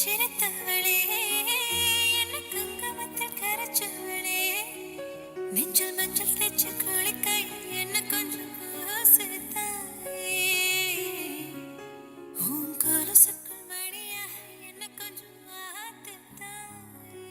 சிரித்தவளே என்ன குங்குமத்தில் கரைச்சவளே நெஞ்சில் மஞ்சள் தேய்ச்சி குளிக்காய் என்ன கொஞ்சம் பூசுத்தாயே உன் கொலுசுக்குள் மணியாக என்ன கொஞ்சம் ஆத்துத்தாயே.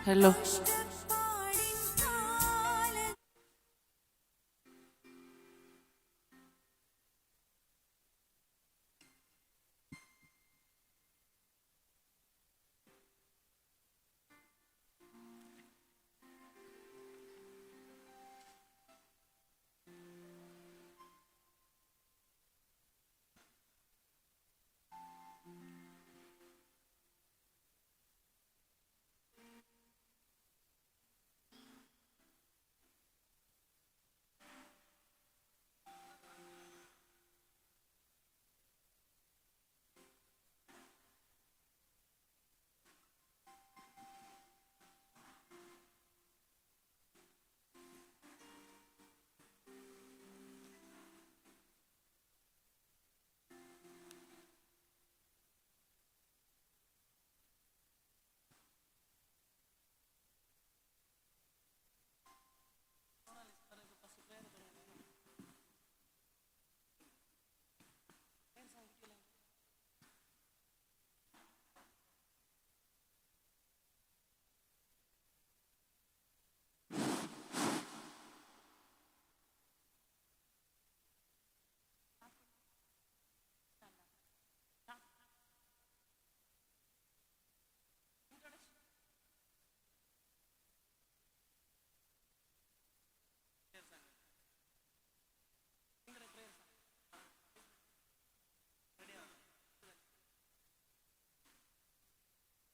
Hello.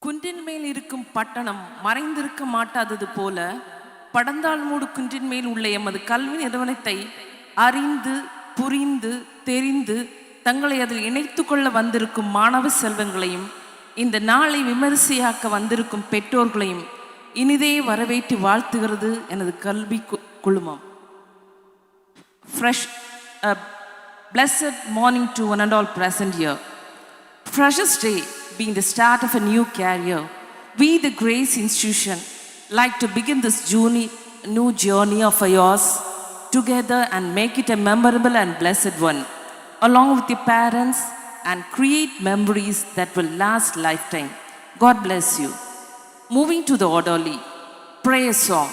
குன்றின் மேல் இருக்கும் பட்டணம் மறைந்திருக்க மாட்டாதது போல படந்தாள்மூடு குன்றின் மேல் உள்ள எமது கல்வி நிறுவனத்தை அறிந்து புரிந்து தெரிந்து தங்களை அதில் இணைத்து கொள்ள வந்திருக்கும் மாணவ செல்வங்களையும் இந்த நாளை விமரிசையாக்க வந்திருக்கும் பெற்றோர்களையும் இனிதே வரவேற்று வாழ்த்துகிறது எனது கல்வி குழுமம். Blessed morning to one and all present here. Freshers Day being the start of a new career, we the Grace Institution like to begin this new journey of yours together and make it a memorable and blessed one, along with your parents, and create memories that will last lifetime. God bless you. Moving to the orderly prayer song.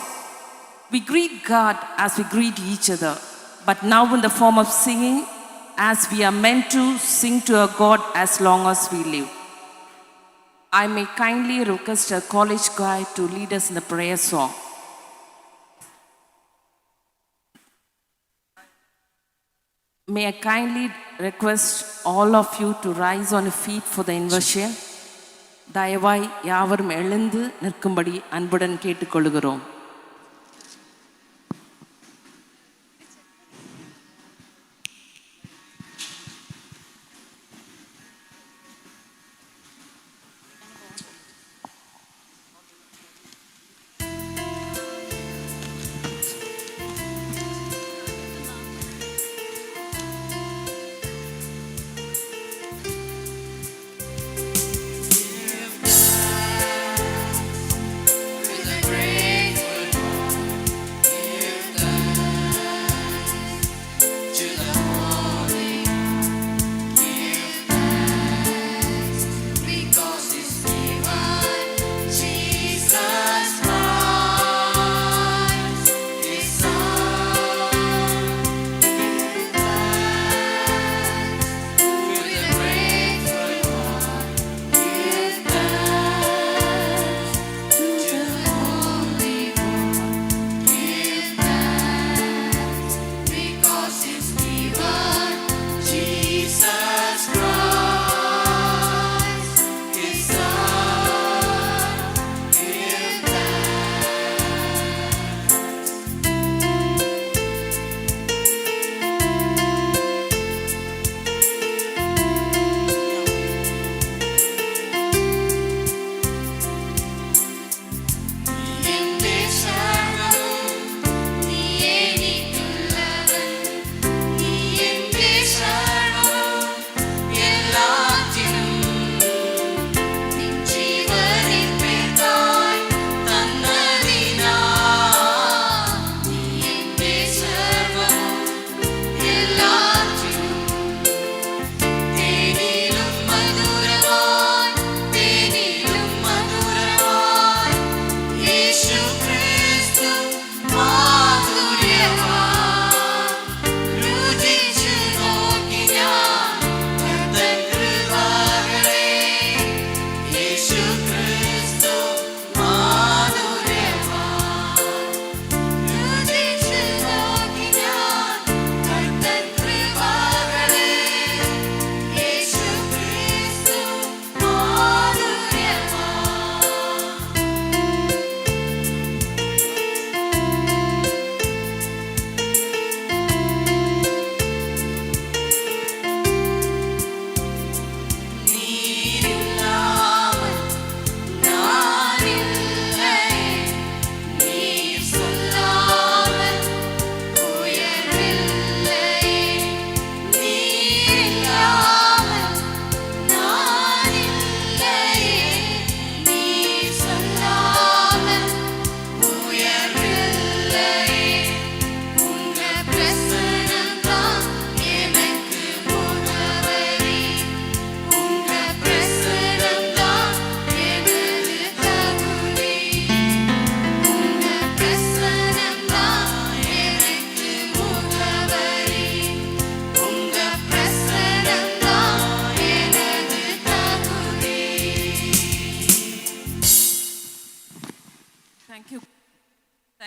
We greet God as we greet each other, but now in the form of singing, as we are meant to sing to our God as long as we live. I may kindly request a college guy to lead us in the prayer song. May I kindly request all of you to rise on your feet for the inversion. தயவாய் யாவரும் எழுந்து நிற்கும்படி அன்புடன் கேட்டுக்கொள்கிறோம்.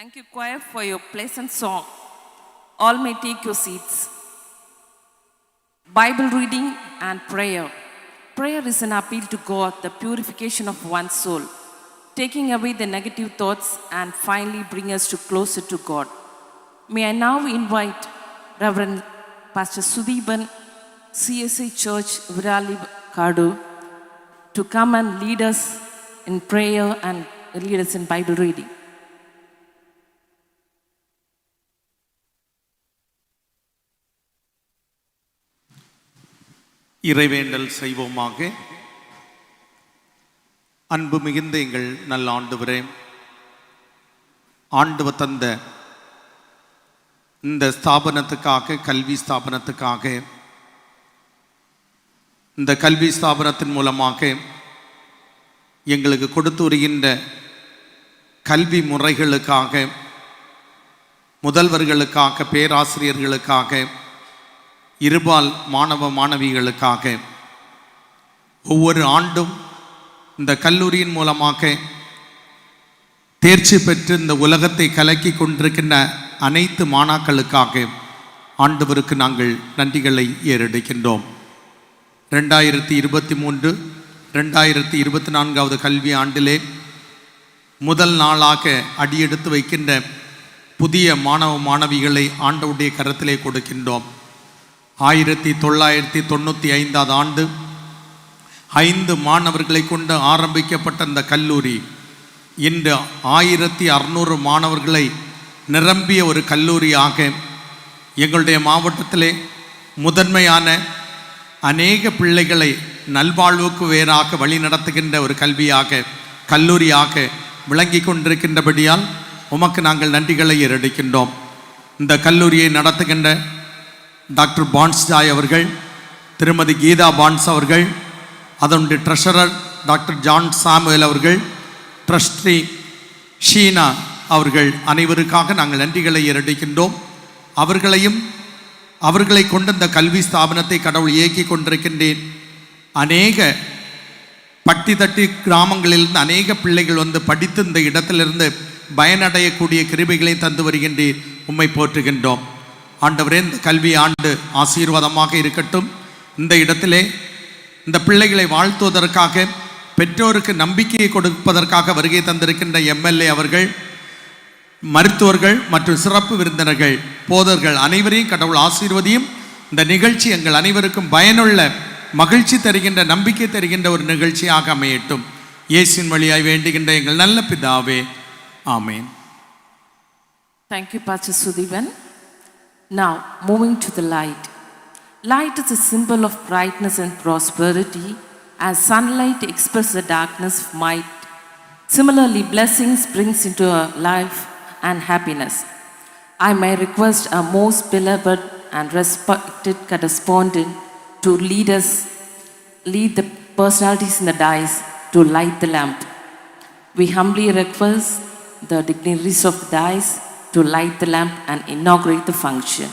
Thank you, choir, for your pleasant song. All may take your seats. Bible reading and prayer. Prayer is an appeal to God, the purification of one's soul, taking away the negative thoughts and finally bring us to closer to God. May I now invite Reverend Pastor Sudeepan, CSI Church, Virali Kadu, to come and lead us in prayer and lead us in Bible reading. இறைவேண்டல் செய்வோமாக. அன்பு மிகுந்த எங்கள் நல்ல ஆண்டவரே, ஆண்டவர் தந்த இந்த ஸ்தாபனத்துக்காக, கல்வி ஸ்தாபனத்துக்காக, இந்த கல்வி ஸ்தாபனத்தின் மூலமாக எங்களுக்கு கொடுத்து வருகின்ற கல்வி முறைகளுக்காக, முதல்வர்களுக்காக, பேராசிரியர்களுக்காக, இருபால் மாணவ மாணவிகளுக்காக, ஒவ்வொரு ஆண்டும் இந்த கல்லூரியின் மூலமாக தேர்ச்சி பெற்று இந்த உலகத்தை கலக்கி கொண்டிருக்கின்ற அனைத்து மாணாக்களுக்காக ஆண்டவருக்கு நாங்கள் நன்றிகளை ஏறெடுக்கின்றோம். 2023 2024 கல்வி ஆண்டிலே முதல் நாளாக அடியெடுத்து வைக்கின்ற புதிய மாணவ மாணவிகளை ஆண்டவருடைய கரத்திலே கொடுக்கின்றோம். 1995 ஆண்டு 5 மாணவர்களை கொண்டு ஆரம்பிக்கப்பட்ட இந்த கல்லூரி இன்று 1600 மாணவர்களை நிரம்பிய ஒரு கல்லூரியாக எங்களுடைய மாவட்டத்திலே முதன்மையான அநேக பிள்ளைகளை நல்வாழ்வுக்கு வேறாக வழி நடத்துகின்ற ஒரு கல்லூரியாக விளங்கி கொண்டிருக்கின்றபடியால் உமக்கு நாங்கள் நன்றிகளை ஏறெடுக்கின்றோம். இந்த கல்லூரியை நடத்துகின்ற டாக்டர் பான்ஸ்ஜாய் அவர்கள், திருமதி கீதா பான்ஸ் அவர்கள், அதனுடைய ட்ரெஷரர் டாக்டர் ஜான் சாமுவேல் அவர்கள், ட்ரஸ்டி ஷீனா அவர்கள் அனைவருக்காக நாங்கள் நன்றிகளை ஏறெடுக்கின்றோம். அவர்களை கொண்டு இந்த கல்வி ஸ்தாபனத்தை கடவுள் இயக்கி கொண்டிருக்கின்றேன். அநேக பட்டி தட்டி கிராமங்களிலிருந்து அநேக பிள்ளைகள் வந்து படித்து இந்த இடத்திலிருந்து பயனடையக்கூடிய கிருபைகளை தந்து வருகின்றேன். உம்மை போற்றுகின்றோம். ஆண்டவரே, இந்த கல்வி ஆண்டு ஆசீர்வாதமாக இருக்கட்டும். இந்த இடத்திலே இந்த பிள்ளைகளை வாழ்த்துவதற்காக, பெற்றோருக்கு நம்பிக்கையை கொடுப்பதற்காக வருகை தந்திருக்கின்ற எம்எல்ஏ அவர்கள், மருத்துவர்கள் மற்றும் சிறப்பு விருந்தினர்கள், போதர்கள் அனைவரையும் கடவுள் ஆசீர்வதியும். இந்த நிகழ்ச்சி எங்கள் அனைவருக்கும் பயனுள்ள, மகிழ்ச்சி தருகின்ற, நம்பிக்கை தருகின்ற ஒரு நிகழ்ச்சியாக அமையட்டும். இயேசுவின் வழியாய் வேண்டுகின்ற எங்கள் நல்ல பிதாவே, ஆமேன். Thank you, Pastor Sudeepan. Now, moving to the light. Light is a symbol of brightness and prosperity, as sunlight expresses the darkness of might. Similarly, blessings brings into our life and happiness. I may request our most beloved and respected correspondent to lead the personalities in the dais to light the lamp. We humbly request the dignitaries of the dais to light the lamp and inaugurate the function.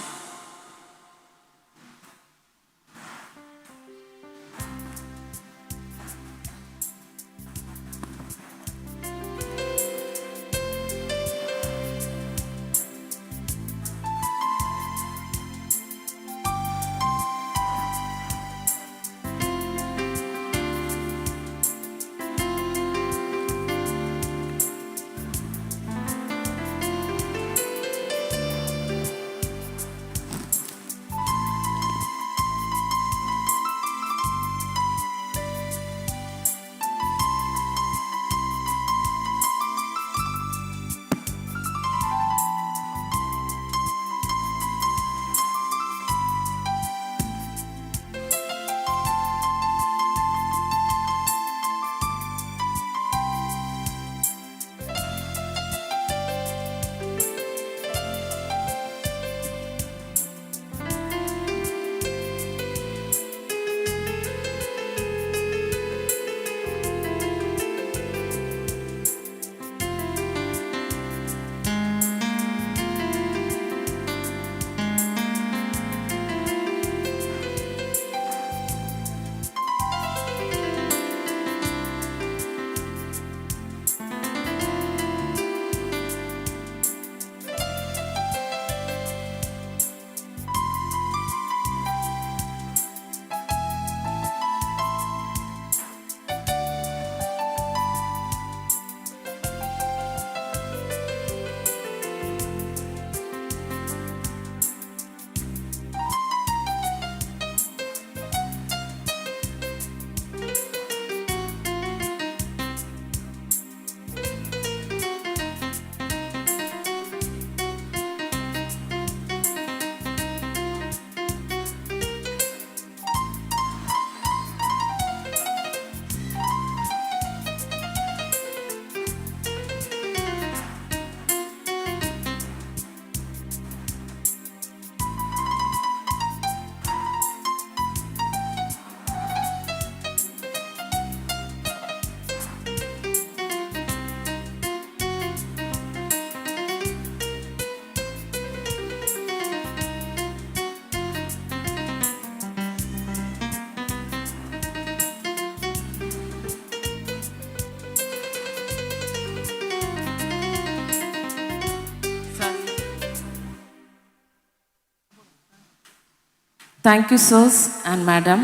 Thank you, sirs and madam.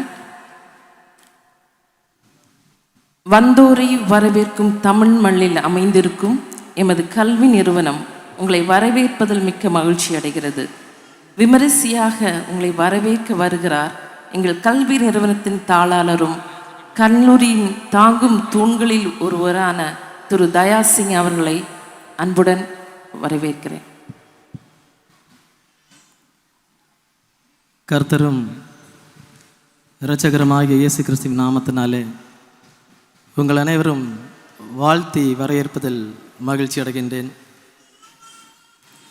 வந்தோரை வரவேற்கும் தமிழ் மண்ணில் அமைந்திருக்கும் எமது கல்வி நிறுவனம் உங்களை வரவேற்பதில் மிக்க மகிழ்ச்சி அடைகிறது. விமரிசையாக உங்களை வரவேற்க வருகிறார் எங்கள் கல்வி நிறுவனத்தின் தாளாளரும் கல்லூரியின் தாங்கும் தூண்களில் ஒருவரான திரு தயாசிங் அவர்களை அன்புடன் வரவேற்கிறேன். கர்த்தரும் இரட்சகருமாகிய இயேசு கிறிஸ்துவின் நாமத்தினாலே உங்கள் அனைவரும் வாழ்த்தி வரவேற்பதில் மகிழ்ச்சி அடைகின்றேன்.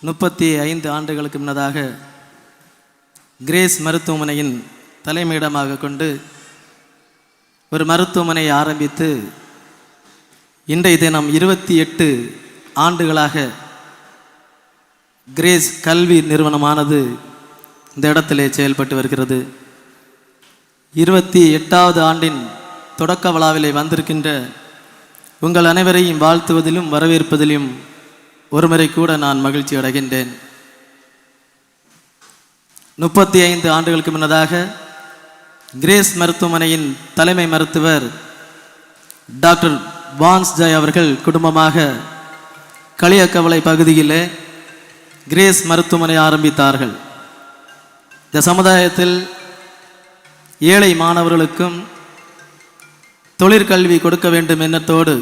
35 ஆண்டுகளுக்கு முன்னதாக கிரேஸ் மருத்துவமனையின் தலைமையிடமாக கொண்டு ஒரு மருத்துவமனையை ஆரம்பித்து இன்றைய தினம் 28 ஆண்டுகளாக கிரேஸ் கல்வி நிறுவனமானது இந்த இடத்திலே செயல்பட்டு வருகிறது. 28வது ஆண்டின் தொடக்க விழாவிலே வந்திருக்கின்ற உங்கள் அனைவரையும் வாழ்த்துவதிலும் வரவேற்பதிலும் ஒருமுறை கூட நான் மகிழ்ச்சி அடைகின்றேன். 35 ஆண்டுகளுக்கு முன்னதாக கிரேஸ் மருத்துவமனையின் தலைமை மருத்துவர் டாக்டர் வான்ஸ் ஜாய் அவர்கள் குடும்பமாக களியக்கவளை பகுதியிலே கிரேஸ் மருத்துவமனை ஆரம்பித்தார்கள். இந்த சமுதாயத்தில் ஏழை மாணவர்களுக்கும் தொழிற்கல்வி கொடுக்க வேண்டும் எண்ணத்தோடு,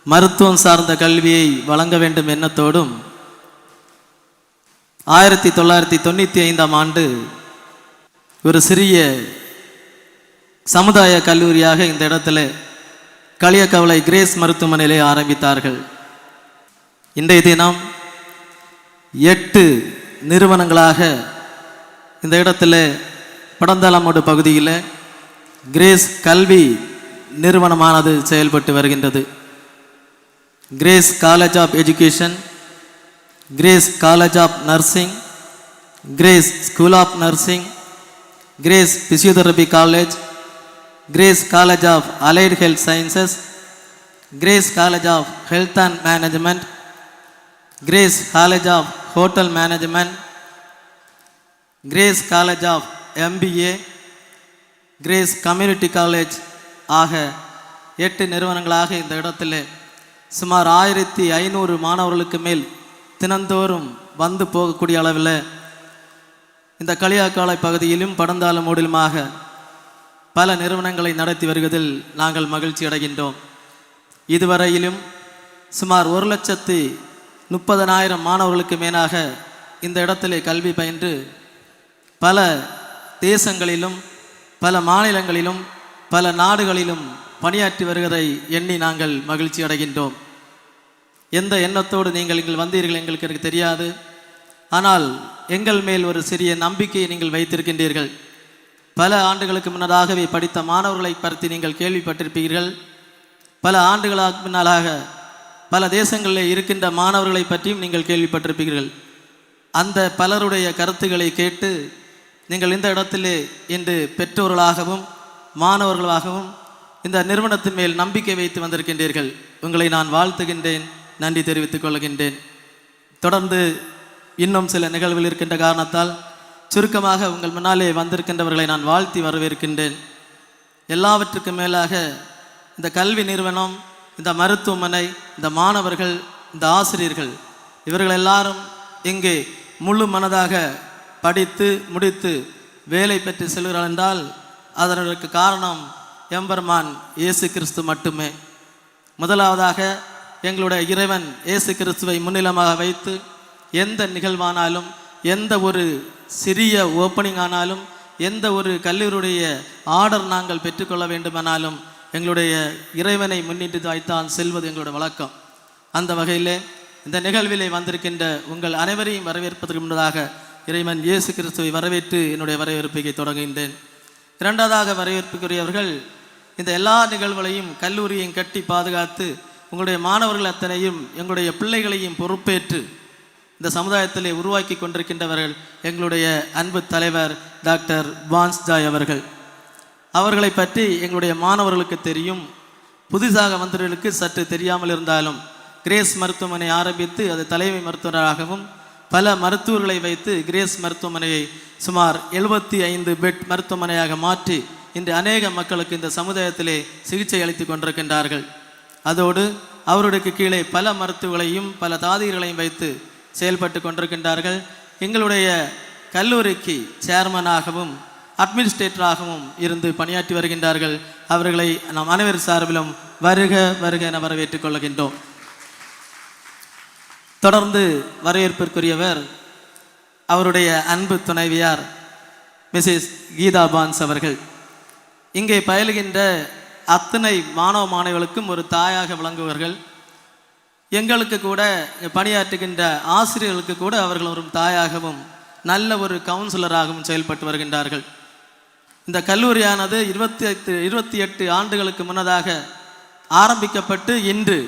மருத்துவம் சார்ந்த கல்வியை வழங்க வேண்டும் எண்ணத்தோடும் 1995ஆம் ஆண்டு ஒரு சிறிய சமுதாய கல்லூரியாக இந்த இடத்துல களியக்கவளை கிரேஸ் மருத்துவமனையிலே ஆரம்பித்தார்கள். இன்றைய தினம் 8 நிறுவனங்களாக இந்த இடத்துல படந்தாளமோடு பகுதியில் கிரேஸ் கல்வி நிறுவனமானது செயல்பட்டு வருகின்றது. Grace college of education, grace college of nursing, grace school of nursing, grace physiotherapy college, grace college of allied health sciences, grace college of health and management, grace college of hotel management, grace college of MBA, grace community college ஆக 8 நிறுவனங்களாக இந்த இடத்துல சுமார் 1500 மாணவர்களுக்கு மேல் தினந்தோறும் வந்து போகக்கூடிய அளவில் இந்த களியாக்காலை பகுதியிலும் படந்தாளமூடிலுமாக பல நிறுவனங்களை நடத்தி வருவதில் நாங்கள் மகிழ்ச்சி அடைகின்றோம். இதுவரையிலும் சுமார் 1,30,000 மாணவர்களுக்கு மேலாக இந்த இடத்திலே கல்வி பயின்று பல தேசங்களிலும் பல மாநிலங்களிலும் பல நாடுகளிலும் பணியாற்றி வருவதை எண்ணி நாங்கள் மகிழ்ச்சி அடைகின்றோம். எந்த எண்ணத்தோடு நீங்கள் இங்கே வந்தீர்கள் எங்களுக்கு தெரியாது. ஆனால் எங்கள் மேல் ஒரு சிறிய நம்பிக்கையை நீங்கள் வைத்திருக்கின்றீர்கள். பல ஆண்டுகளுக்கு முன்னதாகவே படித்த மாணவர்களை பற்றி நீங்கள் கேள்விப்பட்டிருப்பீர்கள். பல ஆண்டுகளுக்கு முன்னாலாக பல தேசங்களில் இருக்கின்ற மாணவர்களை பற்றியும் நீங்கள் கேள்விப்பட்டிருப்பீர்கள். அந்த பலருடைய கருத்துக்களை கேட்டு நீங்கள் இந்த இடத்திலே இன்று பெற்றோர்களாகவும் மாணவர்களாகவும் இந்த நிறுவனத்தின் மேல் நம்பிக்கை வைத்து வந்திருக்கின்றீர்கள். உங்களை நான் வாழ்த்துகின்றேன், நன்றி தெரிவித்துக் கொள்கின்றேன். தொடர்ந்து இன்னும் சில நிகழ்வுகள் இருக்கின்ற காரணத்தால் சுருக்கமாக உங்கள் முன்னாலே வந்திருக்கின்றவர்களை நான் வாழ்த்தி வரவேற்கின்றேன். எல்லாவற்றுக்கும் மேலாக இந்த கல்வி நிறுவனம், இந்த மருத்துவமனை, இந்த மாணவர்கள், இந்த ஆசிரியர்கள் இவர்கள் எல்லாரும் இங்கே முழு மனதாக படித்து முடித்து வேலை பெற்று செல்கிறார்கள் என்றால் அதற்கு காரணம் எம்பெருமான் இயேசு கிறிஸ்து மட்டுமே. முதலாவதாக எங்களுடைய இறைவன் இயேசு கிறிஸ்துவை முன்னிலமாக வைத்து எந்த நிகழ்வானாலும், எந்த ஒரு சிறிய ஓப்பனிங் ஆனாலும், எந்த ஒரு கல்லூரியுடைய ஆர்டர் நாங்கள் பெற்றுக்கொள்ள வேண்டுமானாலும் எங்களுடைய இறைவனை முன்னிட்டு வைத்தான் செல்வது எங்களுடைய வழக்கம். அந்த வகையிலே இந்த நிகழ்விலே வந்திருக்கின்ற உங்கள் அனைவரையும் வரவேற்பதற்கு முன்னதாக இறைவன் இயேசு கிறிஸ்துவை வரவேற்று என்னுடைய வரவேற்பை தொடங்குகின்றேன். இரண்டாவதாக வரவேற்புக்குரியவர்கள் இந்த எல்லா நிகழ்வுகளையும் கல்லூரியையும் கட்டி பாதுகாத்து உங்களுடைய மாணவர்கள் அத்தனையும் எங்களுடைய பிள்ளைகளையும் பொறுப்பேற்று இந்த சமுதாயத்திலே உருவாக்கி கொண்டிருக்கின்றவர்கள் எங்களுடைய அன்பு தலைவர் டாக்டர் வான்ஸ் ஜாய் அவர்கள். அவர்களை பற்றி எங்களுடைய மாணவர்களுக்கு தெரியும், புதிதாக வந்தவர்களுக்கு சற்று தெரியாமல் இருந்தாலும் கிரேஸ் மருத்துவமனை ஆரம்பித்து அது தலைமை மருத்துவராகவும் பல மருத்துவர்களை வைத்து கிரேஸ் மருத்துவமனையை சுமார் 75 பெட் மருத்துவமனையாக மாற்றி இன்று அநேக மக்களுக்கு இந்த சமுதாயத்திலே சிகிச்சை அளித்து கொண்டிருக்கின்றார்கள். அதோடு அவருடைய கீழே பல மருத்துவர்களையும் பல தாதிகளையும் வைத்து செயல்பட்டு கொண்டிருக்கின்றார்கள். எங்களுடைய கல்லூரிக்கு சேர்மனாகவும் அட்மினிஸ்ட்ரேட்டராகவும் இருந்து பணியாற்றி வருகின்றார்கள். அவர்களை நாம் அனைவர் சார்பிலும் வருக வருக என வரவேற்றுக் கொள்கின்றோம். தொடர்ந்து வரவேற்பிற்குரியவர் அவருடைய அன்பு துணைவியார் மிஸ்ஸஸ் கீதா பான்ஸ் அவர்கள். இங்கே பயிலுகின்ற அத்தனை மாணவ மாணவிகளுக்கும் ஒரு தாயாக விளங்குவார்கள். எங்களுக்கு கூட பணியாற்றுகின்ற ஆசிரியர்களுக்கு கூட அவர்கள் ஒரு தாயாகவும் நல்ல ஒரு கவுன்சிலராகவும் செயல்பட்டு வருகின்றார்கள். இந்த கல்லூரியானது 28 ஆண்டுகளுக்கு முன்னதாக ஆரம்பிக்கப்பட்டு இன்று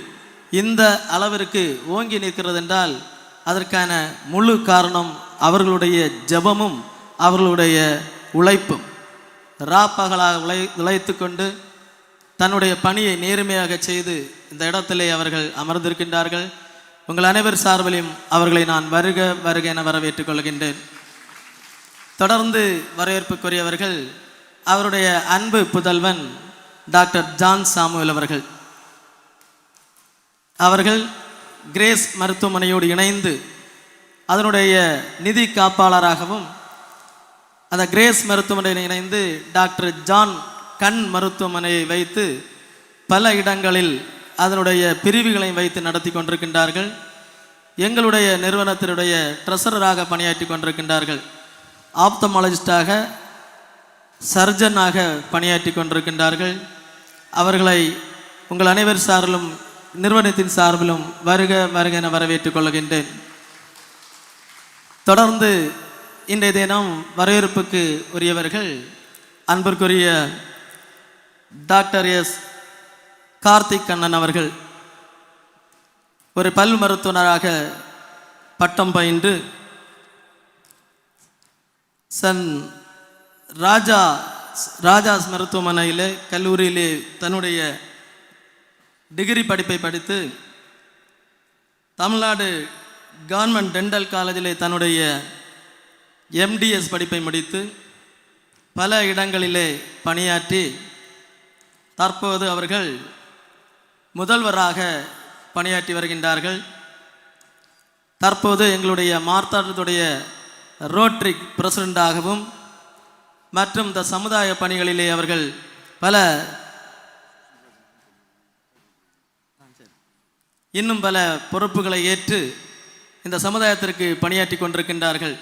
இந்த அளவிற்கு ஓங்கி நிற்கிறது என்றால் அதற்கான முழு காரணம் அவர்களுடைய ஜெபமும் அவர்களுடைய உழைப்பும். ராப்பகலாக உழைத்து கொண்டு தன்னுடைய பணியை நேர்மையாக செய்து இந்த இடத்திலே அவர்கள் அமர்ந்திருக்கின்றார்கள். உங்கள் அனைவர் சார்பிலும் அவர்களை நான் வருக வருக என வரவேற்றுக் கொள்கின்றேன். தொடர்ந்து வரவேற்புக்குரியவர்கள் அவருடைய அன்பு புதல்வன் டாக்டர் ஜான் சாமுவேல் அவர்கள். அவர்கள் கிரேஸ் மருத்துவமனையோடு இணைந்து அதனுடைய நிதி காப்பாளராகவும் அந்த கிரேஸ் மருத்துவமனையில் இணைந்து டாக்டர் ஜான் கண் மருத்துவமனையை வைத்து பல இடங்களில் அதனுடைய பிரிவுகளையும் வைத்து நடத்தி கொண்டிருக்கின்றார்கள். எங்களுடைய நிறுவனத்தினுடைய ட்ரெஸரராக பணியாற்றி கொண்டிருக்கின்றார்கள். ஆப்தமாலஜிஸ்டாக சர்ஜனாக பணியாற்றி கொண்டிருக்கின்றார்கள். அவர்களை உங்கள் அனைவர் சார்பிலும் நிறுவனத்தின் சார்பிலும் வருக வருக என வரவேற்றுக் கொள்கின்றேன். தொடர்ந்து இன்றைய தினம் வரவேற்புக்கு உரியவர்கள் அன்பிற்குரிய டாக்டர் எஸ் கார்த்திக் கண்ணன் அவர்கள். ஒரு பல் மருத்துவராக பட்டம் பயின்று சன் ராஜாஸ் மருத்துவமனையிலே கல்லூரியிலே தன்னுடைய டிகிரி படிப்பை படித்து தமிழ்நாடு கவர்மெண்ட் டென்டல் காலேஜிலே தன்னுடைய எம்டிஎஸ் படிப்பை முடித்து பல இடங்களிலே பணியாற்றி தற்போது அவர்கள் முதல்வராக பணியாற்றி வருகின்றார்கள். தற்போது எங்களுடைய மார்த்தாண்டத்துடைய ரோட்டரி பிரசிடெண்டாகவும் மற்றும் இந்த சமுதாய பணிகளிலே அவர்கள் இன்னும் பல பொறுப்புகளை ஏற்று இந்த சமுதாயத்திற்கு பணியாற்றி கொண்டிருக்கின்றார்கள்.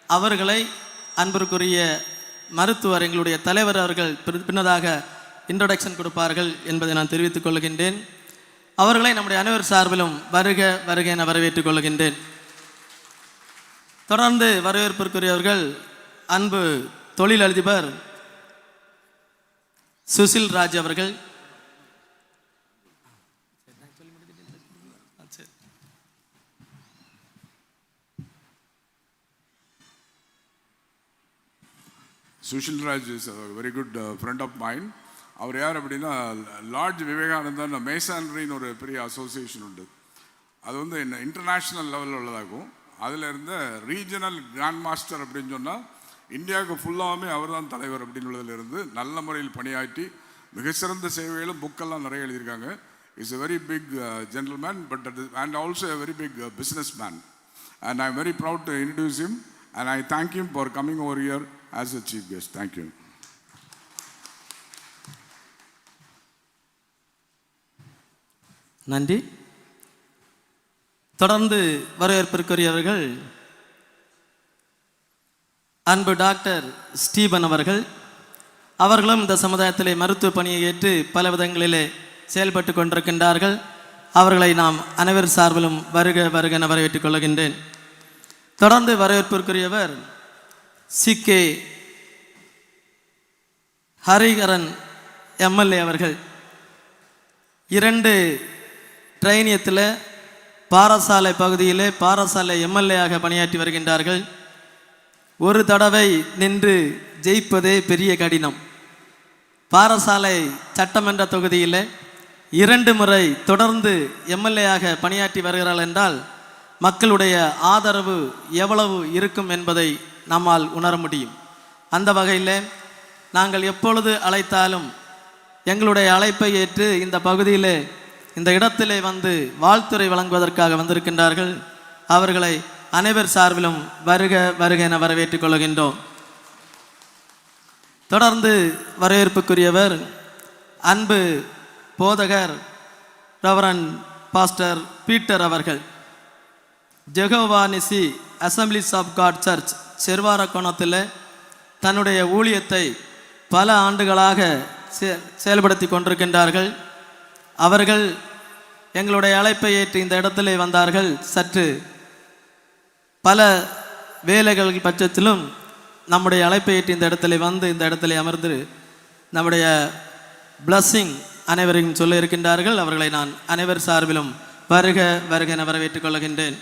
அவர்களை அன்பிற்குரிய மருத்துவர் எங்களுடைய தலைவர் அவர்கள் பின்னதாக இன்ட்ரோடக்ஷன் கொடுப்பார்கள் என்பதை நான் தெரிவித்துக் கொள்கின்றேன். அவர்களை நம்முடைய அனைவர் சார்பிலும் வருக வருக என வரவேற்றுக் கொள்கின்றேன். தொடர்ந்து வரவேற்பிற்குரியவர்கள் அன்பு தொழிலதிபர் சுசில் ராஜ் அவர்கள். Sushil Raj is very good friend of mind. அவர் யார் அப்படின்னா லார்ட் விவேகானந்தன் மேசான்ரின்னு ஒரு பெரிய அசோசியேஷன் உண்டு. அது வந்து இன்டர்நேஷ்னல் லெவலில் உள்ளதாகும். அதில் இருந்த ரீஜனல் கிராண்ட் மாஸ்டர் அப்படின்னு சொன்னால் இந்தியாவுக்கு ஃபுல்லாகவே அவர் தான் தலைவர் அப்படின்னு உள்ளதிலிருந்து நல்ல முறையில் பணியாற்றி மிக சிறந்த சேவைகளும் புக்கெல்லாம் நிறைய எழுதியிருக்காங்க. Is a very big gentleman but and also a very big business man and I am very proud to introduce him and I thank him for coming over here as a chief guest. Thank you. நன்றி. தொடர்ந்து வரவேற்பிற்குரியவர்கள் அன்பு doctor Stephen அவர்கள். அவர்களும் இந்த சமுதாயத்திலே மருத்துவ பணியை ஏற்று பல விதங்களிலே செயல்பட்டு கொண்டிருக்கின்றார்கள். அவர்களை நாம் அனைவர் சார்பிலும் வருக வருக என வரவேற்றுக் கொள்கின்றேன். தொடர்ந்து வரவேற்பிற்குரியவர் சிகே ஹரிகரன் எம்எல்ஏ அவர்கள். 2 ட்ரைனியத்தில் பாரசாலை பகுதியிலே பாரசாலை எம்எல்ஏயாக பணியாற்றி வருகின்றார்கள். ஒரு தடவை நின்று ஜெயிப்பதே பெரிய கடினம். பாரசாலை சட்டமன்ற தொகுதியில் 2 முறை தொடர்ந்து எம்எல்ஏயாக பணியாற்றி வருகிறார்கள் என்றால் மக்களுடைய ஆதரவு எவ்வளவு இருக்கும் என்பதை நம்மால் உணர முடியும். அந்த வகையில் நாங்கள் எப்பொழுது அழைத்தாலும் எங்களுடைய அழைப்பை ஏற்று இந்த பகுதியில் இந்த இடத்திலே வந்து வாழ்த்துரை வழங்குவதற்காக வந்திருக்கின்றார்கள். அவர்களை அனைவர் சார்பிலும் வருக வருக என வரவேற்றுக் கொள்கின்றோம். தொடர்ந்து வரவேற்புக்குரியவர் அன்பு போதகர் ரெவரண்ட் பாஸ்டர் பீட்டர் அவர்கள். Jehovah Nissi assemblies of God church செர்வாரக்கோணத்தில் தன்னுடைய ஊழியத்தை பல ஆண்டுகளாக செயல்படுத்தி கொண்டிருக்கின்றார்கள். அவர்கள் எங்களுடைய அழைப்பை ஏற்று இந்த இடத்திலே வந்தார்கள். சற்று பல வேலைகள் பட்சத்திலும் நம்முடைய அழைப்பை ஏற்று இந்த இடத்துல வந்து இந்த இடத்துல அமர்ந்து நம்முடைய பிளஸ்ஸிங் அனைவரையும் சொல்ல இருக்கின்றார்கள். அவர்களை நான் அனைவர் சார்பிலும் வருக வருக என வரவேற்றுக் கொள்கின்றேன்.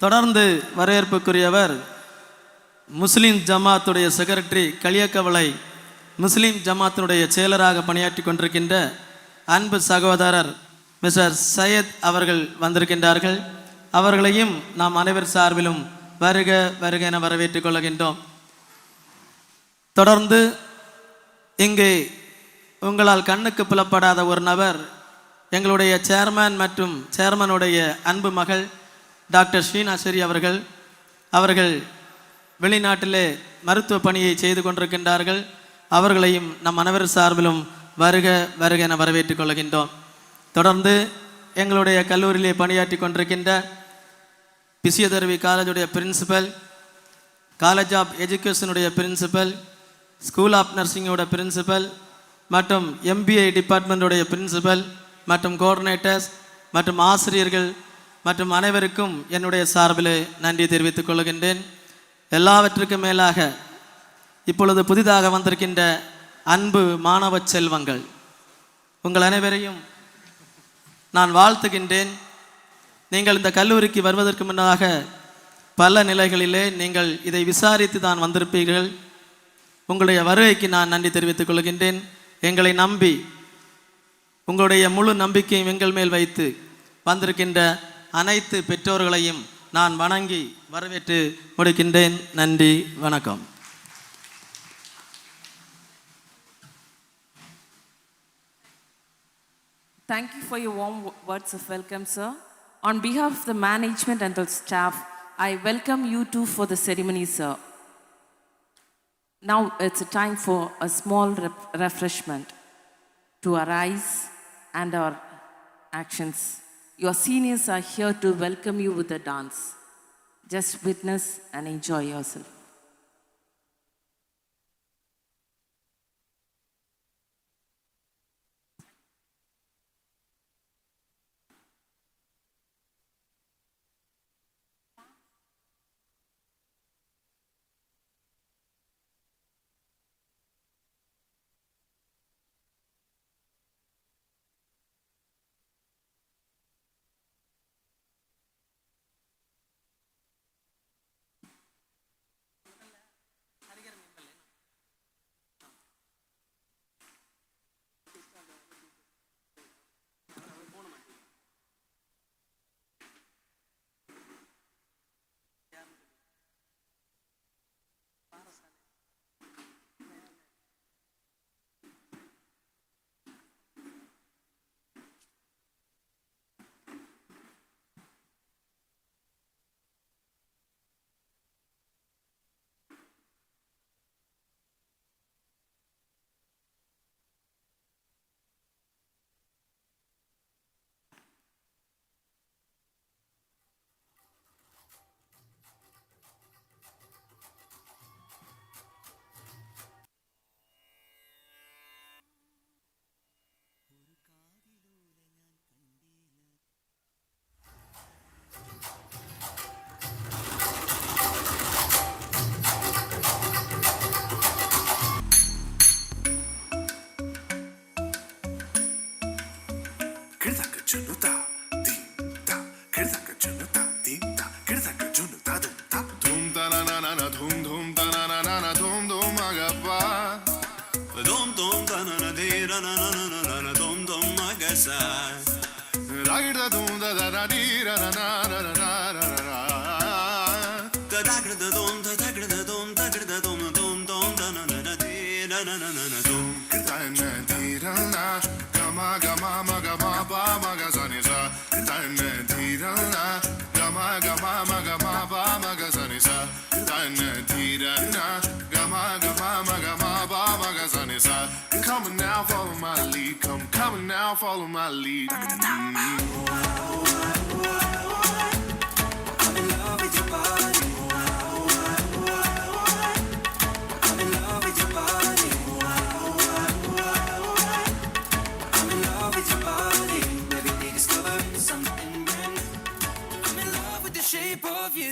தொடர்ந்து வரவேற்புக்குரியவர் முஸ்லீம் ஜமாத்துடைய செக்ரட்டரி களியக்கவளை முஸ்லீம் ஜமாத்தினுடைய செயலராக பணியாற்றி கொண்டிருக்கின்ற அன்பு சகோதரர் மிஸ்டர் சையத் அவர்கள் வந்திருக்கின்றார்கள். அவர்களையும் நாம் அனைவர் சார்பிலும் வருக வருக என வரவேற்றுக் கொள்கின்றோம். தொடர்ந்து இங்கே உங்களால் கண்ணுக்கு புலப்படாத ஒரு நபர் எங்களுடைய சேர்மன் மற்றும் சேர்மனுடைய அன்பு மகள் டாக்டர் ஸ்ரீநாசரி அவர்கள். அவர்கள் வெளிநாட்டிலே மருத்துவ பணியை செய்து கொண்டிருக்கின்றார்கள். அவர்களையும் நம் அனைவர் சார்பிலும் வருக வருக என வரவேற்றுக் கொள்கின்றோம். தொடர்ந்து எங்களுடைய கல்லூரியிலே பணியாற்றி கொண்டிருக்கின்ற பிசியோதெரபி காலேஜுடைய பிரின்சிபல், காலேஜ் ஆஃப் எஜுகேஷனுடைய பிரின்சிபல், ஸ்கூல் ஆஃப் நர்சிங்கோட பிரின்சிபல் மற்றும் MBA டிபார்ட்மெண்ட்டுடைய பிரின்சிபல் மற்றும் கோஆர்டினேட்டர்ஸ் மற்றும் ஆசிரியர்கள் மற்றும் அனைவருக்கும் என்னுடைய சார்பில் நன்றி தெரிவித்துக் கொள்கின்றேன். எல்லாவற்றுக்கும் மேலாக இப்பொழுது புதிதாக வந்திருக்கின்ற அன்பு மாணவ செல்வங்கள் உங்கள் அனைவரையும் நான் வாழ்த்துகின்றேன். நீங்கள் இந்த கல்லூரிக்கு வருவதற்கு முன்னதாக பல நிலைகளிலே நீங்கள் இதை விசாரித்து தான் வந்திருப்பீர்கள். உங்களுடைய வருகைக்கு நான் நன்றி தெரிவித்துக் கொள்கின்றேன். எங்களை நம்பி உங்களுடைய முழு நம்பிக்கையும் எங்கள் மேல் வைத்து வந்திருக்கின்ற அனைத்து பெற்றோர்களையும் நான் வணங்கி வரவேற்று முடிக்கின்றேன். நன்றி, வணக்கம். Thank you for your warm words of welcome, sir. On behalf of the management and the staff, I welcome you too for the ceremony, sir. Now it's a time for a small refreshment to our eyes and our actions. Your seniors are here to welcome you with a dance. Just witness and enjoy yourself. Come on now, follow my lead. Come on now, follow my lead. I'm in love with your body. I'm in love with your body. I'm in love with your body. Every day discovering something brand new. I'm in love with the shape of you.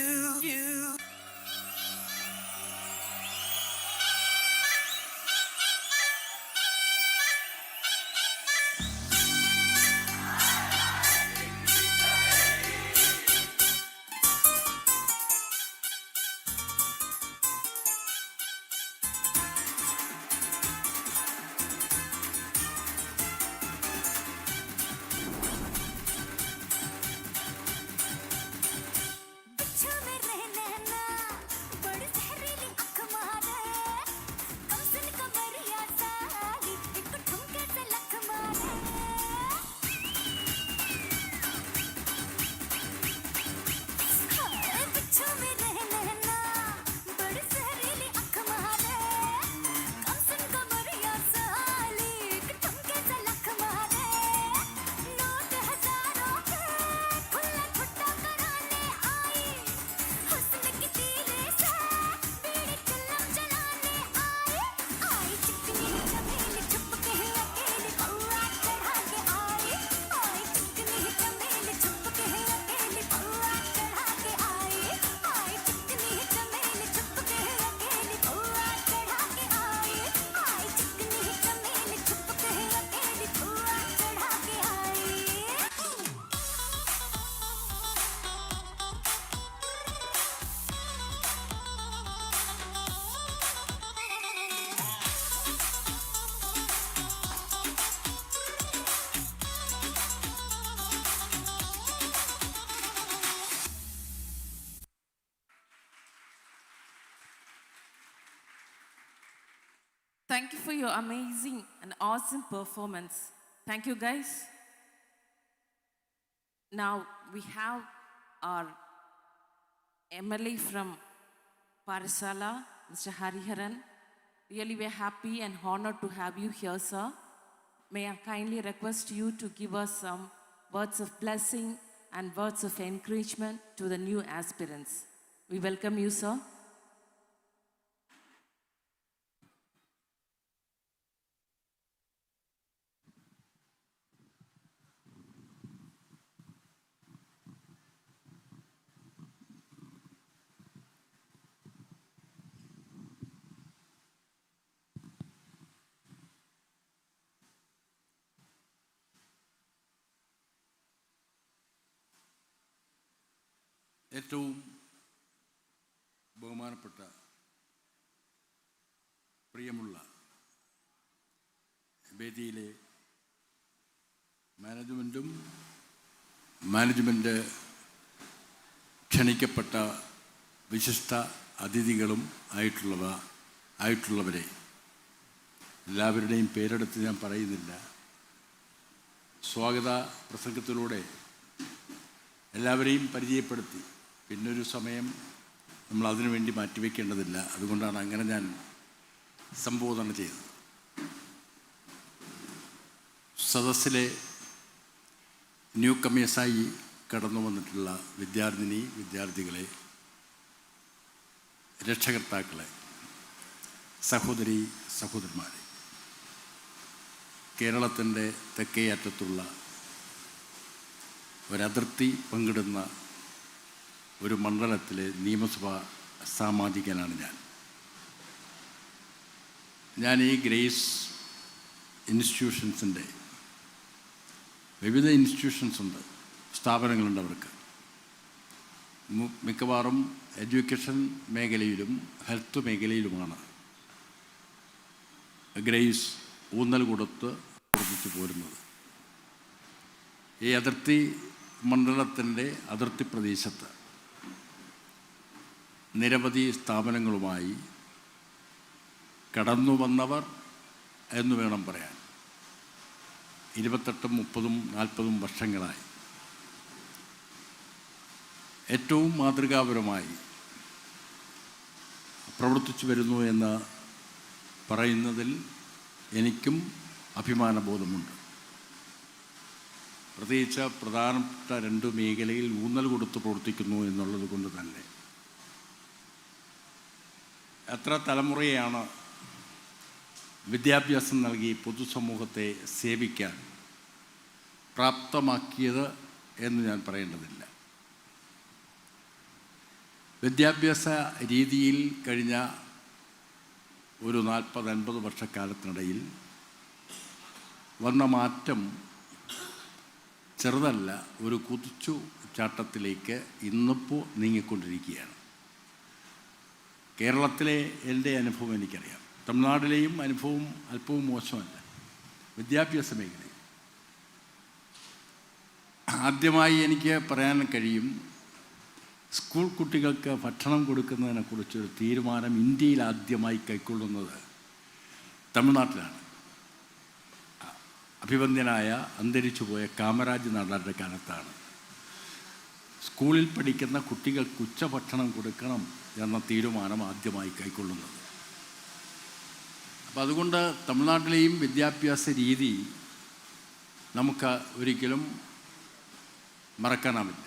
Thank you for your amazing and awesome performance. Thank you, guys. Now we have our MLA from Parasala, Mr. Hariharan. Really, we're happy and honored to have you here, sir. May I kindly request you to give us some words of blessing and words of encouragement to the new aspirants. We welcome you, sir. ഏറ്റവും ബഹുമാനപ്പെട്ട പ്രിയമുള്ള വേദിയിലെ management ക്ഷണിക്കപ്പെട്ട വിശിഷ്ട അതിഥികളും ആയിട്ടുള്ളവരെ എല്ലാവരുടെയും പേരെടുത്ത് ഞാൻ പറയുന്നില്ല. സ്വാഗത പ്രസംഗത്തിലൂടെ എല്ലാവരെയും പരിചയപ്പെടുത്തി. പിന്നൊരു സമയം നമ്മൾ അതിനു വേണ്ടി മാറ്റിവെക്കേണ്ടതില്ല. അതുകൊണ്ടാണ് അങ്ങനെ ഞാൻ സംബോധന ചെയ്തത്. സദസ്സിലെ ന്യൂ കമേഴ്സായി കടന്നു വന്നിട്ടുള്ള വിദ്യാർത്ഥികളെ, രക്ഷകർത്താക്കളെ, സഹോദരന്മാരെ, കേരളത്തിൻ്റെ തെക്കേ അറ്റത്തുള്ള ഒരതിർത്തി പങ്കിടുന്ന ഒരു മണ്ഡലത്തിലെ നിയമസഭാ സാമാജികനാണ് ഞാൻ ഈ ഗ്രേസ് ഇൻസ്റ്റിറ്റ്യൂഷൻസിൻ്റെ വിവിധ ഇൻസ്റ്റിറ്റ്യൂഷൻസുണ്ട്, സ്ഥാപനങ്ങളുണ്ട്. അവർക്ക് മിക്കവാറും എഡ്യൂക്കേഷൻ മേഖലയിലും ഹെൽത്ത് മേഖലയിലുമാണ് ഗ്രേസ് ഊന്നൽ കൊടുത്ത് പ്രവർത്തിച്ചു പോരുന്നത്. ഈ അതിർത്തി മണ്ഡലത്തിൻ്റെ അതിർത്തി പ്രദേശത്ത് നിരവധി സ്ഥാപനങ്ങളുമായി കടന്നു വന്നവർ എന്ന് വേണം പറയാൻ. 28, 30, 40 വർഷങ്ങളായി ഏറ്റവും മാതൃകാപരമായി പ്രവർത്തിച്ചു വരുന്നു എന്ന് പറയുന്നതിൽ എനിക്കും അഭിമാനബോധമുണ്ട്. പ്രത്യേകിച്ച് പ്രധാനപ്പെട്ട 2 മേഖലയിൽ ഊന്നൽ കൊടുത്ത് പ്രവർത്തിക്കുന്നു എന്നുള്ളത് കൊണ്ട് തന്നെ. എത്ര തലമുറയാണ് വിദ്യാഭ്യാസം നൽകി പൊതുസമൂഹത്തെ സേവിക്കാൻ പ്രാപ്തമാക്കിയത് എന്ന് ഞാൻ പറയേണ്ടതില്ല. വിദ്യാഭ്യാസ രീതിയിൽ കഴിഞ്ഞ ഒരു 40-50 വർഷക്കാലത്തിനിടയിൽ വന്ന മാറ്റം ചെറുതല്ല, ഒരു കുതിച്ചു ചാട്ടത്തിലേക്ക് ഇന്നിപ്പോൾ നീങ്ങിക്കൊണ്ടിരിക്കുകയാണ്. കേരളത്തിലെ എൻ്റെ അനുഭവം എനിക്കറിയാം. തമിഴ്നാട്ടിലെയും അനുഭവം അല്പവും മോശമല്ല. വിദ്യാഭ്യാസ മേഖലയിൽ ആദ്യമായി എനിക്ക് പറയാൻ കഴിയും, സ്കൂൾ കുട്ടികൾക്ക് ഭക്ഷണം കൊടുക്കുന്നതിനെക്കുറിച്ചൊരു തീരുമാനം ഇന്ത്യയിൽ ആദ്യമായി കൈക്കൊള്ളുന്നത് തമിഴ്നാട്ടിലാണ്. അഭിവന്ദ്യനായ അന്തരിച്ചു പോയ കാമരാജ് നാടാരുടെ കാലത്താണ് സ്കൂളിൽ പഠിക്കുന്ന കുട്ടികൾക്ക് ഉച്ചഭക്ഷണം കൊടുക്കണം എന്ന തീരുമാനം ആദ്യമായി കൈക്കൊള്ളുന്നത്. അപ്പോൾ അതുകൊണ്ട് തമിഴ്നാട്ടിലെയും വിദ്യാഭ്യാസ രീതി നമുക്ക് ഒരിക്കലും മറക്കാനാവില്ല.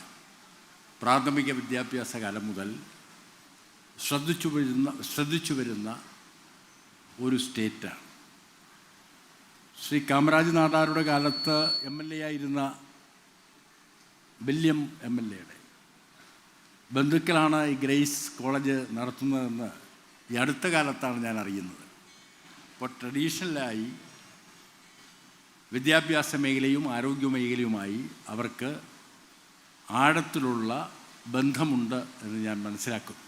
പ്രാഥമിക വിദ്യാഭ്യാസ കാലം മുതൽ ശ്രദ്ധിച്ചു വരുന്ന ഒരു സ്റ്റേറ്റാണ്. ശ്രീ കാമരാജ് നാടാരുടെ കാലത്ത് MLA ആയിരുന്ന വില്യം MLAയുടെ ബന്ധുക്കളാണ് ഈ ഗ്രേസ് കോളേജ് നടത്തുന്നതെന്ന് ഈ അടുത്ത കാലത്താണ് ഞാൻ അറിയുന്നത്. അപ്പോൾ ട്രഡീഷണലായി വിദ്യാഭ്യാസ മേഖലയും ആരോഗ്യ മേഖലയുമായി അവർക്ക് ആഴത്തിലുള്ള ബന്ധമുണ്ട് എന്ന് ഞാൻ മനസ്സിലാക്കും.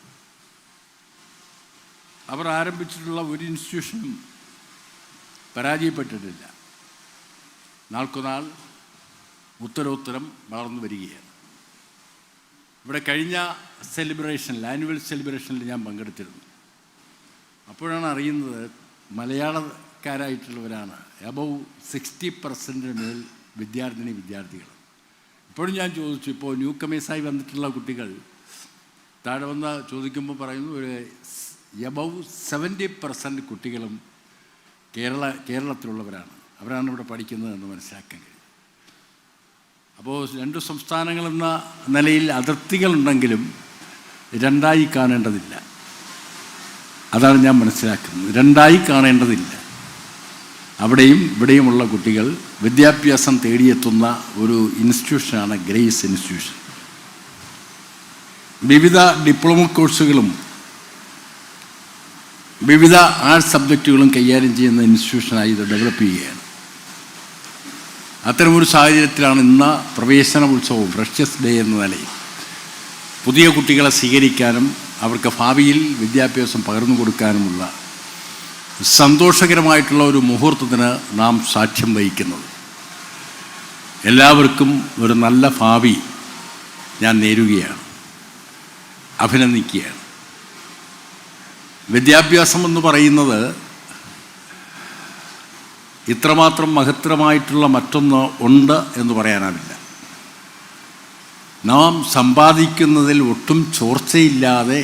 അവർ ആരംഭിച്ചിട്ടുള്ള ഒരു ഇൻസ്റ്റിറ്റ്യൂഷനും പരാജയപ്പെട്ടിട്ടില്ല. നാൾക്കുനാൾ ഉത്തരോത്തരം വളർന്നു വരികയാണ്. ഇവിടെ കഴിഞ്ഞ ആനുവൽ സെലിബ്രേഷനിൽ ഞാൻ പങ്കെടുത്തിരുന്നു. അപ്പോഴാണ് അറിയുന്നത് മലയാളക്കാരായിട്ടുള്ളവരാണ് അബവ് 60% മേൽ വിദ്യാർത്ഥികൾ. ഇപ്പോഴും ഞാൻ ചോദിച്ചു, ഇപ്പോൾ ന്യൂ കമേഴ്സായി വന്നിട്ടുള്ള കുട്ടികൾ താഴെ വന്ന് ചോദിക്കുമ്പോൾ പറയുന്നു ഒരു അബവ് 70% കുട്ടികളും കേരളത്തിലുള്ളവരാണ്. അവരാണ് ഇവിടെ പഠിക്കുന്നതെന്ന് മനസ്സിലാക്കാൻ കഴിയും. അപ്പോൾ 2 സംസ്ഥാനങ്ങളെന്ന നിലയിൽ അതിർത്തികളുണ്ടെങ്കിലും രണ്ടായി കാണേണ്ടതില്ല. അതാണ് ഞാൻ മനസ്സിലാക്കുന്നത്. രണ്ടായി കാണേണ്ടതില്ല. അവിടെയും ഇവിടെയുമുള്ള കുട്ടികൾ വിദ്യാഭ്യാസം തേടിയെത്തുന്ന ഒരു ഇൻസ്റ്റിറ്റ്യൂഷനാണ് ഗ്രേസ് ഇൻസ്റ്റിറ്റ്യൂഷൻ. വിവിധ ഡിപ്ലോമ കോഴ്സുകളും വിവിധ ആർട്സ് സബ്ജക്റ്റുകളും കൈകാര്യം ചെയ്യുന്ന ഇൻസ്റ്റിറ്റ്യൂഷനായി ഇത് ഡെവലപ്പ് ചെയ്യുകയാണ്. അത്തരമൊരു സാഹചര്യത്തിലാണ് ഇന്ന് പ്രവേശന ഉത്സവവും ഫ്രഷേഴ്സ് ഡേ എന്ന നിലയിൽ പുതിയ കുട്ടികളെ സ്വീകരിക്കാനും അവർക്ക് ഭാവിയിൽ വിദ്യാഭ്യാസം പകർന്നു കൊടുക്കാനുമുള്ള സന്തോഷകരമായിട്ടുള്ള ഒരു മുഹൂർത്തത്തിന് നാം സാക്ഷ്യം വഹിക്കുന്നത്. എല്ലാവർക്കും ഒരു നല്ല ഭാവി ഞാൻ നേരുകയാണ്, അഭിനന്ദിക്കുകയാണ്. വിദ്യാഭ്യാസം എന്ന് പറയുന്നത് ഇത്രമാത്രം മഹത്തരമായിട്ടുള്ള മറ്റൊന്ന് ഉണ്ട് എന്ന് പറയാനാവില്ല. നാം സമ്പാദിക്കുന്നതിൽ ഒട്ടും ചോർച്ചയില്ലാതെ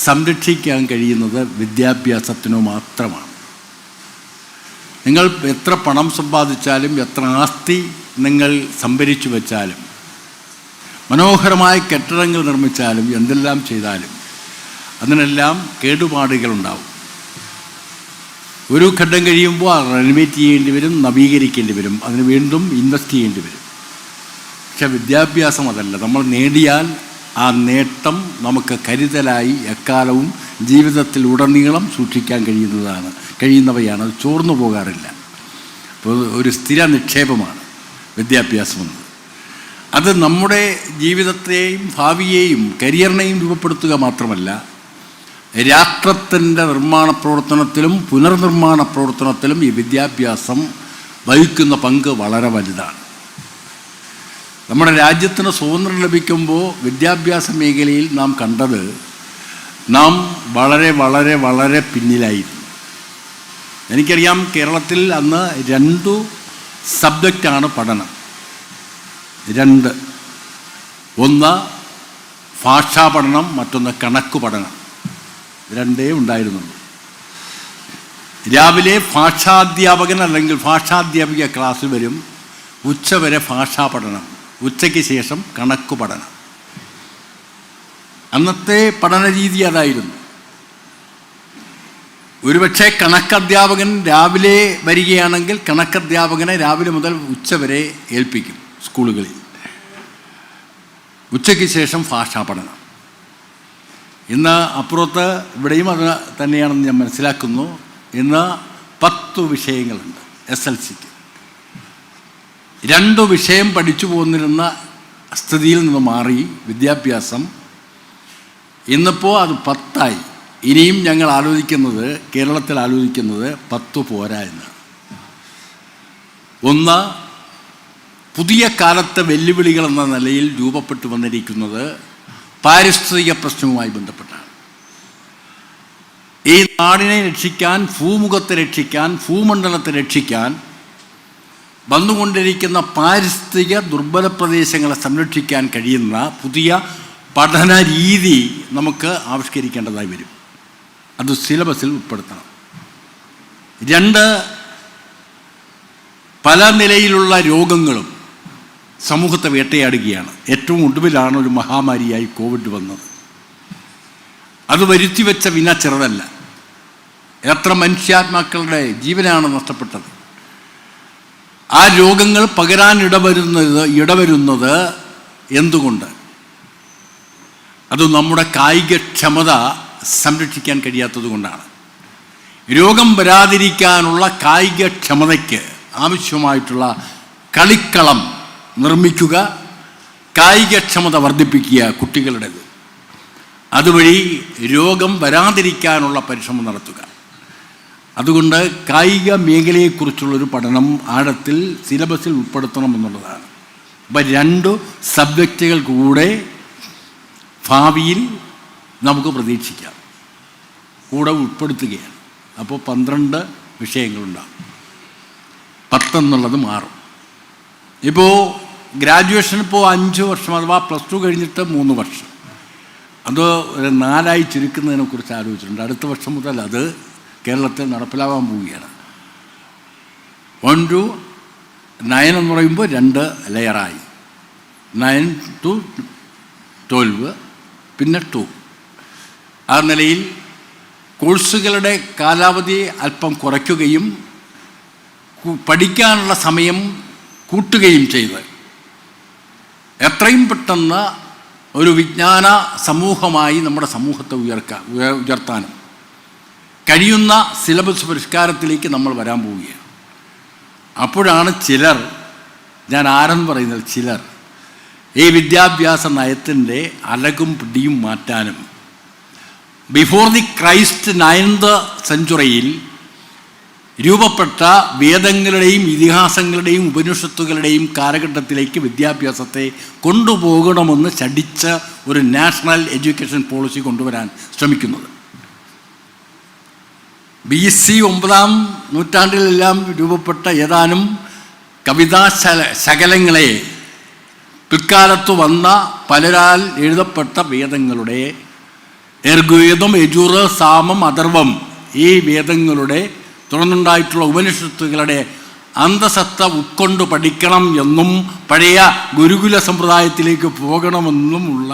സംരക്ഷിക്കാൻ കഴിയുന്നത് വിദ്യാഭ്യാസത്തിനു മാത്രമാണ്. നിങ്ങൾ എത്ര പണം സമ്പാദിച്ചാലും എത്ര ആസ്തി നിങ്ങൾ സംഭരിച്ചു വെച്ചാലും മനോഹരമായ കെട്ടിടങ്ങൾ നിർമ്മിച്ചാലും എന്തെല്ലാം ചെയ്താലും അതിനെല്ലാം കേടുപാടുകളുണ്ടാവും. ഒരു ഘട്ടം കഴിയുമ്പോൾ റെനോവേറ്റ് ചെയ്യേണ്ടി വരും, നവീകരിക്കേണ്ടി വരും, അതിന് വീണ്ടും ഇൻവെസ്റ്റ് ചെയ്യേണ്ടി വരും. പക്ഷെ വിദ്യാഭ്യാസം അതല്ല. നമ്മൾ നേടിയാൽ ആ നേട്ടം നമുക്ക് കരുതലായി എക്കാലവും ജീവിതത്തിൽ ഉടനീളം സൂക്ഷിക്കാൻ കഴിയുന്നവയാണ്. അത് ചോർന്നു പോകാറില്ല. അപ്പോൾ ഒരു സ്ഥിര നിക്ഷേപമാണ് വിദ്യാഭ്യാസം എന്നത്. അത് നമ്മുടെ ജീവിതത്തെയും ഭാവിയെയും കരിയറിനെയും രൂപപ്പെടുത്തുക മാത്രമല്ല, രാഷ്ട്രത്തിൻ്റെ നിർമ്മാണ പ്രവർത്തനത്തിലും പുനർനിർമ്മാണ പ്രവർത്തനത്തിലും ഈ വിദ്യാഭ്യാസം വഹിക്കുന്ന പങ്ക് വളരെ വലുതാണ്. നമ്മുടെ രാജ്യത്തിന് സ്വാതന്ത്ര്യം ലഭിക്കുമ്പോൾ വിദ്യാഭ്യാസ മേഖലയിൽ നാം കണ്ടത് നാം വളരെ വളരെ വളരെ പിന്നിലായിരുന്നു. എനിക്കറിയാം, കേരളത്തിൽ അന്ന് 2 സബ്ജക്റ്റാണ് പഠനം. 2, ഒന്ന് ഭാഷാ പഠനം, മറ്റൊന്ന് കണക്ക് പഠനം. 2 ഉണ്ടായിരുന്നുള്ളൂ. രാവിലെ ഭാഷാധ്യാപകൻ അല്ലെങ്കിൽ ഭാഷാധ്യാപിക ക്ലാസ്സിൽ വരും, ഉച്ചവരെ ഭാഷാ പഠനം, ഉച്ചയ്ക്ക് ശേഷം കണക്ക് പഠനം. അന്നത്തെ പഠന രീതി അതായിരുന്നു. ഒരുപക്ഷെ കണക്കധ്യാപകൻ രാവിലെ വരികയാണെങ്കിൽ കണക്കധ്യാപകനെ രാവിലെ മുതൽ ഉച്ചവരെ ഏൽപ്പിക്കും സ്കൂളുകളിൽ. ഉച്ചയ്ക്ക് ശേഷം ഭാഷാ പഠനം. ഇന്ന് അപ്പുറത്ത് ഇവിടെയും അത് തന്നെയാണെന്ന് ഞാൻ മനസ്സിലാക്കുന്നു. ഇന്ന് 10 വിഷയങ്ങളുണ്ട് SLCക്ക്. 2 വിഷയം പഠിച്ചു പോന്നിരുന്ന സ്ഥിതിയിൽ നിന്ന് മാറി വിദ്യാഭ്യാസം. ഇന്നിപ്പോൾ അത് 10ആയി. ഇനിയും ഞങ്ങൾ ആലോചിക്കുന്നത്, കേരളത്തിൽ ആലോചിക്കുന്നത് 10 പോരാ എന്ന്. ഒന്ന്, പുതിയ കാലത്തെ വെല്ലുവിളികൾ എന്ന നിലയിൽ രൂപപ്പെട്ടു വന്നിരിക്കുന്നത് പാരിസ്ഥിതിക പ്രശ്നവുമായി ബന്ധപ്പെട്ടാണ്. ഈ നാടിനെ രക്ഷിക്കാൻ, ഭൂമുഖത്തെ രക്ഷിക്കാൻ, ഭൂമണ്ഡലത്തെ രക്ഷിക്കാൻ, വന്നുകൊണ്ടിരിക്കുന്ന പാരിസ്ഥിതിക ദുർബല പ്രദേശങ്ങളെ സംരക്ഷിക്കാൻ കഴിയുന്ന പുതിയ പഠന രീതി നമുക്ക് ആവിഷ്കരിക്കേണ്ടതായി വരും. അത് സിലബസിൽ ഉൾപ്പെടുത്തണം. 2, പല നിലയിലുള്ള രോഗങ്ങളും സമൂഹത്തെ വേട്ടയാടുകയാണ്. ഏറ്റവും ഒടുവിലാണ് ഒരു മഹാമാരിയായി കോവിഡ് വന്നത്. അത് വരുത്തിവെച്ച വിന ചെറുതല്ല. എത്ര മനുഷ്യാത്മാക്കളുടെ ജീവനാണ് നഷ്ടപ്പെട്ടത്. ആ രോഗങ്ങൾ പകരാൻ ഇടവരുന്നത് എന്തുകൊണ്ട്? അത് നമ്മുടെ കായികക്ഷമത സംരക്ഷിക്കാൻ കഴിയാത്തത് കൊണ്ടാണ്. രോഗം വരാതിരിക്കാനുള്ള കായികക്ഷമതയ്ക്ക് ആവശ്യമായിട്ടുള്ള കളിക്കളം നിർമ്മിക്കുക, കായികക്ഷമത വർദ്ധിപ്പിക്കുക കുട്ടികളുടേത്. അതുവഴി രോഗം വരാതിരിക്കാനുള്ള പരിശ്രമം നടത്തുക. അതുകൊണ്ട് കായിക മേഖലയെക്കുറിച്ചുള്ളൊരു പഠനം ആഴത്തിൽ സിലബസിൽ ഉൾപ്പെടുത്തണമെന്നുള്ളതാണ്. അപ്പം 2 സബ്ജക്റ്റുകൾ കൂടെ ഭാവിയിൽ നമുക്ക് പ്രതീക്ഷിക്കാം, കൂടെ ഉൾപ്പെടുത്തുകയാണ്. അപ്പോൾ 12 വിഷയങ്ങളുണ്ടാകും. 10 എന്നുള്ളത് മാറും. ഇപ്പോൾ ഗ്രാജുവേഷൻ ഇപ്പോൾ 5 വർഷം, അഥവാ +2 കഴിഞ്ഞിട്ട് 3 വർഷം. അത് 4ആയി ചുരുക്കുന്നതിനെക്കുറിച്ച് ആലോചിച്ചിട്ടുണ്ട്. അടുത്ത വർഷം മുതൽ അത് കേരളത്തിൽ നടപ്പിലാവാൻ പോവുകയാണ്. 1 to 9 എന്ന് പറയുമ്പോൾ 2 ലെയറായി. 9 to 12, പിന്നെ 2. ആ നിലയിൽ കോഴ്സുകളുടെ കാലാവധി അല്പം കുറയ്ക്കുകയും പഠിക്കാനുള്ള സമയം കൂട്ടുകയും ചെയ്ത് എത്രയും പെട്ടെന്ന് ഒരു വിജ്ഞാന സമൂഹമായി നമ്മുടെ സമൂഹത്തെ ഉയർത്താനും കഴിയുന്ന സിലബസ് പരിഷ്കാരത്തിലേക്ക് നമ്മൾ വരാൻ പോവുകയാണ്. അപ്പോഴാണ് ചിലർ, ഞാൻ ആരെന്ന് പറയുന്നത് ചിലർ, ഈ വിദ്യാഭ്യാസ നയത്തിൻ്റെ അലകും പിടിയും മാറ്റാനും ബിഫോർ ദി ക്രൈസ്റ്റ് 9th സെഞ്ച്വറിയിൽ രൂപപ്പെട്ട വേദങ്ങളുടെയും ഇതിഹാസങ്ങളുടെയും ഉപനിഷത്തുകളുടെയും കാലഘട്ടത്തിലേക്ക് വിദ്യാഭ്യാസത്തെ കൊണ്ടുപോകണമെന്ന് ശഠിച്ച ഒരു നാഷണൽ എഡ്യൂക്കേഷൻ പോളിസി കൊണ്ടുവരാൻ ശ്രമിക്കുന്നത്. BC 9ാം നൂറ്റാണ്ടിലെല്ലാം രൂപപ്പെട്ട ഏതാനും കവിതാ ശകലങ്ങളെ പിൽക്കാലത്ത് വന്ന പലരാൽ എഴുതപ്പെട്ട വേദങ്ങളുടെ ഋഗ്വേദം, യജുർ, സാമം, അഥർവം, ഈ വേദങ്ങളുടെ തുടർന്നുണ്ടായിട്ടുള്ള ഉപനിഷത്തുകളുടെ അന്തസത്ത ഉൾക്കൊണ്ട് പഠിക്കണം എന്നും പഴയ ഗുരുകുല സമ്പ്രദായത്തിലേക്ക് പോകണമെന്നുമുള്ള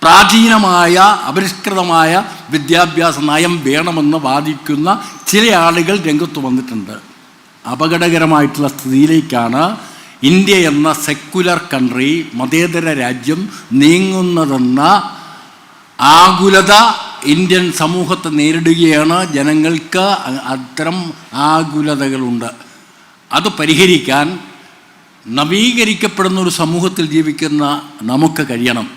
പ്രാചീനമായ അപരിഷ്കൃതമായ വിദ്യാഭ്യാസ നയം വേണമെന്ന് വാദിക്കുന്ന ചില ആളുകൾ രംഗത്ത് വന്നിട്ടുണ്ട്. അപകടകരമായിട്ടുള്ള സ്ഥിതിയിലേക്കാണ് ഇന്ത്യ എന്ന സെക്കുലർ കൺട്രി, മതേതര രാജ്യം നീങ്ങുന്നതെന്ന ആകുലത ഇന്ത്യൻ സമൂഹത്തെ നേരിടുകയാണ്. ജനങ്ങൾക്ക് അത്തരം ആകുലതകളുണ്ട്. അത് പരിഹരിക്കാൻ നവീകരിക്കപ്പെടുന്ന ഒരു സമൂഹത്തിൽ ജീവിക്കുന്ന നമുക്ക് കഴിയണം.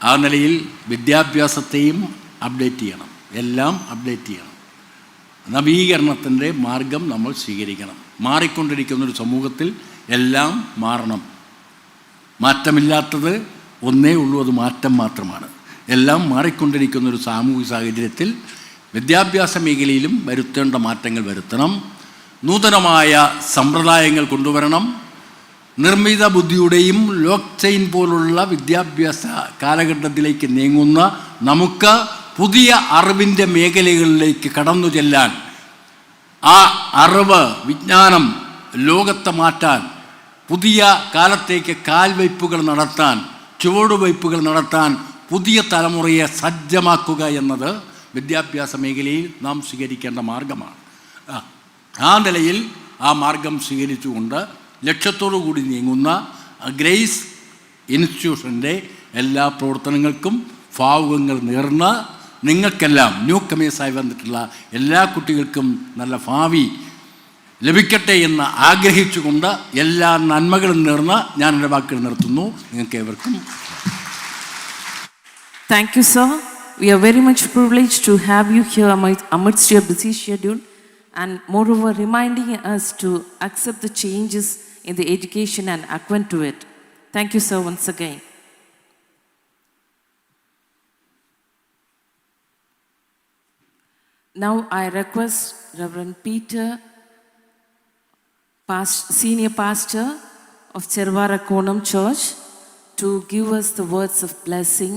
ആ നിലയിൽ വിദ്യാഭ്യാസത്തെയും അപ്ഡേറ്റ് ചെയ്യണം, എല്ലാം അപ്ഡേറ്റ് ചെയ്യണം. നവീകരണത്തിൻ്റെ മാർഗം നമ്മൾ സ്വീകരിക്കണം. മാറിക്കൊണ്ടിരിക്കുന്നൊരു സമൂഹത്തിൽ എല്ലാം മാറണം. മാറ്റമില്ലാത്തത് ഒന്നേ ഉള്ളൂ, അത് മാറ്റം മാത്രമാണ്. എല്ലാം മാറിക്കൊണ്ടിരിക്കുന്നൊരു സാമൂഹിക സാഹചര്യത്തിൽ വിദ്യാഭ്യാസ മേഖലയിലും വരുത്തേണ്ട മാറ്റങ്ങൾ വരുത്തണം. നൂതനമായ സമ്പ്രദായങ്ങൾ കൊണ്ടുവരണം. നിർമ്മിത ബുദ്ധിയുടെയും ബ്ലോക്ക് ചെയിൻ പോലുള്ള വിദ്യാഭ്യാസ കാലഘട്ടത്തിലേക്ക് നീങ്ങുന്ന നമുക്ക് പുതിയ അറിവിൻ്റെ മേഖലകളിലേക്ക് കടന്നു ചെല്ലാൻ, ആ അറിവ് വിജ്ഞാനം ലോകത്തെ മാറ്റാൻ, പുതിയ കാലത്തേക്ക് കാൽവയ്പ്പുകൾ നടത്താൻ, ചുവടുവയ്പ്പുകൾ നടത്താൻ പുതിയ തലമുറയെ സജ്ജമാക്കുക എന്നത് വിദ്യാഭ്യാസ മേഖലയിൽ നാം സ്വീകരിക്കേണ്ട മാർഗമാണ്. ആ നിലയിൽ ആ മാർഗം സ്വീകരിച്ചുകൊണ്ട് ലക്ഷ്യത്തോടു കൂടി നീങ്ങുന്ന ഗ്രേസ് ഇൻസ്റ്റിറ്റ്യൂഷൻ്റെ എല്ലാ പ്രവർത്തനങ്ങൾക്കും ഭാവുകങ്ങൾ നേർന്ന് നിങ്ങൾക്കെല്ലാം ന്യൂ കമേഴ്സായി വന്നിട്ടുള്ള എല്ലാ കുട്ടികൾക്കും നല്ല ഭാവി ലഭിക്കട്ടെ എന്ന് ആഗ്രഹിച്ചുകൊണ്ട് എല്ലാ നന്മകളും നേർന്ന് ഞാൻ എൻ്റെ വാക്കുകൾ നിർത്തുന്നു. നിങ്ങൾക്ക് ഏവർക്കും Thank you, sir. We are very much privileged to have you here amidst your busy schedule, and moreover reminding us to accept the changes in the education and acquaint to it. Thank you, sir, once again. Now I request Reverend Peter, Senior Pastor of Chervara Konam Church, to give us the words of blessing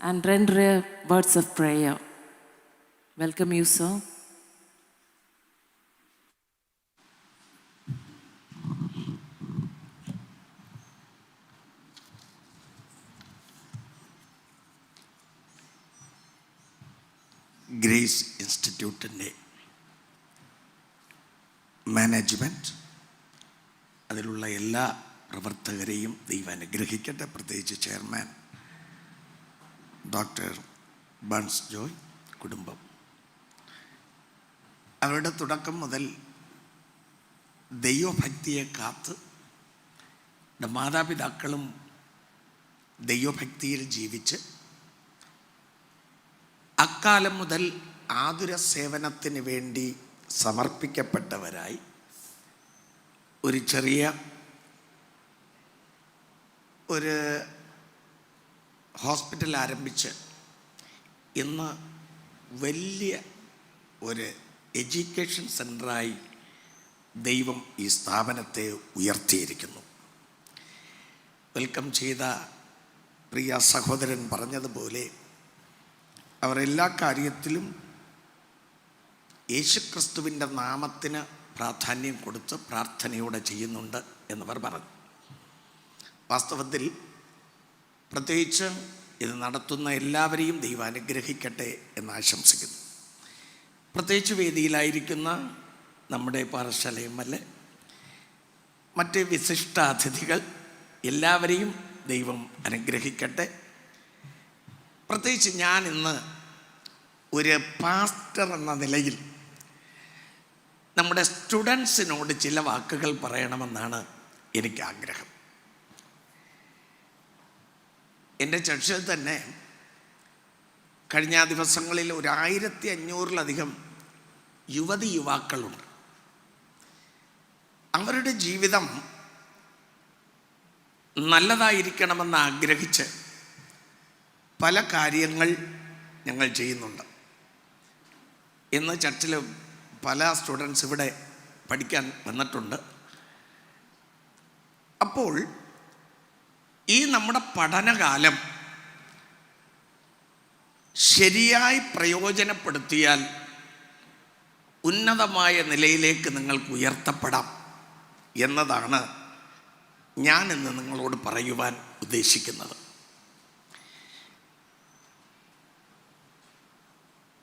and render words of prayer. Welcome you, sir. Grace ഇൻസ്റ്റിറ്റ്യൂട്ടിൻ്റെ management, അതിലുള്ള എല്ലാ പ്രവർത്തകരെയും ദൈവം അനുഗ്രഹിക്കട്ടെ. പ്രത്യേകിച്ച് chairman doctor buns Joy, കുടുംബം. അവരുടെ തുടക്കം മുതൽ ദൈവഭക്തിയെ കാത്ത് മാതാപിതാക്കളും ദൈവഭക്തിയിൽ ജീവിച്ച് അക്കാലം മുതൽ ആതുര സേവനത്തിന് വേണ്ടി സമർപ്പിക്കപ്പെട്ടവരായി ഒരു ചെറിയ ഒരു ഹോസ്പിറ്റൽ ആരംഭിച്ച് ഇന്ന് വലിയ ഒരു എഡ്യൂക്കേഷൻ സെൻ്ററായി ദൈവം ഈ സ്ഥാപനത്തെ ഉയർത്തിയിരിക്കുന്നു. വെൽക്കം ചെയ്ത പ്രിയ സഹോദരൻ പറഞ്ഞതുപോലെ അവർ എല്ലാ കാര്യത്തിലും യേശുക്രിസ്തുവിൻ്റെ നാമത്തിന് പ്രാധാന്യം കൊടുത്ത് പ്രാർത്ഥനയോടെ ചെയ്യുന്നുണ്ട് എന്നവർ പറഞ്ഞു. വാസ്തവത്തിൽ പ്രത്യേകിച്ച് ഇത് നടത്തുന്ന എല്ലാവരെയും ദൈവം അനുഗ്രഹിക്കട്ടെ എന്ന് ആശംസിക്കുന്നു. പ്രത്യേകിച്ച് വേദിയിലായിരിക്കുന്ന നമ്മുടെ പാറശാല എം.എൽ.എ, മറ്റ് വിശിഷ്ട അതിഥികൾ എല്ലാവരെയും ദൈവം അനുഗ്രഹിക്കട്ടെ. പ്രത്യേകിച്ച് ഞാൻ ഇന്ന് ഒരു പാസ്റ്റർ എന്ന നിലയിൽ നമ്മുടെ സ്റ്റുഡൻസിനോട് ചില വാക്കുകൾ പറയണമെന്നാണ് എനിക്ക് ആഗ്രഹം. എൻ്റെ ചർച്ചിൽ തന്നെ കഴിഞ്ഞ ദിവസങ്ങളിൽ 1500-ലധികം യുവതി യുവാക്കളുണ്ട്. അവരുടെ ജീവിതം നല്ലതായിരിക്കണമെന്ന് ആഗ്രഹിച്ച് പല കാര്യങ്ങൾ ഞങ്ങൾ ചെയ്യുന്നുണ്ട്. ഇന്ന് ചർച്ചിൽ പല സ്റ്റുഡൻസ് ഇവിടെ പഠിക്കാൻ വന്നിട്ടുണ്ട്. അപ്പോൾ ഈ നമ്മുടെ പഠനകാലം ശരിയായി പ്രയോജനപ്പെടുത്തിയാൽ ഉന്നതമായ നിലയിലേക്ക് നിങ്ങൾക്ക് ഉയർത്തപ്പെടാം എന്നതാണ് ഞാൻ ഇന്ന് നിങ്ങളോട് പറയുവാൻ ഉദ്ദേശിക്കുന്നത്.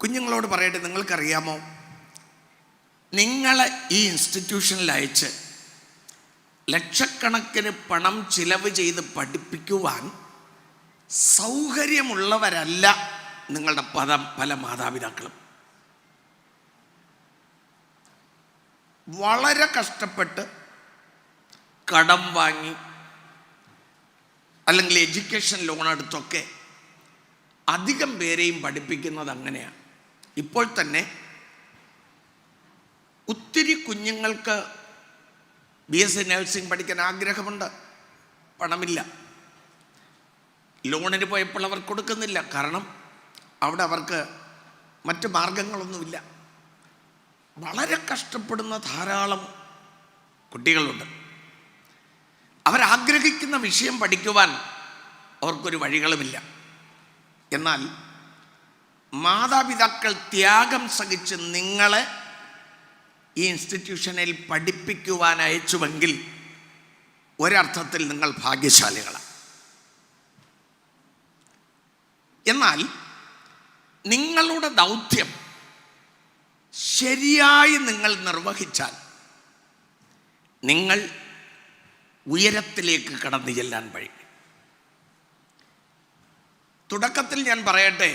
കുഞ്ഞുങ്ങളോട് പറയട്ടെ, നിങ്ങൾക്കറിയാമോ, നിങ്ങളെ ഈ ഇൻസ്റ്റിറ്റ്യൂഷനിൽ അയച്ച് ലക്ഷക്കണക്കിന് പണം ചിലവ് ചെയ്ത് പഠിപ്പിക്കുവാൻ സൗകര്യമുള്ളവരല്ല നിങ്ങളുടെ പല മാതാപിതാക്കളും. വളരെ കഷ്ടപ്പെട്ട് കടം വാങ്ങി അല്ലെങ്കിൽ എഡ്യൂക്കേഷൻ ലോൺ എടുത്തൊക്കെ അധികം പേരെയും പഠിപ്പിക്കുന്നത് അങ്ങനെയാണ്. ഇപ്പോൾ തന്നെ ഒത്തിരി കുഞ്ഞുങ്ങൾക്ക് BSc നഴ്സിംഗ് പഠിക്കാൻ ആഗ്രഹമുണ്ട്, പണമില്ല. ലോണിന് പോയപ്പോൾ അവർ കൊടുക്കുന്നില്ല. കാരണം അവിടെ അവർക്ക് മറ്റ് മാർഗങ്ങളൊന്നുമില്ല. വളരെ കഷ്ടപ്പെടുന്ന ധാരാളം കുട്ടികളുണ്ട്. അവരാഗ്രഹിക്കുന്ന വിഷയം പഠിക്കുവാൻ അവർക്കൊരു വഴികളുമില്ല. എന്നാൽ മാതാപിതാക്കൾ ത്യാഗം സഹിച്ച് നിങ്ങളെ ഈ ഇൻസ്റ്റിറ്റ്യൂഷനിൽ പഠിപ്പിക്കുവാൻ അയച്ചുവെങ്കിൽ ഒരർത്ഥത്തിൽ നിങ്ങൾ ഭാഗ്യശാലികളാണ്. എന്നാൽ നിങ്ങളുടെ ദൗത്യം ശരിയായി നിങ്ങൾ നിർവഹിച്ചാൽ നിങ്ങൾ ഉയരത്തിലേക്ക് കടന്നു ചെല്ലാൻ വഴി. തുടക്കത്തിൽ ഞാൻ പറയട്ടെ,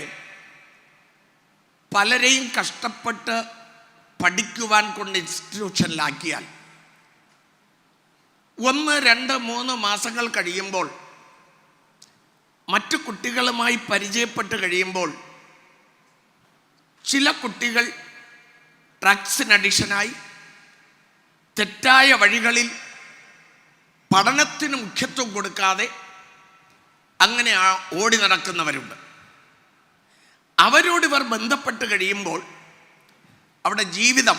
പലരെയും കഷ്ടപ്പെട്ട് പഠിക്കുവാൻ കൊണ്ട് ഇൻസ്റ്റിറ്റ്യൂഷനിലാക്കിയാൽ 1, 2, 3 മാസങ്ങൾ കഴിയുമ്പോൾ, മറ്റു കുട്ടികളുമായി പരിചയപ്പെട്ട് കഴിയുമ്പോൾ, ചില കുട്ടികൾ ഡ്രഗ്സിന് അഡിക്ഷനായി തെറ്റായ വഴികളിൽ പഠനത്തിന് മുഖ്യത്വം കൊടുക്കാതെ അങ്ങനെ ഓടി നടക്കുന്നവരുണ്ട്. അവരോട് ഇവർ ബന്ധപ്പെട്ട് കഴിയുമ്പോൾ അവിടെ ജീവിതം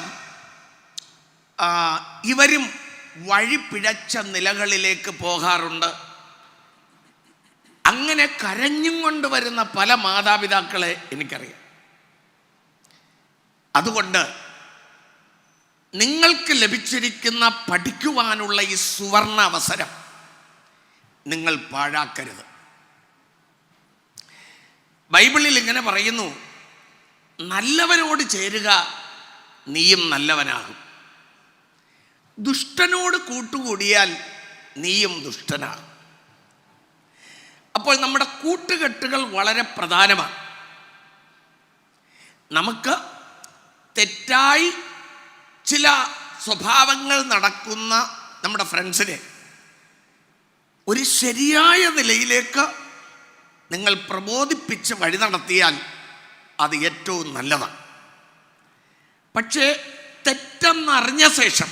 ഇവരും വഴി പിഴച്ച നിലകളിലേക്ക് പോകാറുണ്ട്. അങ്ങനെ കരഞ്ഞും കൊണ്ട് വരുന്ന പല മാതാപിതാക്കളെ എനിക്കറിയാം. അതുകൊണ്ട് നിങ്ങൾക്ക് ലഭിച്ചിരിക്കുന്ന പഠിക്കുവാനുള്ള ഈ സുവർണ അവസരം നിങ്ങൾ പാഴാക്കരുത്. ബൈബിളിൽ ഇങ്ങനെ പറയുന്നു, നല്ലവരോട് ചേരുക, നീയും നല്ലവനാകും. ദുഷ്ടനോട് കൂട്ടുകൂടിയാൽ നീയും ദുഷ്ടനാകും. അപ്പോൾ നമ്മുടെ കൂട്ടുകെട്ടുകൾ വളരെ പ്രധാനമാണ്. നമുക്ക് തെറ്റായി ചില സ്വഭാവങ്ങൾ നടക്കുന്ന നമ്മുടെ ഫ്രണ്ട്സിനെ ഒരു ശരിയായ നിലയിലേക്ക് നിങ്ങൾ പ്രബോധിപ്പിച്ച് വഴി നടത്തിയാൽ അത് ഏറ്റവും നല്ലതാണ്. പക്ഷേ തെറ്റെന്നറിഞ്ഞ ശേഷം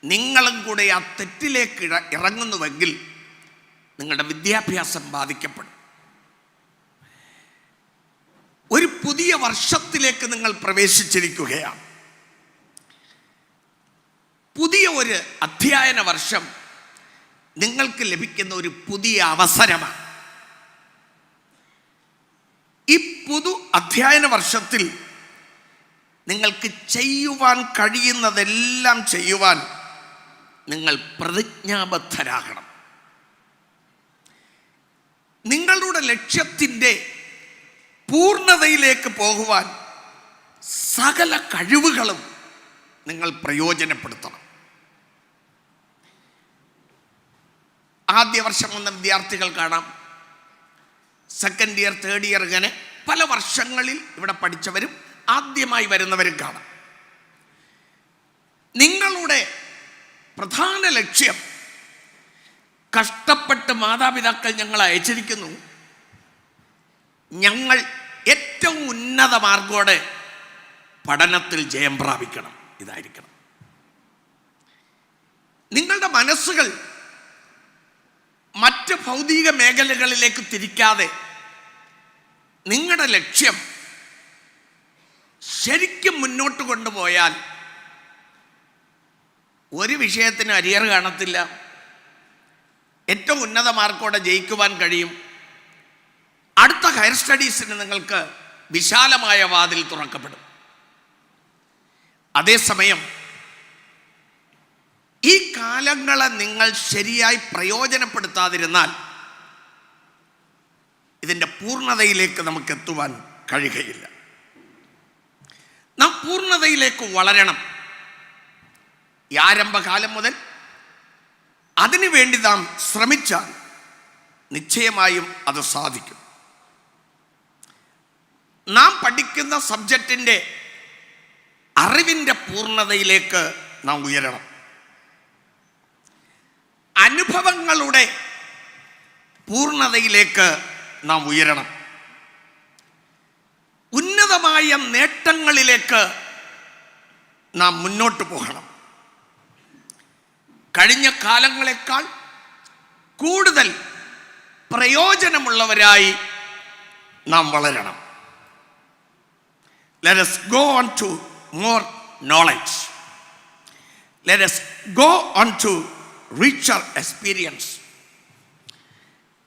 നിങ്ങളും കൂടെ ആ തെറ്റിലേക്ക് ഇറങ്ങുന്നുവെങ്കിൽ നിങ്ങളുടെ വിദ്യാഭ്യാസം ബാധിക്കപ്പെടും. ഒരു പുതിയ വർഷത്തിലേക്ക് നിങ്ങൾ പ്രവേശിച്ചിരിക്കുകയാണ്. പുതിയ ഒരു അധ്യയന വർഷം നിങ്ങൾക്ക് ലഭിക്കുന്ന ഒരു പുതിയ അവസരമാണ്. ഈ പുതു അധ്യയന വർഷത്തിൽ നിങ്ങൾക്ക് ചെയ്യുവാൻ കഴിയുന്നതെല്ലാം ചെയ്യുവാൻ നിങ്ങൾ പ്രതിജ്ഞാബദ്ധരാകണം. നിങ്ങളുടെ ലക്ഷ്യത്തിൻ്റെ പൂർണ്ണതയിലേക്ക് പോകുവാൻ സകല കഴിവുകളും നിങ്ങൾ പ്രയോജനപ്പെടുത്തണം. ആദ്യ വർഷം വന്ന വിദ്യാർത്ഥികൾ കാണാം, സെക്കൻഡ് ഇയർ, തേർഡ് ഇയർ, ഇങ്ങനെ പല വർഷങ്ങളിൽ ഇവിടെ പഠിച്ചവരും ആദ്യമായി വരുന്നവരും കാണാം. നിങ്ങളുടെ പ്രധാന ലക്ഷ്യം, കഷ്ടപ്പെട്ട് മാതാപിതാക്കൾ ഞങ്ങൾ അയച്ചിരിക്കുന്നു, ഞങ്ങൾ ഏറ്റവും ഉന്നത മാർഗോടെ പഠനത്തിൽ ജയം പ്രാപിക്കണം, ഇതായിരിക്കണം. നിങ്ങളുടെ മനസ്സുകൾ മറ്റ് ഭൗതിക മേഖലകളിലേക്ക് തിരിക്കാതെ നിങ്ങളുടെ ലക്ഷ്യം ശരിക്കും മുന്നോട്ട് കൊണ്ടുപോയാൽ ഒരു വിഷയത്തിന് അരിയർ കാണത്തില്ല, ഏറ്റവും ഉന്നത മാർക്കോടെ ജയിക്കുവാൻ കഴിയും. അടുത്ത ഹയർ സ്റ്റഡീസിന് നിങ്ങൾക്ക് വിശാലമായ വാതിൽ തുറക്കപ്പെടും. അതേസമയം ഈ കാലങ്ങളെ നിങ്ങൾ ശരിയായി പ്രയോജനപ്പെടുത്താതിരുന്നാൽ ഇതിൻ്റെ പൂർണ്ണതയിലേക്ക് നമുക്ക് എത്തുവാൻ കഴിയുകയില്ല. നാം പൂർണ്ണതയിലേക്ക് വളരണം. ഈ ആരംഭകാലം മുതൽ അതിനുവേണ്ടി നാം ശ്രമിച്ചാൽ നിശ്ചയമായും അത് സാധിക്കും. നാം പഠിക്കുന്ന സബ്ജക്റ്റിൻ്റെ അറിവിൻ്റെ പൂർണ്ണതയിലേക്ക് നാം ഉയരണം. അനുഭവങ്ങളുടെ പൂർണ്ണതയിലേക്ക് നാം ഉയരണം. ഉന്നതമായ നേട്ടങ്ങളിലേക്ക് നാം മുന്നോട്ട് പോകണം. കഴിഞ്ഞ കാലങ്ങളെക്കാൾ കൂടുതൽ പ്രയോജനമുള്ളവരായി നാം വളരണം. Let us go on to more knowledge. Let us go on to richer experience.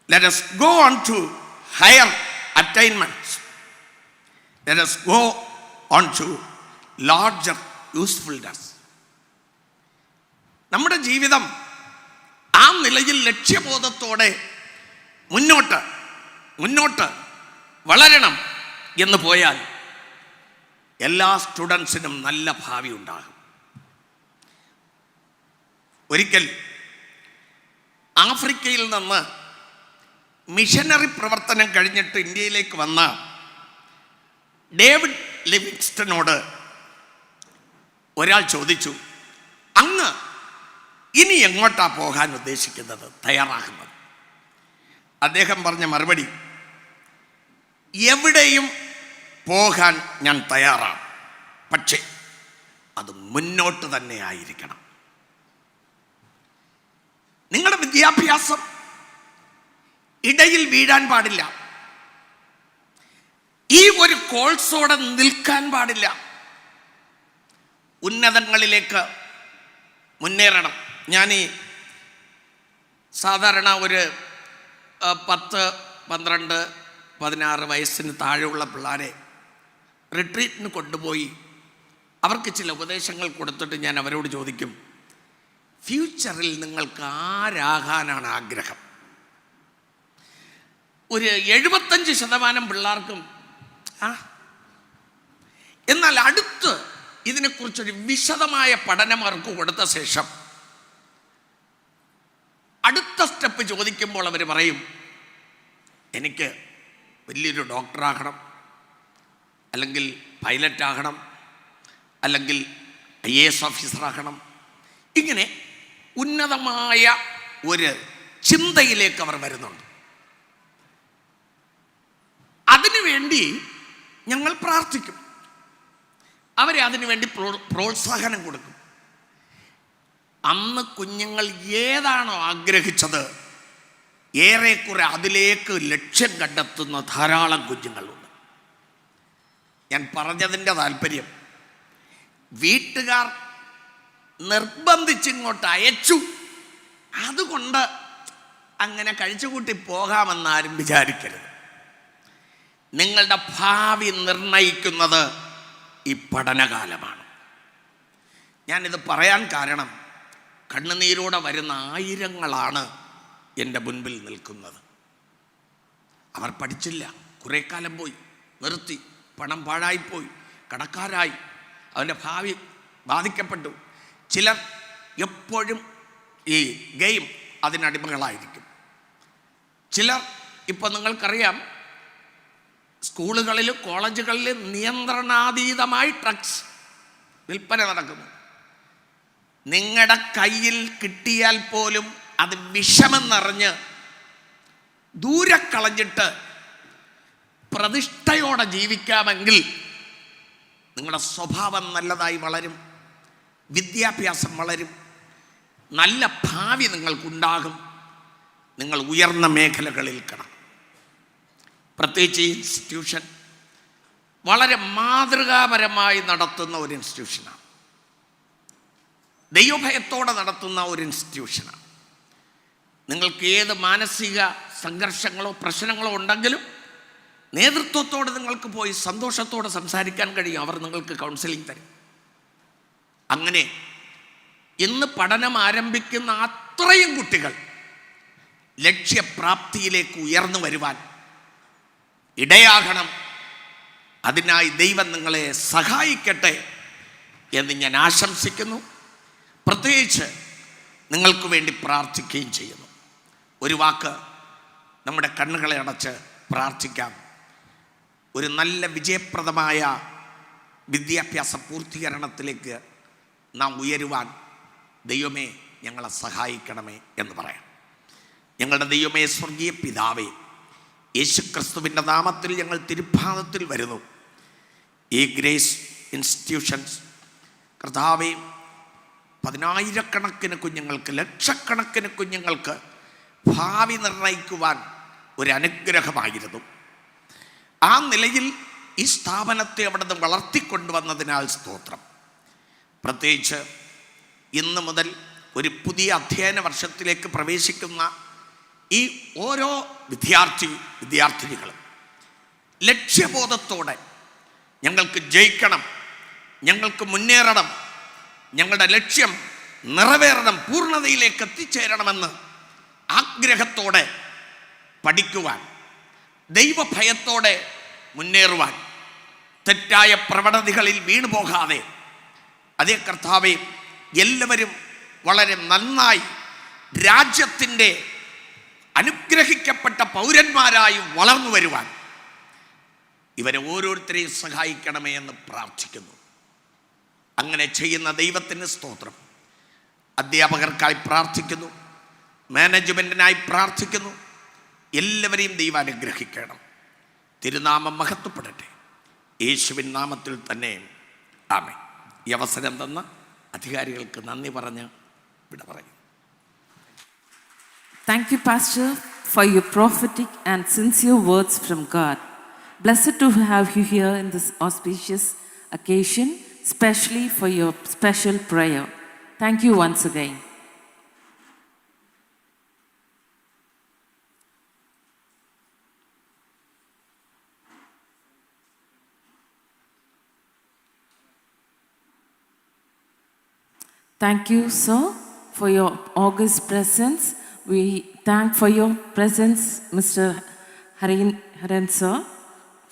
Let us go on to higher attainments. Let us go on to larger usefulness. നമ്മുടെ ജീവിതം ആ നിലയിൽ ലക്ഷ്യബോധത്തോടെ മുന്നോട്ട് വളരണം എന്ന് പോയാൽ എല്ലാ സ്റ്റുഡൻസിനും നല്ല ഭാവി ഉണ്ടാകും. ഒരിക്കൽ ആഫ്രിക്കയിൽ നിന്ന് മിഷനറി പ്രവർത്തനം കഴിഞ്ഞിട്ട് ഇന്ത്യയിലേക്ക് വന്ന ഡേവിഡ് ലിവിങ്സ്റ്റനോട് ഒരാൾ ചോദിച്ചു, അങ്ങ് ഇനി എങ്ങോട്ടാ പോകാൻ ഉദ്ദേശിക്കുന്നത്, തയ്യാറാകുന്നത്? അദ്ദേഹം പറഞ്ഞ മറുപടി, എവിടെയും പോകാൻ ഞാൻ തയ്യാറാണ്, പക്ഷേ അത് മുന്നോട്ട് തന്നെ ആയിരിക്കണം. നിങ്ങളുടെ വിദ്യാഭ്യാസം ഇടയിൽ വീഴാൻ പാടില്ല. ഈ ഒരു കോഴ്സോടെ നിൽക്കാൻ പാടില്ല. ഉന്നതങ്ങളിലേക്ക് മുന്നേറണം. ഞാൻ സാധാരണ ഒരു 10, 12, 16 വയസ്സിന് താഴെയുള്ള പിള്ളേരെ റിട്രീറ്റിന് കൊണ്ടുപോയി അവർക്ക് ചില ഉപദേശങ്ങൾ കൊടുത്തിട്ട് ഞാൻ അവരോട് ചോദിക്കും, ഫ്യൂച്ചറിൽ നിങ്ങൾക്ക് ആരാകാനാണ് ആഗ്രഹം? ഒരു 75% പിള്ളേർക്കും എന്നാൽ അടുത്ത് ഇതിനെക്കുറിച്ചൊരു വിശദമായ പഠനം അവർക്ക് കൊടുത്ത ശേഷം അടുത്ത സ്റ്റെപ്പ് ചോദിക്കുമ്പോൾ അവർ പറയും, എനിക്ക് വലിയൊരു ഡോക്ടറാകണം, അല്ലെങ്കിൽ പൈലറ്റാകണം, അല്ലെങ്കിൽ IAS ഓഫീസറാകണം. ഇങ്ങനെ ഉന്നതമായ ഒരു ചിന്തയിലേക്ക് അവർ വരുന്നുണ്ട്. അതിനുവേണ്ടി ഞങ്ങൾ പ്രാർത്ഥിക്കും, അവരെ അതിനുവേണ്ടി പ്രോത്സാഹനം കൊടുക്കും. അന്ന് കുഞ്ഞുങ്ങൾ ഏതാണോ ആഗ്രഹിച്ചത്, ഏറെക്കുറെ അതിലേക്ക് ലക്ഷ്യം കണ്ടെത്തുന്ന ധാരാളം കുഞ്ഞുങ്ങളുണ്ട്. ഞാൻ പറഞ്ഞതിൻ്റെ താല്പര്യം, വീട്ടുകാർ നിർബന്ധിച്ചിങ്ങോട്ട് അയച്ചു, അതുകൊണ്ട് അങ്ങനെ കഴിച്ചുകൂട്ടി പോകാമെന്നാരും വിചാരിക്കരുത്. നിങ്ങളുടെ ഭാവി നിർണയിക്കുന്നത് ഈ പഠനകാലമാണ്. ഞാനിത് പറയാൻ കാരണം, കണ്ണുനീരോടെ വരുന്ന ആയിരങ്ങളാണ് എൻ്റെ മുൻപിൽ നിൽക്കുന്നത്. അവർ പഠിച്ചില്ല, കുറേ കാലം പോയി, നിർത്തി, പണം പാഴായിപ്പോയി, കടക്കാരായി, അവൻ്റെ ഭാവി ബാധിക്കപ്പെട്ടു. ചിലർ എപ്പോഴും ഈ ഗെയിം അതിനടിമകളായിരിക്കും. ചിലർ ഇപ്പം നിങ്ങൾക്കറിയാം, സ്കൂളുകളിലും കോളേജുകളിലും നിയന്ത്രണാതീതമായി ഡ്രഗ്സ് വിൽപ്പന നടക്കുന്നു. നിങ്ങളുടെ കയ്യിൽ കിട്ടിയാൽ പോലും അത് വിഷമെന്നറിഞ്ഞ് ദൂരെ കളഞ്ഞിട്ട് പ്രതിഷ്ഠയോടെ ജീവിക്കാമെങ്കിൽ നിങ്ങളുടെ സ്വഭാവം നല്ലതായി വളരും, വിദ്യാഭ്യാസം വളരും, നല്ല ഭാവി നിങ്ങൾക്കുണ്ടാകും, നിങ്ങൾ ഉയർന്ന മേഖലകളിൽ കിടക്കും. പ്രത്യേകിച്ച് ഈ ഇൻസ്റ്റിറ്റ്യൂഷൻ വളരെ മാതൃകാപരമായി നടത്തുന്ന ഒരു ഇൻസ്റ്റിറ്റ്യൂഷനാണ്, ദൈവഭയത്തോടെ നടത്തുന്ന ഒരു ഇൻസ്റ്റിറ്റ്യൂഷനാണ്. നിങ്ങൾക്ക് ഏത് മാനസിക സംഘർഷങ്ങളോ പ്രശ്നങ്ങളോ ഉണ്ടെങ്കിലും നേതൃത്വത്തോട് നിങ്ങൾക്ക് പോയി സന്തോഷത്തോടെ സംസാരിക്കാൻ കഴിയും. അവർ നിങ്ങൾക്ക് കൗൺസിലിംഗ് തരും. അങ്ങനെ ഇന്ന് പഠനം ആരംഭിക്കുന്ന അത്രയും കുട്ടികൾ ലക്ഷ്യപ്രാപ്തിയിലേക്ക് ഉയർന്നു വരുവാൻ ഇടയാകണം. അതിനായി ദൈവം നിങ്ങളെ സഹായിക്കട്ടെ എന്ന് ഞാൻ ആശംസിക്കുന്നു. പ്രത്യേകിച്ച് നിങ്ങൾക്ക് വേണ്ടി പ്രാർത്ഥിക്കുകയും ചെയ്യുന്നു. ഒരു വാക്ക് നമ്മുടെ കണ്ണുകളെ അടച്ച് പ്രാർത്ഥിക്കാം. ഒരു നല്ല വിജയപ്രദമായ വിദ്യാഭ്യാസ പൂർത്തീകരണത്തിലേക്ക് നാം ഉയരുവാൻ ദൈവമേ ഞങ്ങളെ സഹായിക്കണമേ എന്ന് പറയാം. ഞങ്ങളുടെ ദൈവമേ, സ്വർഗീയ പിതാവേ, യേശുക്രിസ്തുവിൻ്റെ നാമത്തിൽ ഞങ്ങൾ തിരുപ്പാദത്തിൽ വരുന്നു. ഈ ഗ്രേസ് ഇൻസ്റ്റിറ്റ്യൂഷൻസ് കർത്താവേ, 10,000 കണക്കിന് കുഞ്ഞുങ്ങൾക്ക്, ലക്ഷക്കണക്കിന് കുഞ്ഞുങ്ങൾക്ക് ഭാവി നിർണ്ണയിക്കുവാൻ ഒരു അനുഗ്രഹമായിരുന്നു. ആ നിലയിൽ ഈ സ്ഥാപനത്തെ അവിടുന്ന് വളർത്തിക്കൊണ്ടുവന്നതിനാൽ സ്തോത്രം. പ്രത്യേകിച്ച് ഇന്ന് മുതൽ ഒരു പുതിയ അധ്യയന വർഷത്തിലേക്ക് പ്രവേശിക്കുന്ന ഈ ഓരോ വിദ്യാർത്ഥിനികളും ലക്ഷ്യബോധത്തോടെ ഞങ്ങൾക്ക് ജയിക്കണം, ഞങ്ങൾക്ക് മുന്നേറണം, ഞങ്ങളുടെ ലക്ഷ്യം നിറവേറണം, പൂർണ്ണതയിലേക്ക് എത്തിച്ചേരണമെന്ന് ആഗ്രഹത്തോടെ പഠിക്കുവാൻ, ദൈവഭയത്തോടെ മുന്നേറുവാൻ, തെറ്റായ പ്രവണതകളിൽ വീണുപോകാതെ, അതേ കർത്താവേ, എല്ലാവരും വളരെ നന്നായി രാജ്യത്തിൻ്റെ അനുഗ്രഹിക്കപ്പെട്ട പൗരന്മാരായി വളർന്നു വരുവാൻ ഇവരെ ഓരോരുത്തരെയും സഹായിക്കണമേ എന്ന് പ്രാർത്ഥിക്കുന്നു. അങ്ങനെ ചെയ്യുന്ന ദൈവത്തിന് സ്തോത്രം. അധ്യാപകർക്കായി പ്രാർത്ഥിക്കുന്നു, മാനേജ്മെൻറ്റിനായി പ്രാർത്ഥിക്കുന്നു. എല്ലാവരെയും ദൈവം അനുഗ്രഹിക്കണം. തിരുനാമം മഹത്വപ്പെടട്ടെ. യേശുവിൻ നാമത്തിൽ തന്നെ ആമേൻ. ഈ അവസരം തന്ന അധികാരികൾക്ക് നന്ദി പറഞ്ഞ് വിട പറയും. Thank you, Pastor, for your prophetic and sincere words from God. Blessed to have you here in this auspicious occasion, especially for your special prayer. Thank you once again. Thank you, sir, for your august presence. We thank for your presence, Mr. Haran sir,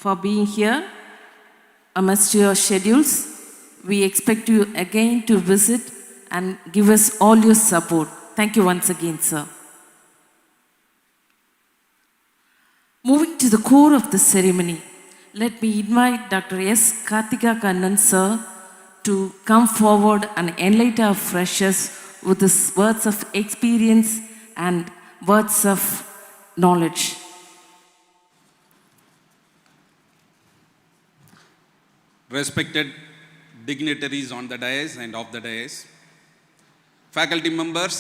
for being here amidst your schedules. We expect you again to visit and give us all your support. Thank you once again, sir. Moving to the core of the ceremony, let me invite Dr. S. Karthika Kannan, sir, to come forward and enlighten our freshers with his words of experience and words of knowledge. Respected dignitaries on the dais and off the dais, faculty members,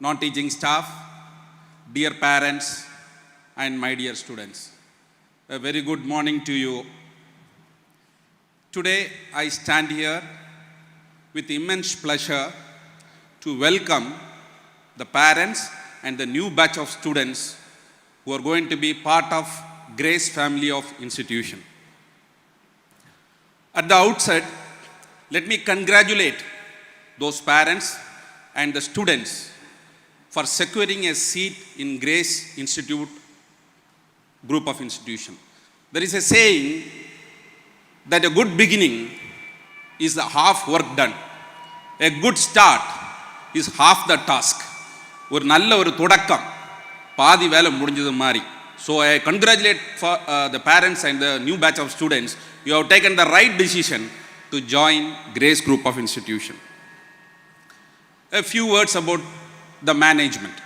non-teaching staff, dear parents, and my dear students, a very good morning to you. Today, I stand here with immense pleasure to welcome the parents and the new batch of students who are going to be part of Grace family of institution. At the outset, let me congratulate those parents and the students for securing a seat in Grace Institute group of institution. There is a saying that a good beginning is the half work done. A good start is half the task. ஒரு நல்ல ஒரு தொடக்கம் பாதி வேலை முடிஞ்சது மாதிரி. So I congratulate for the parents and the new batch of students. You have taken the right decision to join Grace group of institution. A few words about the management.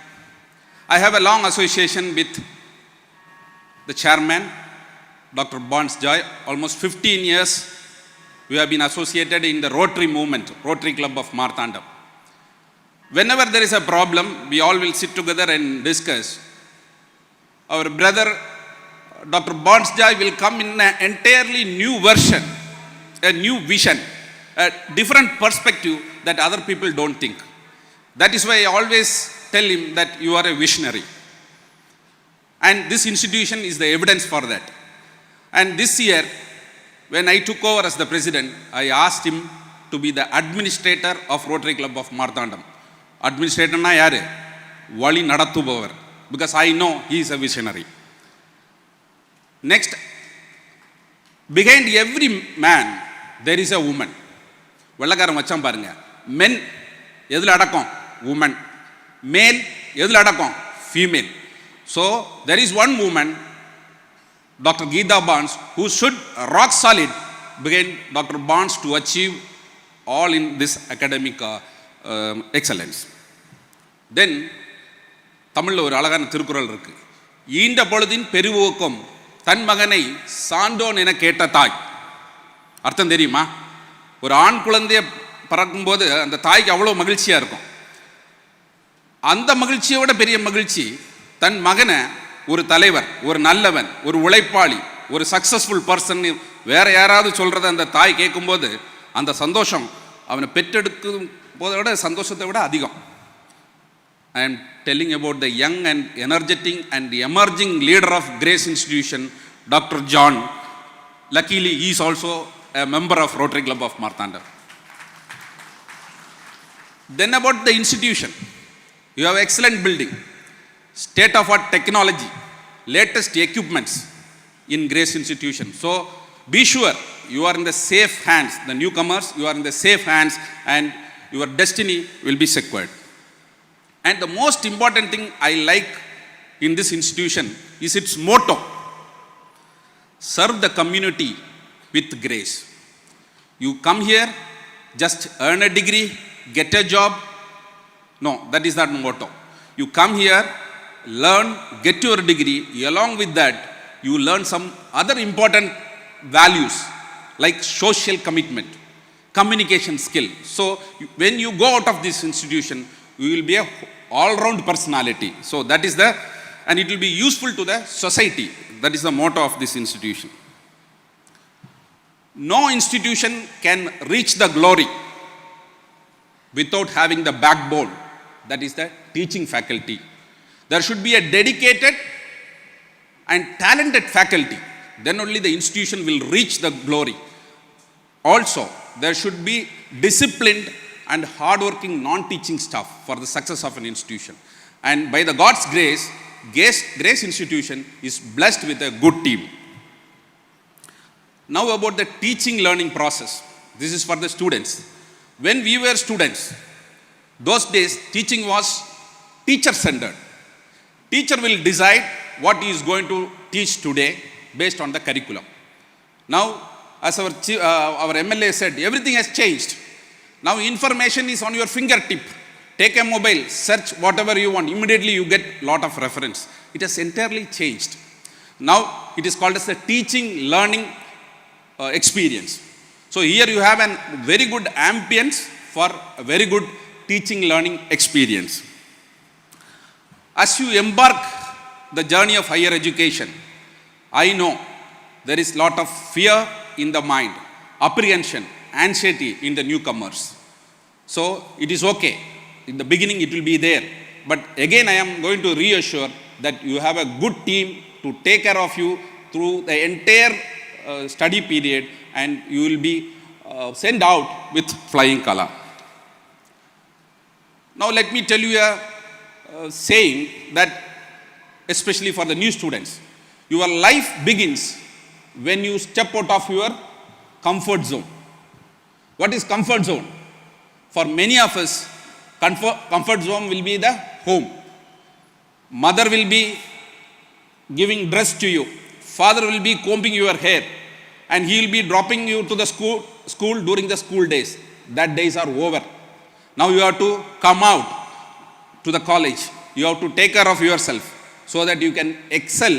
I have a long association with the chairman, Dr. Bonds Joy. Almost 15 years we have been associated in the Rotary movement, Rotary Club of Marthandam. Whenever there is a problem, we all will sit together and discuss. Our brother, Dr. Bonds Joy, will come in an entirely new version, a new vision, a different perspective that other people don't think. That is why I always tell him that you are a visionary. And this institution is the evidence for that. And this year, when I took over as the president, I asked him to be the administrator of Rotary Club of Marthandam. Administrator na yaru? Vali nadathubavar. Because I know he is a visionary. Next, behind every man, there is a woman. Vellakaram vacham parunga. Men, edhula adakkom? Woman. Male, edhula adakkom? Female. So, there is one woman, Dr. Geeta Bonds, who stood rock solid behind Dr. Bonds to achieve all in this academic excellence. Then, தமிழில் ஒரு அழகான திருக்குறள் இருக்கு. ஈண்ட பொழுதின் பெருவோக்கம் தன் மகனை சான்றோன் என கேட்ட தாய். அர்த்தம் தெரியுமா? ஒரு ஆண் குழந்தைய பிறக்கும்போது அந்த தாய்க்கு அவ்வளோ மகிழ்ச்சியாக இருக்கும். அந்த மகிழ்ச்சியோட பெரிய மகிழ்ச்சி தன் மகனை ஒரு தலைவர், ஒரு நல்லவன், ஒரு உழைப்பாளி, ஒரு சக்ஸஸ்ஃபுல் பர்சன் வேற யாராவது சொல்கிறத அந்த தாய் கேட்கும்போது அந்த சந்தோஷம் அவனை பெற்றெடுக்கும் போதை விட சந்தோஷத்தை விட அதிகம். I am telling about the young and energetic and emerging leader of Grace Institution, Dr. John. Luckily, he is also a member of Rotary Club of Marthanda. Then about the institution, you have excellent building, state-of-art technology, latest equipments in Grace Institution. So be sure you are in the safe hands, the newcomers, you are in the safe hands and your destiny will be secured. And the most important thing I like in this institution is its motto: serve the community with grace. You come here, just earn a degree, get a job. No, that is not the motto. You come here, learn, get your degree. Along with that, you learn some other important values like social commitment, communication skill. So when you go out of this institution, you will be a all-round personality. So that is and it will be useful to the society. That is the motto of this institution. No institution can reach the glory without having the backbone. That is the teaching faculty. There should be a dedicated and talented faculty. Then only the institution will reach the glory. Also, there should be disciplined and hardworking non-teaching staff for the success of an institution. And by the God's grace, Grace Institution is blessed with a good team. Now about the teaching learning process. This is for the students. When we were students, those days teaching was teacher-centered. Teacher will decide what he is going to teach today based on the curriculum. Now, as our MLA said, everything has changed. Now information is on your fingertip. Take a mobile, search whatever you want. Immediately you get lot of reference. It has entirely changed. Now it is called as the teaching learning experience. So here you have a very good ambience for a very good teaching learning experience. As you embark the journey of higher education, I know there is lot of fear in the mind, apprehension, anxiety in the newcomers. So it is okay. In the beginning it will be there. But again I am going to reassure that you have a good team to take care of you through the entire study period, and you will be sent out with flying color. Now let me tell you a saying that especially for the new students, your life begins when you step out of your comfort zone. What is comfort zone? For many of us, comfort zone will be the home. Mother will be giving dress to you. Father will be combing your hair, and he will be dropping you to the school during the school days. That days are over. Now you have to come out to the college. You have to take care of yourself so that you can excel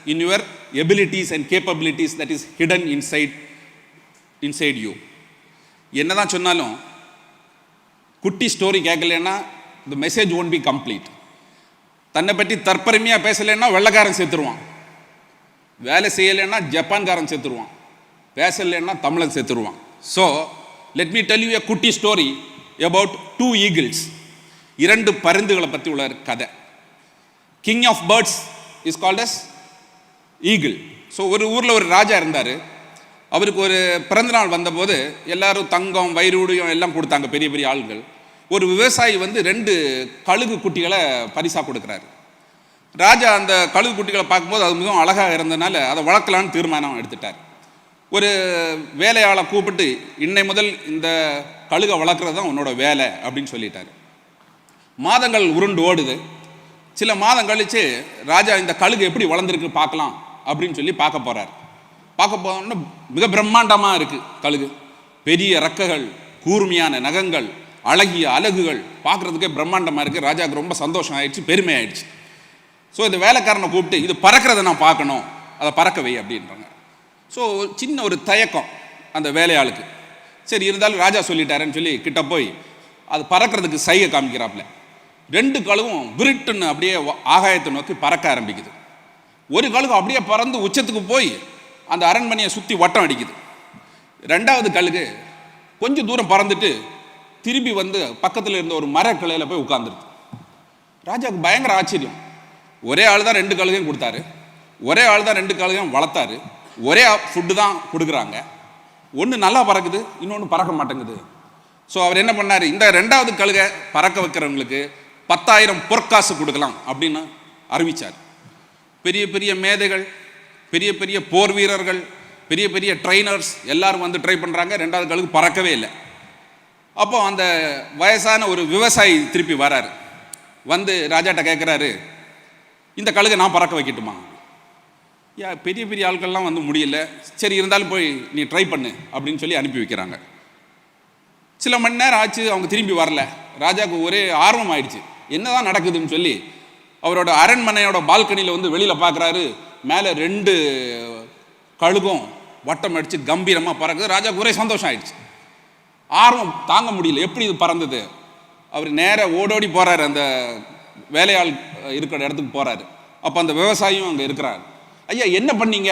in your abilities and capabilities that is hidden inside you. என்னதான் சொன்னாலும் குட்டி story கேட்கலன்னா the message won't be complete. தன்னை பற்றி தற்பெருமையாக பேசலைன்னா வெள்ளைக்காரன் செத்துருவான், வேலை செய்யலைன்னா ஜப்பான்காரன் செத்துருவான், பேசலைன்னா தமிழன் செத்துருவான். So let me tell you a குட்டி ஸ்டோரி about two eagles. இரண்டு பருந்துகளை பற்றி உள்ள கதை. King of birds is called as eagle. So ஒரு ஊரில் ஒரு ராஜா இருந்தார். அவருக்கு ஒரு பிறந்தநாள் வந்தபோது எல்லாரும் தங்கம் வைரூடியம் எல்லாம் கொடுத்தாங்க, பெரிய பெரிய ஆள்கள். ஒரு விவசாயி வந்து 2 கழுகு குட்டிகளை பரிசாக கொடுக்குறாரு. ராஜா அந்த கழுகு குட்டிகளை பார்க்கும்போது அது மிகவும் அழகாக இருந்ததுனால அதை வளர்க்கலான்னு தீர்மானம் எடுத்துட்டார். ஒரு வேலையாளை கூப்பிட்டு இன்னை முதல் இந்த கழுகை வளர்க்குறது தான் உன்னோட வேலை அப்படின்னு சொல்லிட்டார். மாதங்கள் உருண்டு ஓடுது. சில மாதம் கழித்து ராஜா இந்த கழுகு எப்படி வளர்ந்துருக்கு பார்க்கலாம் அப்படின்னு சொல்லி பார்க்க போகிறார். பார்க்க போனோம்னா மிக பிரம்மாண்டமாக இருக்குது கழுகு. பெரிய ரெக்கைகள், கூர்மையான நகங்கள், அழகிய அலகுகள், பார்க்குறதுக்கே பிரம்மாண்டமாக இருக்குது. ராஜாவுக்கு ரொம்ப சந்தோஷம் ஆயிடுச்சு, பெருமை ஆயிடுச்சு. ஸோ இந்த வேலைக்காரனை கூப்பிட்டு இது பறக்கிறத நான் பார்க்கணும், அதை பறக்க வை அப்படின்றாங்க. ஸோ சின்ன ஒரு தயக்கம் அந்த வேலையாளுக்கு. சரி இருந்தாலும் ராஜா சொல்லிட்டாருன்னு சொல்லி கிட்ட போய் அது பறக்கிறதுக்கு சைகை காமிக்கிறாப்புல. 2 கழுவும் விருட்டுன்னு அப்படியே ஆகாயத்தை நோக்கி பறக்க ஆரம்பிக்குது. ஒரு கழுகு அப்படியே பறந்து உச்சத்துக்கு போய் அந்த அரண்மனையை சுற்றி வட்டம் அடிக்குது. ரெண்டாவது கழுகு கொஞ்சம் தூரம் பறந்துட்டு திரும்பி வந்து பக்கத்தில் இருந்த ஒரு மரக்கிளையில் போய் உட்கார்ந்துருது. ராஜாவுக்கு பயங்கர ஆச்சரியம். ஒரே ஆள் தான் 2 கழுகையும் கொடுத்தாரு, ஒரே ஆள் தான் 2 கழுகையும் வளர்த்தாரு, ஒரே ஃபுட்டு தான் கொடுக்குறாங்க, ஒன்று நல்லா பறக்குது, இன்னொன்று பறக்க மாட்டேங்குது. ஸோ அவர் என்ன பண்ணார், இந்த 2வது கழுகை பறக்க வைக்கிறவங்களுக்கு 10,000 பொற்காசு கொடுக்கலாம் அப்படின்னு அறிவித்தார். பெரிய பெரிய மேதைகள், பெரிய பெரிய போர் வீரர்கள், பெரிய பெரிய ட்ரைனர்ஸ் எல்லாரும் வந்து ட்ரை பண்ணுறாங்க. 2வது கழுகு பறக்கவே இல்லை. அப்போ அந்த வயசான ஒரு விவசாயி திருப்பி வராரு, வந்து ராஜாட்ட கேட்குறாரு, இந்த கழுகை நான் பறக்க வைக்கட்டுமா? பெரிய பெரிய ஆட்கள்லாம் வந்து முடியல, சரி இருந்தாலும் போய் நீ ட்ரை பண்ணு அப்படின்னு சொல்லி அனுப்பி வைக்கிறாங்க. சில மணி நேரம் ஆச்சு, அவங்க திரும்பி வரல. ராஜாவுக்கு ஒரே ஆர்வம் ஆயிடுச்சு, என்னதான் நடக்குதுன்னு சொல்லி அவரோட அரண்மனையோட பால்கனியில் வந்து வெளியில் பார்க்குறாரு. மேலே 2 கழுகும் வட்டம் அடித்து கம்பீரமாக பறக்குது. ராஜாவுக்கு ஒரே சந்தோஷம் ஆயிடுச்சு, ஆர்வம் தாங்க முடியல, எப்படி இது பறந்தது. அவர் நேராக ஓடோடி போகிறாரு, அந்த வேலையாள் இருக்கிற இடத்துக்கு போகிறாரு. அப்போ அந்த விவசாயியும் அங்கே இருக்கிறார். ஐயா என்ன பண்ணீங்க,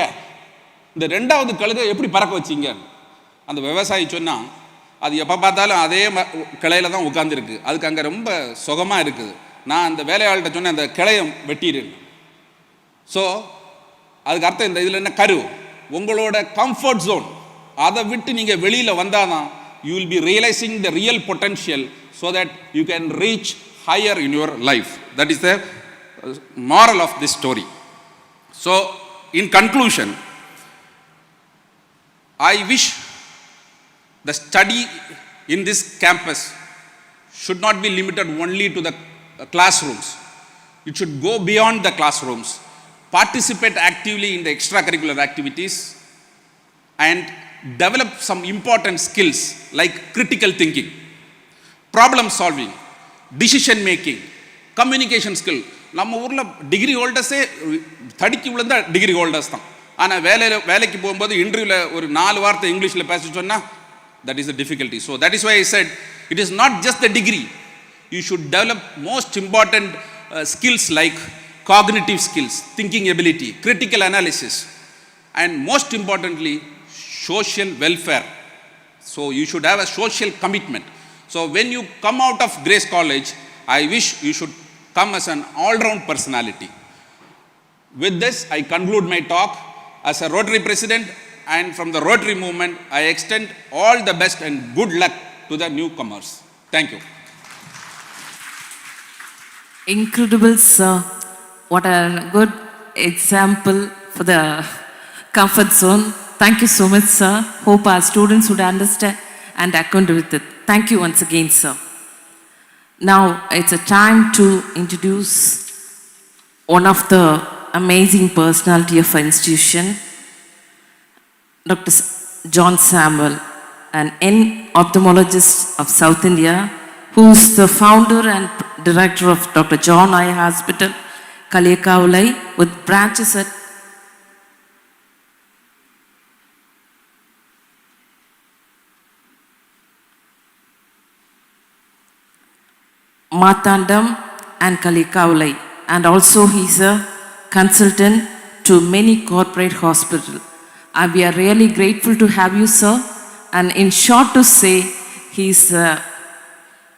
இந்த 2வது கழுகை எப்படி பறக்க வச்சிங்க? அந்த விவசாயி சொன்னால், அது எப்போ பார்த்தாலும் அதே கிளையில தான் உட்காந்துருக்கு, அதுக்கு அங்கே ரொம்ப சுகமாக இருக்குது. நான் அந்த வேலையாள்கிட்ட சொன்னேன், அந்த கிளையை வெட்டிடு. ஸோ அதுக்கு அர்த்தம், இந்த இதில் என்ன கரு, உங்களோட கம்ஃபர்ட் ஜோன், அதை விட்டு நீங்கள் வெளியில் வந்தால் தான் you will be realizing the real potential so that you can reach higher in your life. That is the moral of this story. So in conclusion, I wish the study in this campus should not be limited only to the classrooms. It should go beyond the classrooms, participate actively in the extracurricular activities, and develop some important skills like critical thinking, problem solving, decision making, communication skill. நம்ம ஊரில் degree ஹோல்டர்ஸே தடுக்கி விழுந்தா degree holders தான். ஆனால் வேலைக்கு போகும்போது இன்டர்வியூவில் ஒரு 4 வார்த்தை இங்கிலீஷில் பேச சொன்னால் that is the difficulty. So that is why I said it is not just the degree. You should develop most important skills like cognitive skills, thinking ability, critical analysis, and most importantly social welfare. So you should have a social commitment. So when you come out of Grace College, I wish you should come as an all-round personality. With this, I conclude my talk. As a Rotary President and from the Rotary movement, I extend all the best and good luck to the newcomers. Thank you. Incredible, sir. What a good example for the comfort zone. Thank you so much, sir. Hope our students would understand and account with it. Thank you once again, sir. Now it's a time to introduce one of the amazing personality of our institution, Dr. John Samuel, an ophthalmologist of South India, who is the founder and director of Dr. John Eye Hospital, Kaliyakavulai, with branches at Matandam and Kaliyakavulai, and also he is a consultant to many corporate hospitals. And we are really grateful to have you, sir. And in short to say, he is a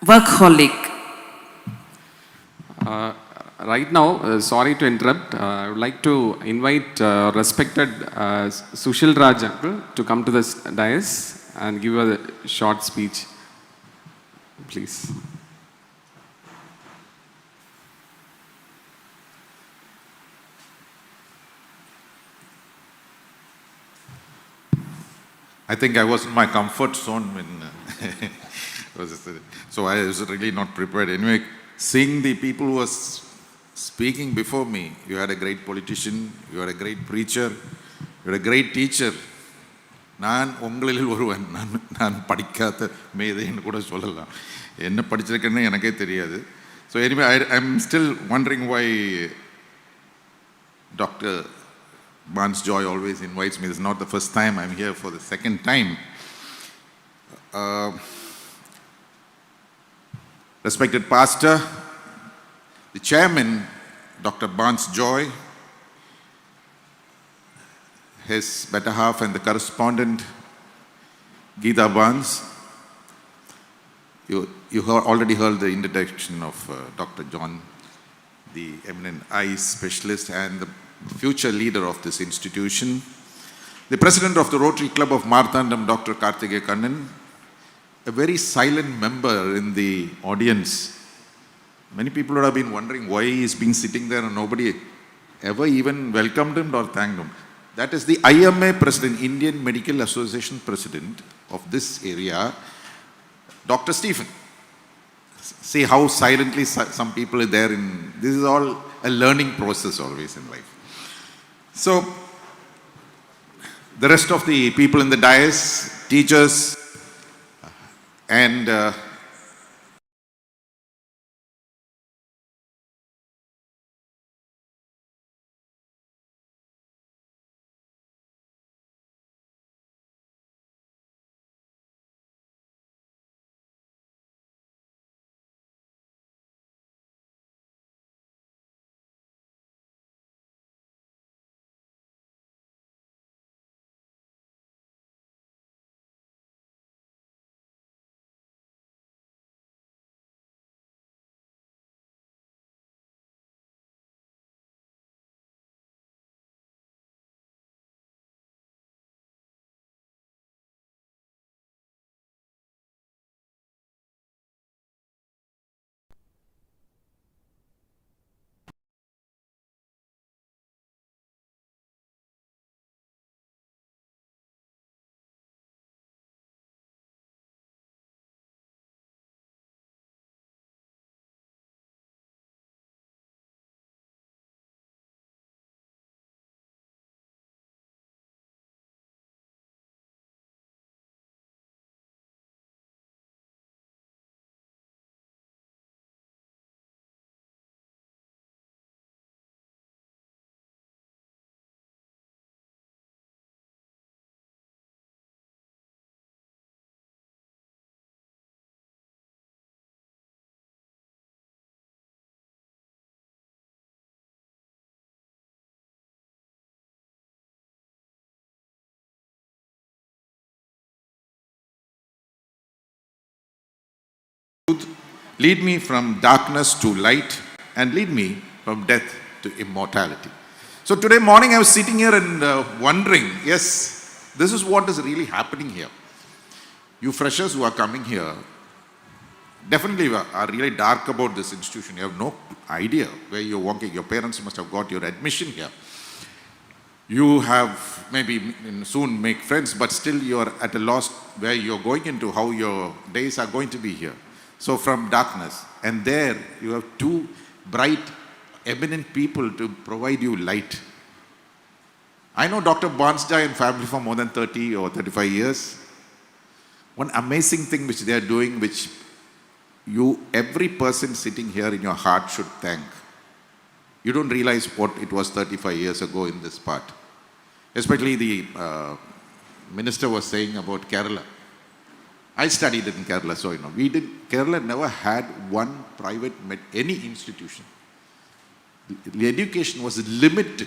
workaholic. Right now, sorry to interrupt, I would like to invite respected Sushil Raj uncle to come to this dais and give a short speech, please. I think I was in my comfort zone when so I was really not prepared. Anyway, seeing the people who was speaking before me, you had a great politician, you had a great preacher, you had a great teacher. நான் உங்களில் ஒருவன், நான் படிக்காத மேதைன்னு கூட சொல்லலாம். என்ன படிச்சிருக்கேன்னு எனக்கே தெரியாது. So anyway, I'm still wondering why Dr. Barnes Joy always invites me. This is not the first time, I'm here for the second time. Respected pastor, the chairman, Dr. Barnes Joy, his better half and the correspondent, Geeta Barnes. You already heard the introduction of Dr. John, the eminent eye specialist and the future leader of this institution. The president of the Rotary Club of Marthandam, Dr. Karthikeya Kannan, a very silent member in the audience. Many people would have been wondering why he is being sitting there and nobody ever even welcomed him or thanked him. That is the IMA president, Indian Medical Association president of this area, Dr. Stephen. See how silently some people are there in, this is all a learning process always in life. So, the rest of the people in the dais, teachers, and lead me from darkness to light and lead me from death to immortality. So today morning I was sitting here and wondering, yes, this is what is really happening here. You freshers who are coming here definitely are really dark about this institution. You have no idea where you're walking. Your parents must have got your admission here. You have maybe soon make friends, but still you're at a loss where you're going into, how your days are going to be here. So from darkness, and there you have two bright, eminent people to provide you light. I know Dr. Barnsdai and family for more than 30 or 35 years. One amazing thing which they are doing, which every person sitting here in your heart should thank. You don't realize what it was 35 years ago in this part. Especially the minister was saying about Kerala. I studied in Kerala, so Kerala never had one private, any institution. The education was limited.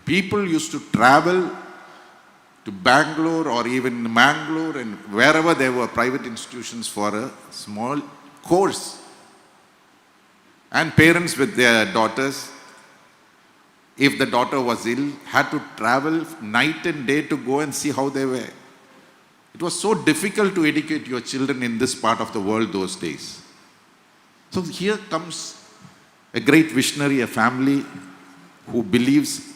People used to travel to Bangalore or even Mangalore and wherever there were private institutions for a small course. And parents with their daughters, if the daughter was ill, had to travel night and day to go and see how they were. It was so difficult to educate your children in this part of the world those days. So here comes a great visionary, a family who believes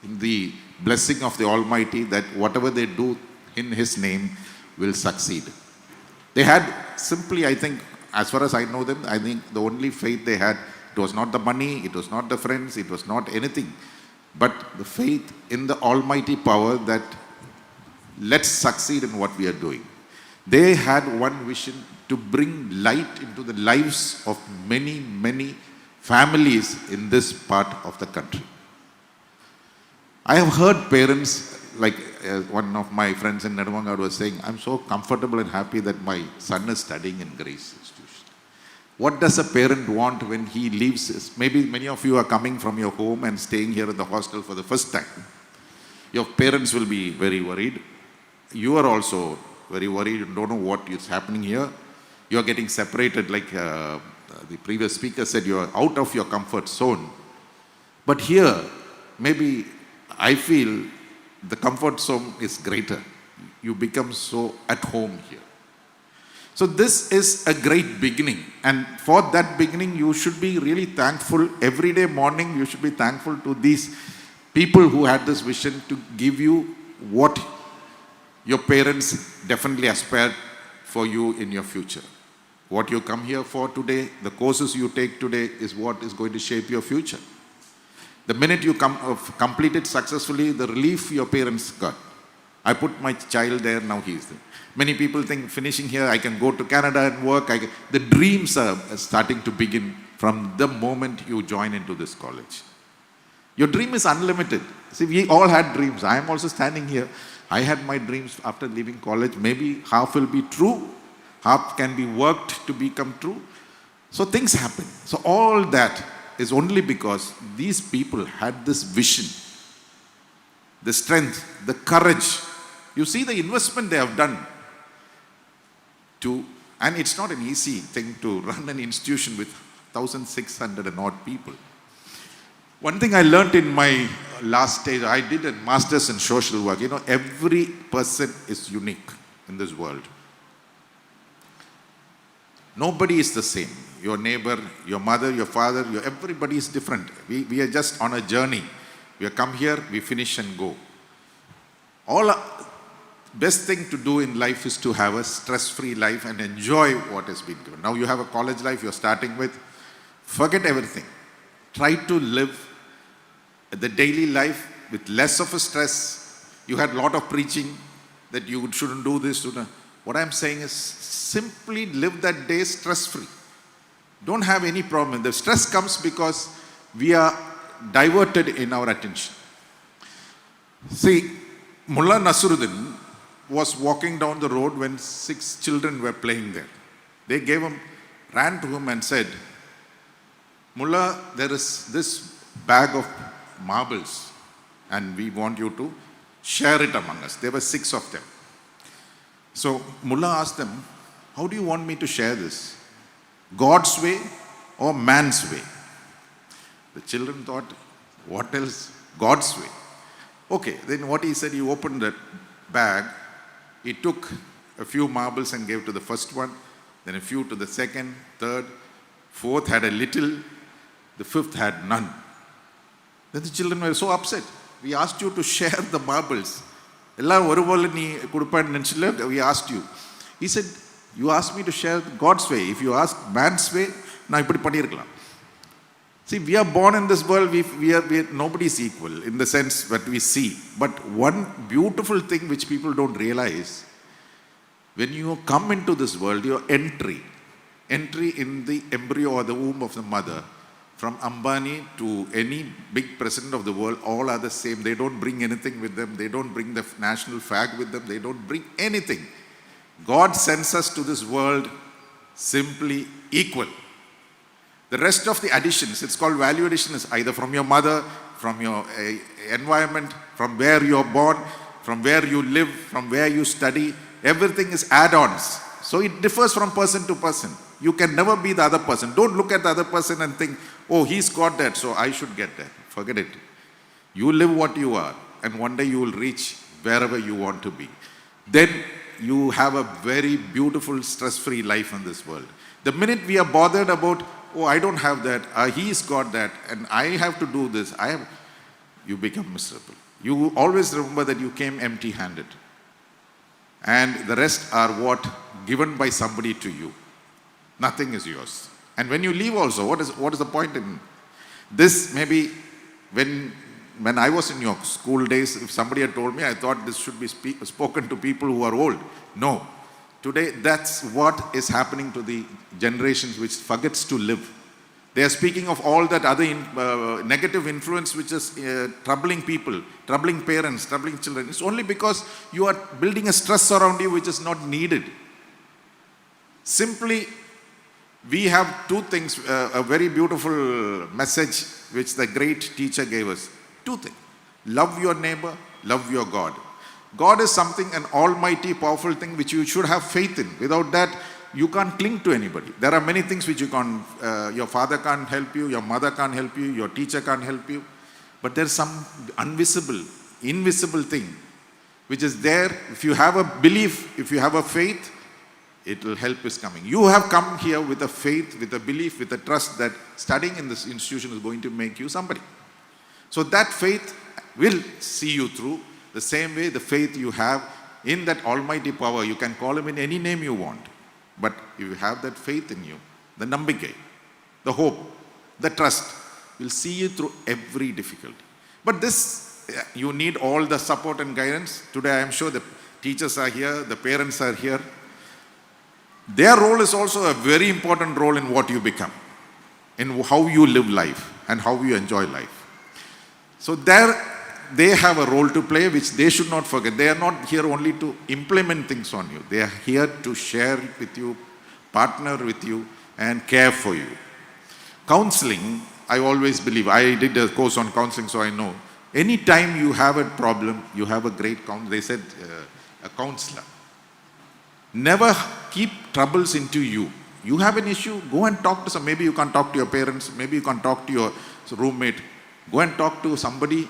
in the blessing of the Almighty, that whatever they do in His name will succeed. They had simply, I think, as far as I know them, I think the only faith they had, it was not the money, it was not the friends, it was not anything, but the faith in the Almighty power that let's succeed in what we are doing. They had one vision, to bring light into the lives of many, many families in this part of the country. I have heard parents, like one of my friends in Nedumangad was saying, I'm so comfortable and happy that my son is studying in Grace Institution. What does a parent want when he leaves? Maybe many of you are coming from your home and staying here in the hostel for the first time. Your parents will be very worried. You are also very worried. You don't know what is happening here. You are getting separated, like the previous speaker said, you are out of your comfort zone. But here, maybe I feel the comfort zone is greater. You become so at home here. So this is a great beginning, and for that beginning you should be really thankful. Every day morning you should be thankful to these people who had this vision to give you what your parents definitely aspired for you in your future. What you come here for today, the courses you take today is what is going to shape your future. The minute you complete it successfully, the relief your parents got. I put my child there, now he is there. Many people think finishing here, I can go to Canada and work. The dreams are starting to begin from the moment you join into this college. Your dream is unlimited. See, we all had dreams. I am also standing here. I had my dreams after leaving college. Maybe half will be true, half can be worked to become true. So things happen. So all that is only because these people had this vision, the strength, the courage. You see the investment they have done and it's not an easy thing to run an institution with 1,600 and odd people. One thing I learned in my last stage, I did a master's in social work. Every person is unique in this world. Nobody is the same. Your neighbor, your mother, your father, everybody is different. We are just on a journey. We have come here, we finish and go. Best thing to do in life is to have a stress-free life and enjoy what has been given. Now you have a college life you're starting with. Forget everything. Try to live the daily life with less of a stress. You had a lot of preaching that you shouldn't do this. What I'm saying is simply live that day stress-free. Don't have any problem. The stress comes because we are diverted in our attention. See, Mullah Nasruddin was walking down the road when 6 children were playing there. They ran to him and said, Mullah, there is this bag of marbles and we want you to share it among us. There were 6 of them. So Mullah asked them, how do you want me to share this? God's way or man's way? The children thought, what else? God's way. Okay, then what he said, he opened that bag, he took a few marbles and gave to the first one, then a few to the second, third, fourth had a little, the fifth had none. Then the children were so upset. We asked you to share the marbles. We asked you. He said, you asked me to share God's way. If you ask man's way, see, we are born in this world, nobody is equal in the sense that we see. But one beautiful thing which people don't realize, when you come into this world, your entry in the embryo or the womb of the mother, from Ambani to any big president of the world, all are the same. They don't bring anything with them. They don't bring the national flag with them. They don't bring anything. God sends us to this world simply equal. The rest of the additions, it's called value addition, is either from your mother, from your environment, from where you're born, from where you live, from where you study. Everything is add-ons. So it differs from person to person. You can never be the other person. Don't look at the other person and think, oh, he's got that, so I should get that. Forget it. You live what you are, and one day you will reach wherever you want to be. Then you have a very beautiful, stress-free life in this world. The minute we are bothered about, oh, I don't have that, he's got that, and I have to do this, you become miserable. You always remember that you came empty-handed. And the rest are what given by somebody to you. Nothing is yours. And when you leave also, what is the point in this? Maybe when I was in your school days, if somebody had told me, I thought this should be spoken to people who are old. No. Today, that's what is happening to the generations which forgets to live. They are speaking of all that other negative influence which is troubling people, troubling parents, troubling children. It's only because you are building a stress around you which is not needed. Simply, we have 2 things, a very beautiful message which the great teacher gave us. 2 things. Love your neighbor, love your God. God is something, an almighty, powerful thing which you should have faith in. Without that, you can't cling to anybody. There are many things which you can't, your father can't help you, your mother can't help you, your teacher can't help you. But there's some invisible thing which is there. If you have a belief, if you have a faith, it will help is coming. You have come here with a faith, with a belief, with a trust that studying in this institution is going to make you somebody. So that faith will see you through. The same way the faith you have in that almighty power, you can call him in any name you want. But if you have that faith in you, the nambikai, the hope, the trust will see you through every difficulty. But this, you need all the support and guidance. Today I am sure the teachers are here, the parents are here. Their role is also a very important role in what you become, in how you live life and how you enjoy life. So they have a role to play which they should not forget. They are not here only to implement things on you. They are here to share with you, partner with you, and care for you. Counseling, I always believe, I did a course on counseling, so I know. Anytime you have a problem, you have a great counselor. They said a counselor. Never keep troubles into you. You have an issue, go and talk to some. Maybe you can't talk to your parents, maybe you can't talk to your roommate. Go and talk to somebody.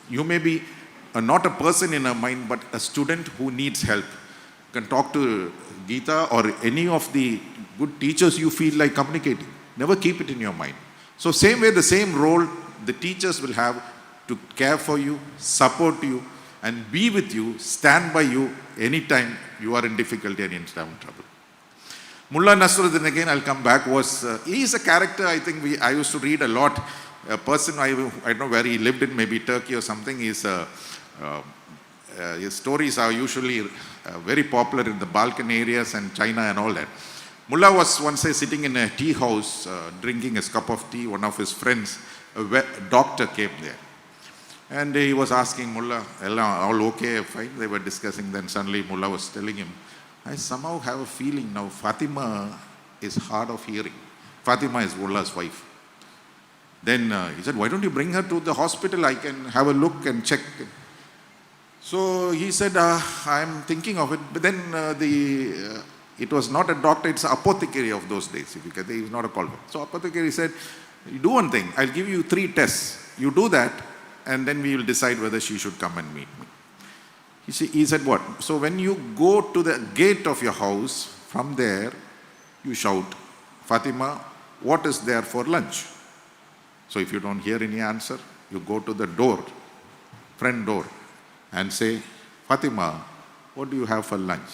You may be not a person in a mind, but a student who needs help. You can talk to Geeta or any of the good teachers you feel like communicating. Never keep it in your mind. So same way, the same role the teachers will have to care for you, support you, and be with you, stand by you anytime you are in difficulty and in trouble. Mullah Nasruddin, again, I'll come back, he is a character I think I used to read a lot. A person, I don't know where he lived in, maybe Turkey or something. His stories are usually very popular in the Balkan areas and China and all that. Mullah was once sitting in a tea house, drinking a cup of tea. One of his friends, a doctor, came there. And he was asking Mullah, all okay, fine? They were discussing. Then suddenly Mullah was telling him, I somehow have a feeling now Fatima is hard of hearing. Fatima is Mullah's wife. Then he said, why don't you bring her to the hospital? I can have a look and check. So he said, I'm thinking of it. But then it was not a doctor, it's an apothecary of those days. If you can, he was not a callback. So apothecary said, you do one thing, I'll give you 3 tests. You do that, and then we will decide whether she should come and meet me. He said, what? So when you go to the gate of your house, from there, you shout, Fatima, what is there for lunch? So if you don't hear any answer, you go to the door, front door, and say, Fatima, what do you have for lunch?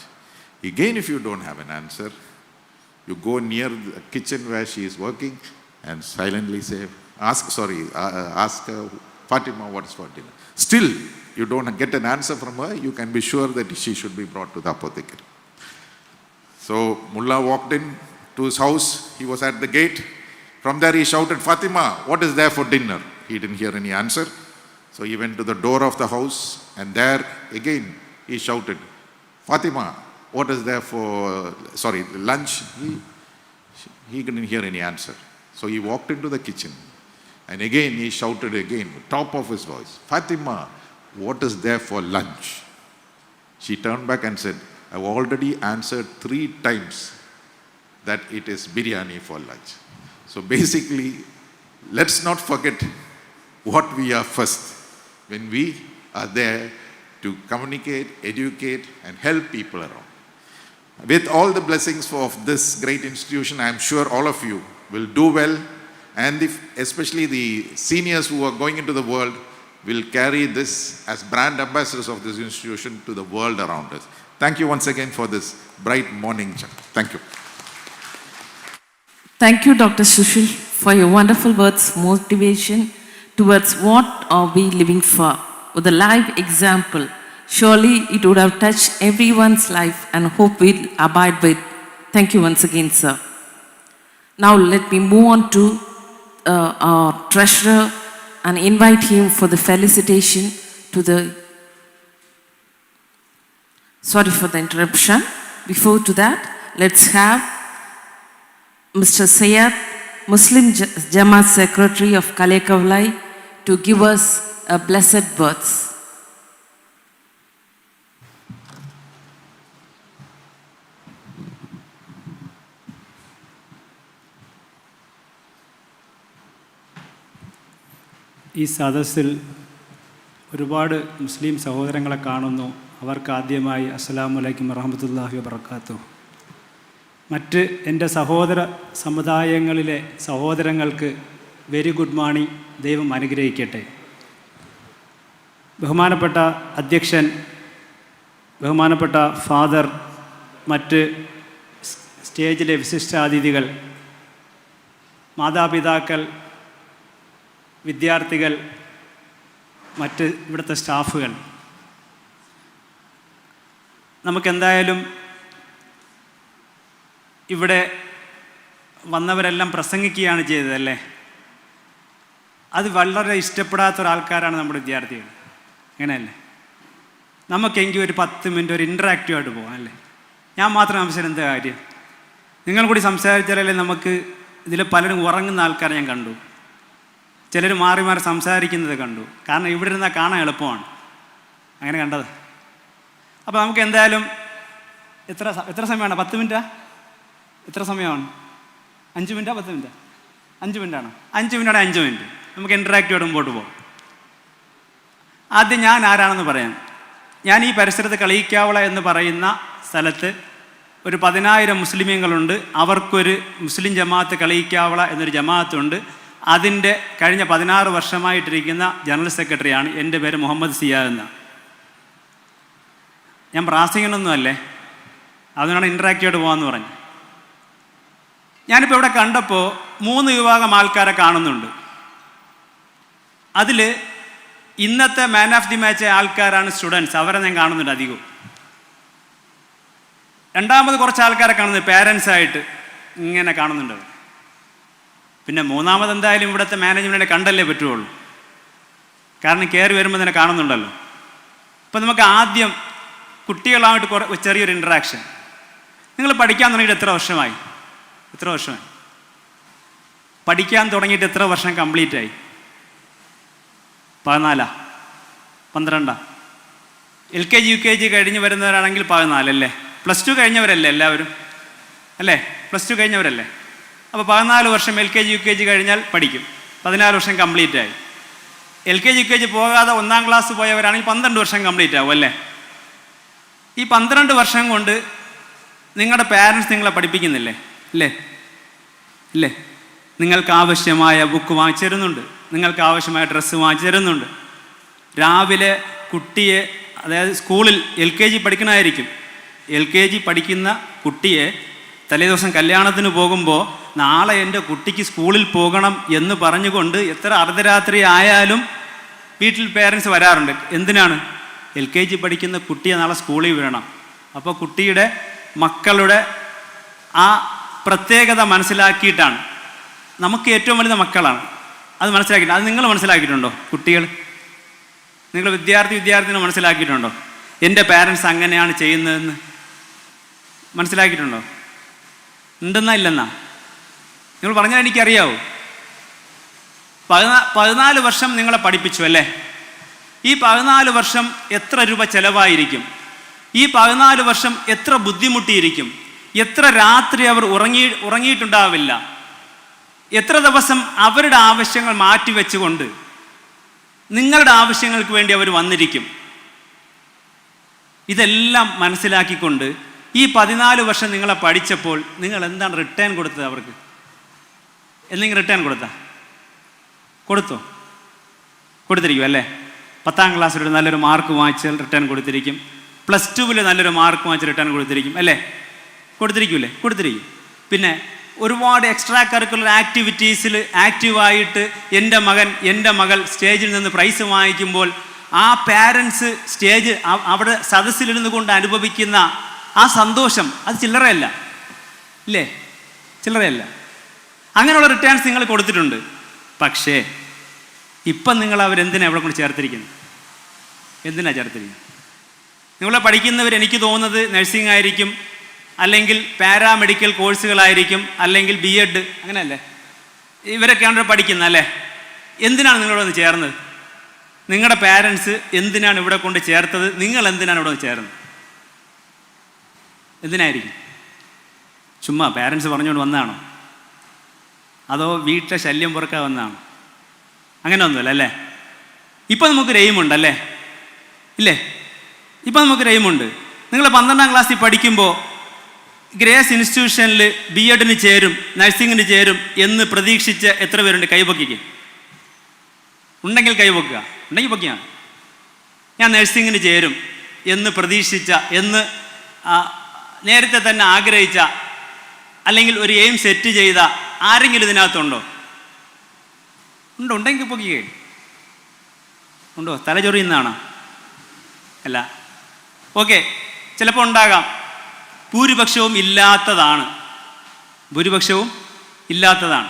Again, if you don't have an answer, you go near the kitchen where she is working and silently say, ask her, Fatima, what is for dinner? Still, you don't get an answer from her, you can be sure that she should be brought to the apothecary. So Mullah walked in to his house, he was at the gate. From there he shouted, Fatima, what is there for dinner? He didn't hear any answer. So he went to the door of the house, and there again he shouted, Fatima, what is there for, lunch? He didn't hear any answer. So he walked into the kitchen, and again he shouted again, top of his voice, Fatima, what is there for lunch? She turned back and said, I've already answered 3 times that it is biryani for lunch. So basically, let's not forget what we are first. When we are there to communicate, educate, and help people around. With all the blessings of this great institution, I am sure all of you will do well, and especially the seniors who are going into the world will carry this as brand ambassadors of this institution to the world around us. Thank you once again for this bright morning. Thank you. Thank you, Dr. Sushil, for your wonderful words, motivation towards what are we living for. With a live example, surely it would have touched everyone's life and hope we'll abide with. Thank you once again, sir. Now let me move on to our treasurer and invite him for the felicitation to the... Sorry for the interruption. Before to that, let's have Mr. Sayyad, Muslim Jamaat Secretary of Kalekavlai, to give us a blessed words. ഈ സദസ്സിൽ ഒരുപാട് മുസ്ലിം സഹോദരങ്ങളെ കാണുന്നു. അവർക്ക് ആദ്യമായി അസ്സലാമു അലൈക്കും വറഹ്മത്തുള്ളാഹി വബറകാതുഹു. മറ്റ് എൻ്റെ സഹോദര സമുദായങ്ങളിലെ സഹോദരങ്ങൾക്ക് വെരി ഗുഡ് മോർണിംഗ്. ദൈവം അനുഗ്രഹിക്കട്ടെ. ബഹുമാനപ്പെട്ട അധ്യക്ഷൻ, ബഹുമാനപ്പെട്ട ഫാദർ, മറ്റ് സ്റ്റേജിലെ വിശിഷ്ടാതിഥികൾ, മാതാപിതാക്കൾ, വിദ്യാർത്ഥികൾ, മറ്റ് ഇവിടുത്തെ സ്റ്റാഫുകൾ, നമുക്കെന്തായാലും ഇവിടെ വന്നവരെല്ലാം പ്രസംഗിക്കുകയാണ് ചെയ്തതല്ലേ. അത് വളരെ ഇഷ്ടപ്പെടാത്ത ഒരാൾക്കാരാണ് നമ്മുടെ വിദ്യാർത്ഥികൾ. അങ്ങനെയല്ലേ? നമുക്കെങ്കിൽ ഒരു 10 മിനിറ്റ് ഒരു ഇൻറ്ററാക്റ്റീവായിട്ട് പോകാം അല്ലേ? ഞാൻ മാത്രം സംസാരിച്ചാൽ എന്താ കാര്യം? നിങ്ങൾ കൂടി സംസാരിച്ചാലല്ലേ നമുക്ക്. ഇതിൽ പലരും ഉറങ്ങുന്ന ആൾക്കാരെ ഞാൻ കണ്ടു, ചിലർ മാറി മാറി സംസാരിക്കുന്നത് കണ്ടു. കാരണം ഇവിടെ ഇരുന്നാൽ കാണാൻ എളുപ്പമാണ്. അങ്ങനെ കണ്ടത്. അപ്പോൾ നമുക്ക് എന്തായാലും എത്ര സമയമാണ്? 10 മിനിറ്റാ? എത്ര സമയമാണ്? 5 മിനിറ്റാ 10 മിനിറ്റാ? 5 മിനിറ്റാണ്. 5 മിനിറ്റാണ്. 5 മിനിറ്റ് നമുക്ക് ഇൻറ്ററാക്റ്റീവായിട്ട് മുമ്പോട്ട് പോകാം. ആദ്യം ഞാൻ ആരാണെന്ന് പറയാം. ഞാൻ ഈ പരിസരത്ത് കളിയിക്കാവള എന്ന് പറയുന്ന സ്ഥലത്ത് ഒരു 10,000 മുസ്ലിമീങ്ങളുണ്ട്. അവർക്കൊരു മുസ്ലിം ജമാഅത്ത് കളിയിക്കാവള എന്നൊരു ജമാഅത്തുണ്ട്. അതിൻ്റെ കഴിഞ്ഞ 16 വർഷമായിട്ടിരിക്കുന്ന ജനറൽ സെക്രട്ടറിയാണ്. എൻ്റെ പേര് മുഹമ്മദ് സിയാദ് എന്ന. ഞാൻ പ്രാസംഗികനൊന്നും അല്ലേ, അതിനാണ് ഇൻറ്ററാക്റ്റീവായിട്ട് പോകാമെന്ന് പറഞ്ഞു. ഞാനിപ്പോൾ ഇവിടെ കണ്ടപ്പോൾ 3 വിഭാഗം ആൾക്കാരെ കാണുന്നുണ്ട്. അതിൽ ഇന്നത്തെ മാൻ ഓഫ് ദി മാച്ച് ആൾക്കാരാണ് സ്റ്റുഡൻസ്. അവരെ ഞാൻ കാണുന്നുണ്ട് അധികവും. രണ്ടാമത് കുറച്ച് ആൾക്കാരെ കാണുന്നത് പേരൻസായിട്ട് ഇങ്ങനെ കാണുന്നുണ്ട്. പിന്നെ മൂന്നാമത് എന്തായാലും ഇവിടുത്തെ മാനേജ്മെൻറ്റിനെ കണ്ടല്ലേ പറ്റുള്ളൂ. കാരണം കയറി വരുമ്പോൾ തന്നെ കാണുന്നുണ്ടല്ലോ. അപ്പം നമുക്ക് ആദ്യം കുട്ടികളായിട്ട് ചെറിയൊരു ഇൻട്രാക്ഷൻ. നിങ്ങൾ പഠിക്കാൻ തുടങ്ങിയിട്ട് എത്ര വർഷമായി? പഠിക്കാൻ തുടങ്ങിയിട്ട് എത്ര വർഷം കംപ്ലീറ്റ് ആയി? 14, 12. LKG UKG കഴിഞ്ഞ് വരുന്നവരാണെങ്കിൽ 14 അല്ലേ? +2 കഴിഞ്ഞവരല്ലേ എല്ലാവരും അല്ലേ? +2 കഴിഞ്ഞവരല്ലേ? അപ്പോൾ 14 വർഷം LKG UKG കഴിഞ്ഞാൽ പഠിക്കും. 14 വർഷം കംപ്ലീറ്റ് ആയി. LKG UKG പോകാതെ 1-ാം ക്ലാസ് പോയവരാണെങ്കിൽ 12 വർഷം കംപ്ലീറ്റ് ആവും അല്ലേ? ഈ 12 വർഷം കൊണ്ട് നിങ്ങളുടെ പാരൻസ് നിങ്ങളെ പഠിപ്പിക്കുന്നില്ലേ? ഇല്ലേ? നിങ്ങൾക്ക് ആവശ്യമായ ബുക്ക് വാങ്ങിച്ചു തരുന്നുണ്ട്, നിങ്ങൾക്ക് ആവശ്യമായ ഡ്രസ്സ് വാങ്ങിച്ചു തരുന്നുണ്ട്. രാവിലെ കുട്ടിയെ, അതായത് സ്കൂളിൽ LKG പഠിക്കണമായിരിക്കും, LKG പഠിക്കുന്ന കുട്ടിയെ തലേദിവസം കല്യാണത്തിന് പോകുമ്പോൾ നാളെ എൻ്റെ കുട്ടിക്ക് സ്കൂളിൽ പോകണം എന്ന് പറഞ്ഞുകൊണ്ട് എത്ര അർദ്ധരാത്രി ആയാലും വീട്ടിൽ പേരൻസ് വരാറുണ്ട്. എന്തിനാണ്? LKG പഠിക്കുന്ന കുട്ടിയെ നാളെ സ്കൂളിൽ വിടണം. അപ്പോൾ കുട്ടിയുടെ മക്കളുടെ ആ പ്രത്യേകത മനസ്സിലാക്കിയിട്ടാണ്. നമുക്ക് ഏറ്റവും വലുത് മക്കളാണ്, അത് മനസ്സിലാക്കിയിട്ട്. അത് നിങ്ങൾ മനസ്സിലാക്കിയിട്ടുണ്ടോ? കുട്ടികൾ, നിങ്ങൾ വിദ്യാർത്ഥിനെ മനസ്സിലാക്കിയിട്ടുണ്ടോ? എൻ്റെ പാരൻസ് അങ്ങനെയാണ് ചെയ്യുന്നതെന്ന് മനസ്സിലാക്കിയിട്ടുണ്ടോ? ഉണ്ടെന്നാ ഇല്ലെന്നാ? നിങ്ങൾ പറഞ്ഞാൽ എനിക്കറിയാവൂ. 14 വർഷം നിങ്ങളെ പഠിപ്പിച്ചു അല്ലേ? ഈ 14 വർഷം എത്ര രൂപ ചെലവായിരിക്കും? ഈ 14 വർഷം എത്ര ബുദ്ധിമുട്ടിയിരിക്കും? എത്ര രാത്രി അവർ ഉറങ്ങിയിട്ടുണ്ടാവില്ല? എത്ര ദിവസം അവരുടെ ആവശ്യങ്ങൾ മാറ്റിവെച്ചുകൊണ്ട് നിങ്ങളുടെ ആവശ്യങ്ങൾക്ക് വേണ്ടി അവർ വന്നിരിക്കും? ഇതെല്ലാം മനസ്സിലാക്കിക്കൊണ്ട് ഈ 14 വർഷം നിങ്ങളെ പഠിച്ചപ്പോൾ നിങ്ങൾ എന്താണ് റിട്ടേൺ കൊടുത്തത് അവർക്ക്? എന്തെങ്കിലും റിട്ടേൺ കൊടുത്തിരിക്കും അല്ലേ? 10-ാം ക്ലാസ്സിലൊരു നല്ലൊരു മാർക്ക് വാങ്ങിച്ചാൽ റിട്ടേൺ കൊടുത്തിരിക്കും. +2 നല്ലൊരു മാർക്ക് വാങ്ങിച്ച് റിട്ടേൺ കൊടുത്തിരിക്കും അല്ലേ? കൊടുത്തിരിക്കും. പിന്നെ ഒരുപാട് എക്സ്ട്രാ കരിക്കുലർ ആക്ടിവിറ്റീസിൽ ആക്റ്റീവായിട്ട് എൻ്റെ മകൾ സ്റ്റേജിൽ നിന്ന് പ്രൈസ് വാങ്ങിക്കുമ്പോൾ ആ പാരൻസ് അവിടെ സദസ്സിലിരുന്ന് കൊണ്ട് അനുഭവിക്കുന്ന ആ സന്തോഷം അത് ചില്ലറയല്ല. അങ്ങനെയുള്ള റിട്ടേൺസ് നിങ്ങൾ കൊടുത്തിട്ടുണ്ട്. പക്ഷേ ഇപ്പം നിങ്ങൾ അവരെന്തിനാണ് അവിടെ കൊണ്ട് ചേർത്തിരിക്കുന്നത്? നിങ്ങളെ പഠിക്കുന്നവർ എനിക്ക് തോന്നുന്നത് നഴ്സിംഗ് ആയിരിക്കും, അല്ലെങ്കിൽ പാരാമെഡിക്കൽ കോഴ്സുകളായിരിക്കും, അല്ലെങ്കിൽ B.Ed, അങ്ങനെയല്ലേ? ഇവരൊക്കെയാണ് പഠിക്കുന്നത് അല്ലേ? എന്തിനാണ് നിങ്ങളിവിടെ വന്ന് ചേർന്നത്? നിങ്ങളുടെ പാരൻസ് എന്തിനാണ് ഇവിടെ കൊണ്ട് ചേർത്തത്? നിങ്ങൾ എന്തിനാണ് ഇവിടെ ചേർന്നത്? എന്തിനായിരിക്കും? ചുമ്മാ പാരൻസ് പറഞ്ഞുകൊണ്ട് വന്നതാണോ? അതോ വീട്ടിലെ ശല്യം പൊറുക്കാൻ വന്നതാണോ? അങ്ങനെ ഒന്നുമല്ല അല്ലേ? ഇപ്പം നമുക്കൊരു എയിമുണ്ടല്ലേ, ഇല്ലേ? ഇപ്പം നമുക്കൊരു എയിമുണ്ട്. നിങ്ങൾ 12ാം ക്ലാസ്സിൽ പഠിക്കുമ്പോൾ ഗ്രേസ് ഇൻസ്റ്റിറ്റ്യൂഷനിൽ BEdന് ചേരും, നഴ്സിങ്ങിന് ചേരും എന്ന് പ്രതീക്ഷിച്ച എത്ര പേരുണ്ട്? കൈപൊക്കിക്ക്. ഉണ്ടെങ്കിൽ കൈപൊക്കുക. ഉണ്ടെങ്കിൽ പൊക്കിയാണ്. ഞാൻ നഴ്സിങ്ങിന് ചേരും എന്ന് പ്രതീക്ഷിച്ച, എന്ന് നേരത്തെ തന്നെ ആഗ്രഹിച്ച, അല്ലെങ്കിൽ ഒരു എയിം സെറ്റ് ചെയ്ത ആരെങ്കിലും ഇതിനകത്തുണ്ടോ? ഉണ്ടോ? ഉണ്ടെങ്കിൽ പൊക്കിക്കേ. ഉണ്ടോ? തലചൊറിയുന്നതാണോ? അല്ല. ഓക്കെ, ചിലപ്പോൾ ഉണ്ടാകാം. ഭൂരിപക്ഷവും ഇല്ലാത്തതാണ്. ഭൂരിപക്ഷവും ഇല്ലാത്തതാണ്.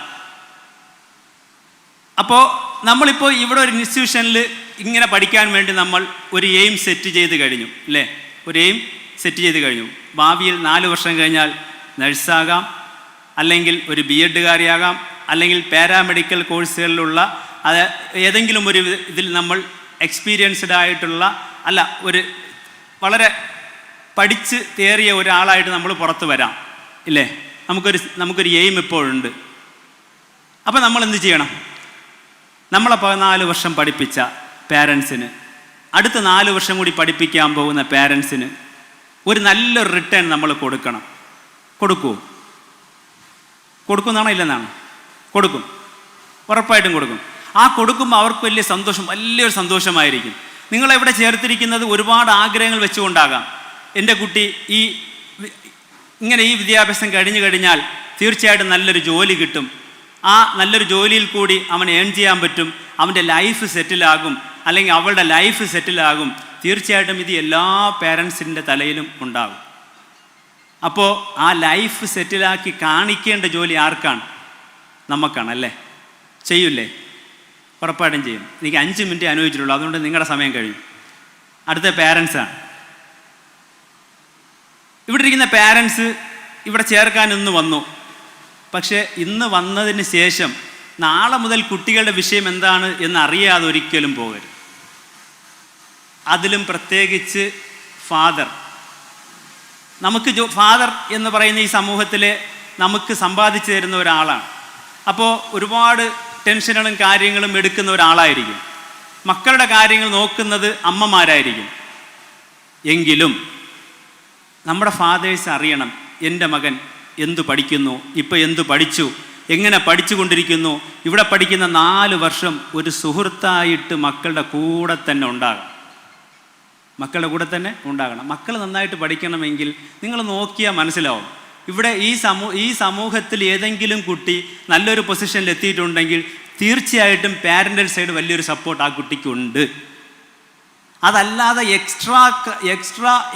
അപ്പോൾ നമ്മളിപ്പോൾ ഇവിടെ ഒരു ഇൻസ്റ്റിറ്റ്യൂഷനിൽ ഇങ്ങനെ പഠിക്കാൻ വേണ്ടി നമ്മൾ ഒരു എയിം സെറ്റ് ചെയ്ത് കഴിഞ്ഞു, അല്ലേ? ഒരു എയിം സെറ്റ് ചെയ്ത് കഴിഞ്ഞു. ഭാവിയിൽ 4 വർഷം കഴിഞ്ഞാൽ നഴ്സാകാം, അല്ലെങ്കിൽ ഒരു BEdകാരിയാകാം, അല്ലെങ്കിൽ പാരാമെഡിക്കൽ കോഴ്സുകളിലുള്ള അത് ഏതെങ്കിലും ഒരു ഇതിൽ നമ്മൾ എക്സ്പീരിയൻസ്ഡ് ആയിട്ടുള്ള, അല്ല, ഒരു വളരെ പഠിച്ച് തേറിയ ഒരാളായിട്ട് നമ്മൾ പുറത്ത് വരാം, ഇല്ലേ? നമുക്കൊരു എയിം ഇപ്പോഴുണ്ട്. അപ്പോൾ നമ്മൾ എന്ത് ചെയ്യണം? നമ്മളെ 14 വർഷം പഠിപ്പിച്ച പാരൻസിന്, അടുത്ത 4 വർഷം കൂടി പഠിപ്പിക്കാൻ പോകുന്ന പാരൻസിന് ഒരു നല്ലൊരു റിട്ടേൺ നമ്മൾ കൊടുക്കണം. കൊടുക്കുമോ? കൊടുക്കുമെന്നാണോ ഇല്ലെന്നാണോ? കൊടുക്കും, ഉറപ്പായിട്ടും കൊടുക്കും. ആ കൊടുക്കുമ്പോൾ അവർക്ക് വലിയ സന്തോഷം, വലിയൊരു സന്തോഷമായിരിക്കും. നിങ്ങളെവിടെ ചേർത്തിരിക്കുന്നത് ഒരുപാട് ആഗ്രഹങ്ങൾ വെച്ചുകൊണ്ടാകാം. എൻ്റെ കുട്ടി ഇങ്ങനെ ഈ വിദ്യാഭ്യാസം കഴിഞ്ഞു കഴിഞ്ഞാൽ തീർച്ചയായിട്ടും നല്ലൊരു ജോലി കിട്ടും, ആ നല്ലൊരു ജോലിയിൽ കൂടി അവൻ ഏൺ ചെയ്യാൻ പറ്റും, അവൻ്റെ ലൈഫ് സെറ്റിലാകും, അല്ലെങ്കിൽ അവളുടെ ലൈഫ് സെറ്റിലാകും. തീർച്ചയായിട്ടും ഇത് എല്ലാ പേരൻസിൻ്റെ തലയിലും ഉണ്ടാകും. അപ്പോൾ ആ ലൈഫ് സെറ്റിലാക്കി കാണിക്കേണ്ട ജോലി ആർക്കാണ്? നമുക്കാണ്, അല്ലേ? ചെയ്യൂല്ലേ? ഉറപ്പായിട്ടും ചെയ്യും. എനിക്ക് 5 മിനിറ്റ് അനുഭവിച്ചിട്ടുള്ളൂ, അതുകൊണ്ട് നിങ്ങളുടെ സമയം കഴിയും. അടുത്ത പാരൻസാണ്. ഇവിടെ ഇരിക്കുന്ന പാരൻസ് ഇവിടെ ചേർക്കാൻ ഇന്ന് വന്നു. പക്ഷേ ഇന്ന് വന്നതിന് ശേഷം നാളെ മുതൽ കുട്ടികളുടെ വിഷയം എന്താണ് എന്നറിയാതെ ഒരിക്കലും പോകരുത്. അതിലും പ്രത്യേകിച്ച് ഫാദർ. നമുക്ക് ഫാദർ എന്ന് പറയുന്ന ഈ സമൂഹത്തിലെ നമുക്ക് സമ്പാദിച്ചു തരുന്ന ഒരാളാണ്. അപ്പോൾ ഒരുപാട് ടെൻഷനുകളും കാര്യങ്ങളും എടുക്കുന്ന ഒരാളായിരിക്കും. മക്കളുടെ കാര്യങ്ങൾ നോക്കുന്നത് അമ്മമാരായിരിക്കും. എങ്കിലും നമ്മുടെ ഫാദേഴ്സ് അറിയണം, എൻ്റെ മകൻ എന്തു പഠിക്കുന്നു, ഇപ്പോൾ എന്തു പഠിച്ചു, എങ്ങനെ പഠിച്ചുകൊണ്ടിരിക്കുന്നു. ഇവിടെ പഠിക്കുന്ന 4 വർഷം ഒരു സുഹൃത്തായിട്ട് മക്കളുടെ കൂടെ തന്നെ ഉണ്ടാകണം. മക്കളുടെ കൂടെ തന്നെ ഉണ്ടാകണം. മക്കൾ നന്നായിട്ട് പഠിക്കണമെങ്കിൽ നിങ്ങൾ നോക്കിയാൽ മനസ്സിലാവും. ഇവിടെ ഈ സമൂഹത്തിൽ ഏതെങ്കിലും കുട്ടി നല്ലൊരു പൊസിഷനിൽ എത്തിയിട്ടുണ്ടെങ്കിൽ തീർച്ചയായിട്ടും പാരൻ്റൽ സൈഡ് വലിയൊരു സപ്പോർട്ട് ആ കുട്ടിക്കുണ്ട്. അതല്ലാതെ എക്സ്ട്രാ